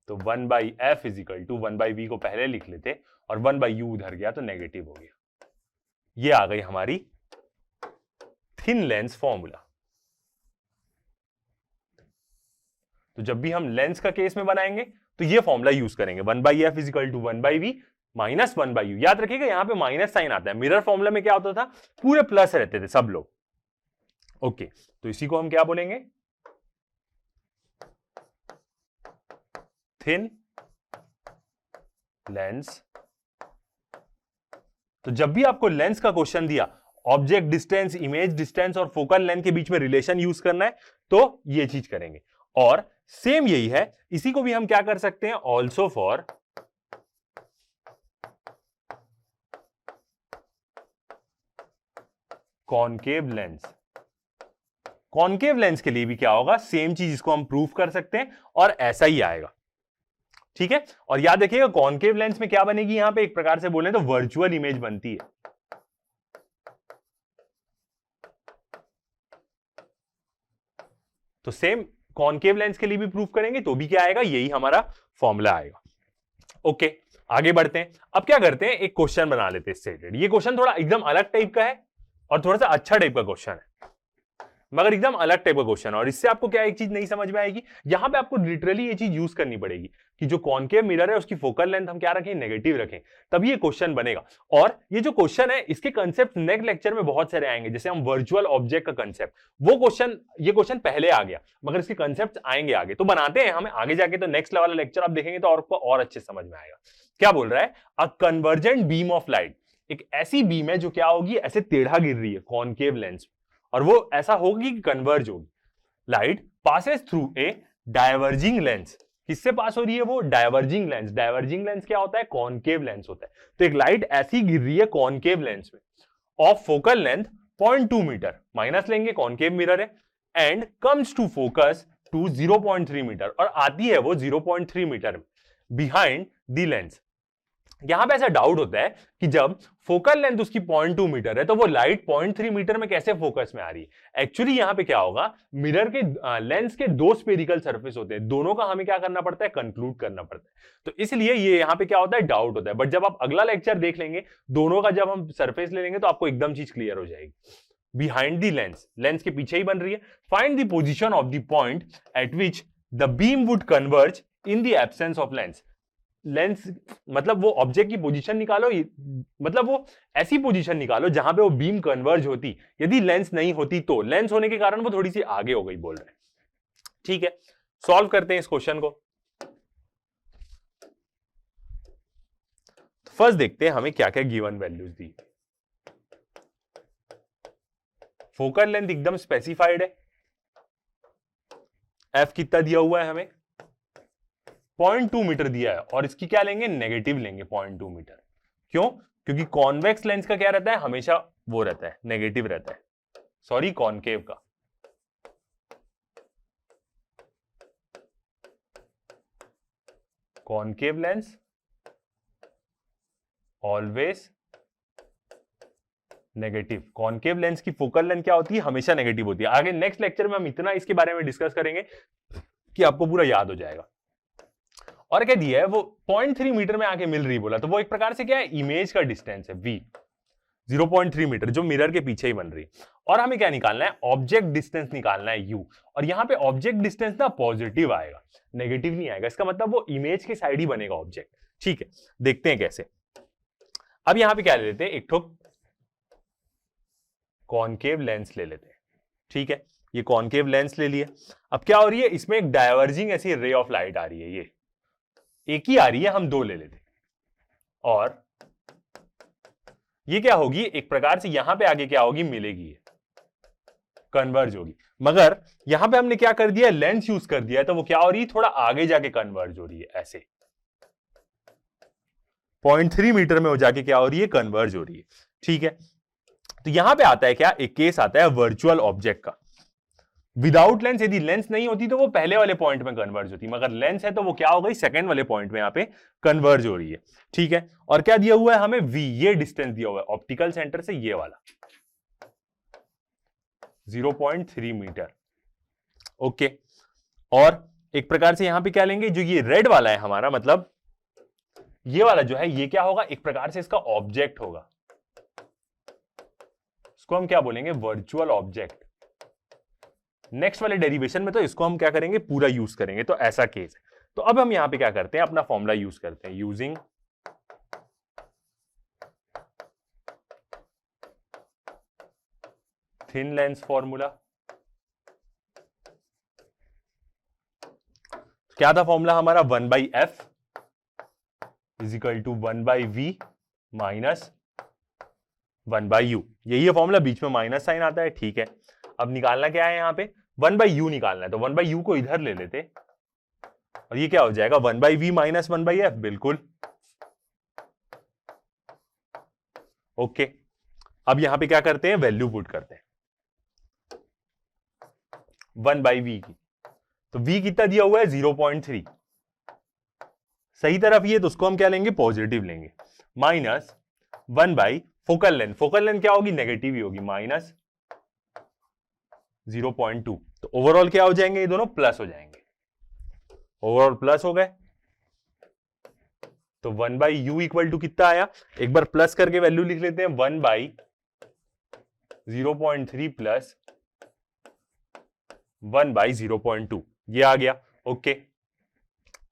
तो 1 by F is equal to 1 by V को पहले लिख लेते, और 1 बाई यू उधर गया तो नेगेटिव हो गया, ये आ गई हमारी थिन लेंस फॉर्मूला। तो जब भी हम लेंस का केस में बनाएंगे तो ये फॉर्मूला यूज करेंगे, 1 by F is equal to 1 by V minus 1 by U. याद रखिएगा यहां पे माइनस साइन आता है, मिरर फॉर्मूला में क्या होता था, पूरे प्लस रहते थे सब लोग, ओके। तो इसी को हम क्या बोलेंगे, थिन लेंस। तो जब भी आपको लेंस का क्वेश्चन दिया, ऑब्जेक्ट डिस्टेंस, इमेज डिस्टेंस और फोकल लेंथ के बीच में रिलेशन यूज करना है, तो ये चीज करेंगे। और सेम यही है, इसी को भी हम क्या कर सकते हैं, also for concave lens. Concave lens के लिए भी क्या होगा, सेम चीज, इसको हम प्रूफ कर सकते हैं और ऐसा ही आएगा। ठीक है, और याद रखिएगा कॉनकेव लेंस में क्या बनेगी, यहां पे एक प्रकार से बोले तो वर्चुअल इमेज बनती है। तो सेम कॉनकेव लेंस के लिए भी प्रूफ करेंगे तो भी क्या आएगा, यही हमारा फॉर्मूला आएगा। ओके, आगे बढ़ते हैं। अब क्या करते हैं, एक क्वेश्चन बना लेते हैं इससे रिलेटेड। ये क्वेश्चन थोड़ा एकदम अलग टाइप का है और थोड़ा सा अच्छा टाइप का क्वेश्चन है, मगर एकदम अलग टाइप का क्वेश्चन है। और इससे आपको क्या एक चीज नहीं समझ में आएगी, यहां पे आपको लिटरली ये चीज यूज करनी पड़ेगी कि जो कॉनकेव मिरर है उसकी फोकल लेंथ हम क्या रखें, नेगेटिव रखें, तभी ये क्वेश्चन बनेगा। और ये जो क्वेश्चन है इसके कंसेप्ट नेक्स्ट लेक्चर में बहुत सारे आएंगे, जैसे हम वर्चुअल ऑब्जेक्ट का कंसेप्ट, वो क्वेश्चन, ये क्वेश्चन पहले आ गया, मगर इसके कंसेप्ट आएंगे आगे, तो बनाते हैं हमें आगे जाके। तो नेक्स्ट वाला लेक्चर आप देखेंगे तो आपको और अच्छे समझ में आएगा। क्या बोल रहा है, a convergent beam of light, एक ऐसी बीम है जो क्या होगी, ऐसे टेढ़ा गिर रही है कॉनकेव लेंस, और वो ऐसा होगी कि कन्वर्ज होगी। Light passes through a diverging lens, किससे पास हो रही है वो, डायवर्जिंग लेंस। डायवर्जिंग लेंस क्या होता है, कॉनकेव लेंस होता है। तो एक लाइट ऐसी गिर रही है कॉनकेव लेंस में, of focal length 0.2 metre, minus लेंगे, कॉनकेव मिरर है, and comes to focus to 0.3 metre, और आती है वो 0.3 मीटर बिहाइंड द लेंस। यहां पे ऐसा डाउट होता है कि जब फोकल लेंथ उसकी 0.2 मीटर है तो वो लाइट 0.3 मीटर में कैसे फोकस में आ रही है। एक्चुअली यहां पे क्या होगा, मिरर के लेंस के दो स्फेरिकल सरफेस होते हैं, दोनों का हमें क्या करना पड़ता है, कंक्लूड करना पड़ता है। तो इसलिए ये यहां पे क्या होता है, डाउट होता है। बट जब आप अगला लेक्चर देख लेंगे, दोनों का जब हम सरफेस ले लेंगे तो आपको एकदम चीज क्लियर हो जाएगी। बिहाइंड द लेंस, लेंस के पीछे ही बन रही है। Find the position of the point eight which the beam would converge in the absence of lens. Lens मतलब वो ऑब्जेक्ट की पोजीशन निकालो, मतलब वो ऐसी पोजीशन निकालो जहां पे वो बीम कन्वर्ज होती। यदि लेंस नहीं होती तो, लेंस होने के कारण वो थोड़ी सी आगे हो गई बोल रहे हैं। ठीक है, सॉल्व करते हैं इस क्वेश्चन को। फर्स्ट देखते हैं हमें क्या क्या गिवन वैल्यूज दी। फोकल लेंथ एकदम स्पेसिफाइड है, एफ कितना दिया हुआ है हमें, 0.2 मीटर दिया है, और इसकी क्या लेंगे, नेगेटिव लेंगे 0.2 मीटर। क्यों, क्योंकि कॉन्वेक्स लेंस का क्या रहता है, हमेशा वो रहता है, नेगेटिव रहता है, सॉरी कॉनकेव का। Concave lens always negative. Concave lens की फोकल लेंथ क्या होती है, हमेशा नेगेटिव होती है। आगे नेक्स्ट लेक्चर में हम इतना इसके बारे में डिस्कस करेंगे कि आपको पूरा याद हो जाएगा। और क्या दिया है, वो 0.3 मीटर में आके मिल रही बोला, तो वो एक प्रकार से क्या है, इमेज का डिस्टेंस है v, 0.3 मीटर, जो मिरर के पीछे ही बन रही है। और हमें क्या निकालना है, ऑब्जेक्ट डिस्टेंस निकालना है u, और यहां पे ऑब्जेक्ट डिस्टेंस ना पॉजिटिव आएगा, नेगेटिव नहीं आएगा। इसका मतलब वो इमेज के साइड ही बनेगा ऑब्जेक्ट। ठीक है, देखते हैं कैसे। अब यहां पे क्या ले लेते हैं, एक ठोक कॉनकेव लेंस ले लेते हैं। ठीक है, ये कॉनकेव लेंस ले लिया। अब क्या हो रही है, इसमें एक डायवर्जिंग ऐसी रे ऑफ लाइट आ रही है, ये एक ही आ रही है, हम दो ले लेते, और ये क्या होगी, एक प्रकार से यहां पे आगे क्या होगी, मिलेगी, कन्वर्ज होगी। मगर यहां पे हमने क्या कर दिया, लेंस यूज कर दिया है, तो वो क्या हो रही है, थोड़ा आगे जाके कन्वर्ज हो रही है, ऐसे 0.3 मीटर में हो जाके क्या हो रही है, कन्वर्ज हो रही है। ठीक है, तो यहां पे आता है क्या, एक केस आता है वर्चुअल ऑब्जेक्ट का। विदाउट लेंस, यदि लेंस नहीं होती तो वो पहले वाले पॉइंट में कन्वर्ज होती, मगर लेंस है तो वो क्या हो गई, सेकंड वाले पॉइंट में यहां पे कन्वर्ज हो रही है। ठीक है, और क्या दिया हुआ है हमें, v, ये डिस्टेंस दिया हुआ है ऑप्टिकल सेंटर से, ये वाला 0.3 मीटर। ओके, और एक प्रकार से यहां पे क्या लेंगे, जो ये रेड वाला है हमारा, मतलब ये वाला जो है, ये क्या होगा, एक प्रकार से इसका ऑब्जेक्ट होगा, इसको हम क्या बोलेंगे, वर्चुअल ऑब्जेक्ट। नेक्स्ट वाले डेरिवेशन में तो इसको हम क्या करेंगे, पूरा यूज करेंगे, तो ऐसा केस है। तो अब हम यहां पे क्या करते हैं, अपना फॉर्मूला यूज करते हैं, यूजिंग थिन लेंस फॉर्मूला। क्या था फॉर्मूला हमारा, 1/f is equal to 1/v minus 1/u। यही है फॉर्मूला, बीच में माइनस साइन आता है। ठीक है, अब निकालना क्या है, यहां पे 1/u निकालना है, तो 1/u को इधर ले लेते, और ये क्या हो जाएगा, 1/v माइनस 1/f, बिल्कुल ओके। अब यहां पे क्या करते हैं, वैल्यू पुट करते हैं 1/v की, तो v कितना दिया हुआ है, 0.3, सही तरफ ये तो उसको हम क्या लेंगे, पॉजिटिव लेंगे, minus 1 by focal length, focal length क्या होगी, नेगेटिव ही होगी, माइनस 0.2। तो ओवरऑल क्या हो जाएंगे, ये दोनों प्लस हो जाएंगे, ओवरऑल प्लस हो गए। तो 1 बाई यू इक्वल टू कितना आया, एक बार प्लस करके वैल्यू लिख लेते हैं, 1 बाई 0.3 प्लस 1 बाई 0.2, ये आ गया। ओके,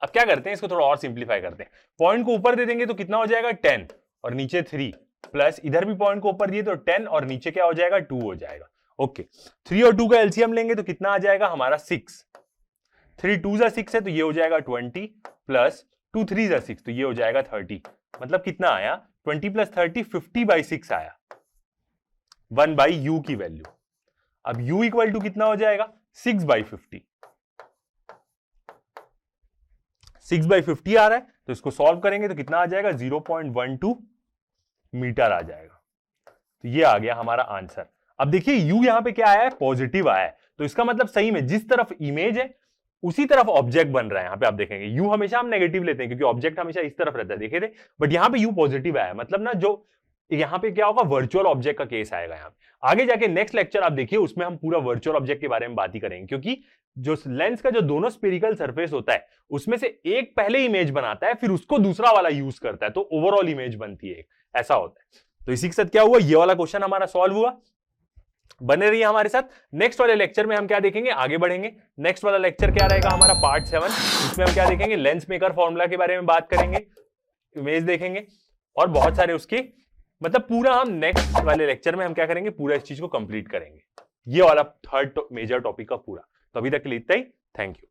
अब क्या करते हैं, इसको थोड़ा और सिंप्लीफाई करते हैं। पॉइंट को ऊपर दे देंगे तो कितना हो जाएगा, 10 और नीचे 3, प्लस इधर भी पॉइंट को ऊपर दिए तो 10 और नीचे क्या हो जाएगा, 2 हो जाएगा। ओके, 3 और 2 का एलसीएम लेंगे तो कितना आ जाएगा हमारा 6, 3 2 जा 6 है तो ये हो जाएगा 20 प्लस 2 3 जा 6 तो ये हो जाएगा 30। मतलब कितना आया, 20 प्लस 30 50 बाई 6 आया, 1 बाई यू की वैल्यू। अब u इक्वल टू कितना हो जाएगा, 6 बाई 50, 6 बाई 50 आ रहा है तो इसको सॉल्व करेंगे तो कितना आ जाएगा, 0.12 मीटर आ जाएगा। तो ये आ गया हमारा आंसर। अब देखिए u यहां पे क्या आया है, पॉजिटिव आया है, तो इसका मतलब सही में जिस तरफ इमेज है उसी तरफ ऑब्जेक्ट बन रहा है। यहां पे आप देखेंगे u हमेशा हम नेगेटिव लेते हैं क्योंकि ऑब्जेक्ट हमेशा इस तरफ रहता है, देखे थे, बट यहां पे u पॉजिटिव आया है, मतलब ना जो यहां पे क्या होगा, वर्चुअल ऑब्जेक्ट का केस आएगा। यहां पे आगे जाके नेक्स्ट लेक्चर आप देखिए, उसमें हम पूरा वर्चुअल ऑब्जेक्ट के बारे में बात ही करेंगे, क्योंकि जो लेंस का जो दोनों स्फेरिकल सरफेस होता है उसमें से एक पहले इमेज बनाता है, फिर उसको दूसरा वाला यूज करता है, तो ओवरऑल इमेज बनती है, ऐसा होता है। तो इसी के साथ क्या हुआ, ये वाला क्वेश्चन हमारा सॉल्व हुआ। बने रहिए हमारे साथ, नेक्स्ट वाले लेक्चर में हम क्या देखेंगे, आगे बढ़ेंगे। नेक्स्ट वाला लेक्चर क्या रहेगा हमारा, पार्ट 7, इसमें हम क्या देखेंगे, लेंस मेकर फॉर्मूला के बारे में बात करेंगे, इमेज देखेंगे और बहुत सारे उसके, मतलब पूरा हम नेक्स्ट वाले लेक्चर में हम क्या करेंगे, पूरा इस चीज को कंप्लीट करेंगे, ये वाला थर्ड मेजर टॉपिक का पूरा। तो अभी तक के लिए इतना ही, थैंक यू।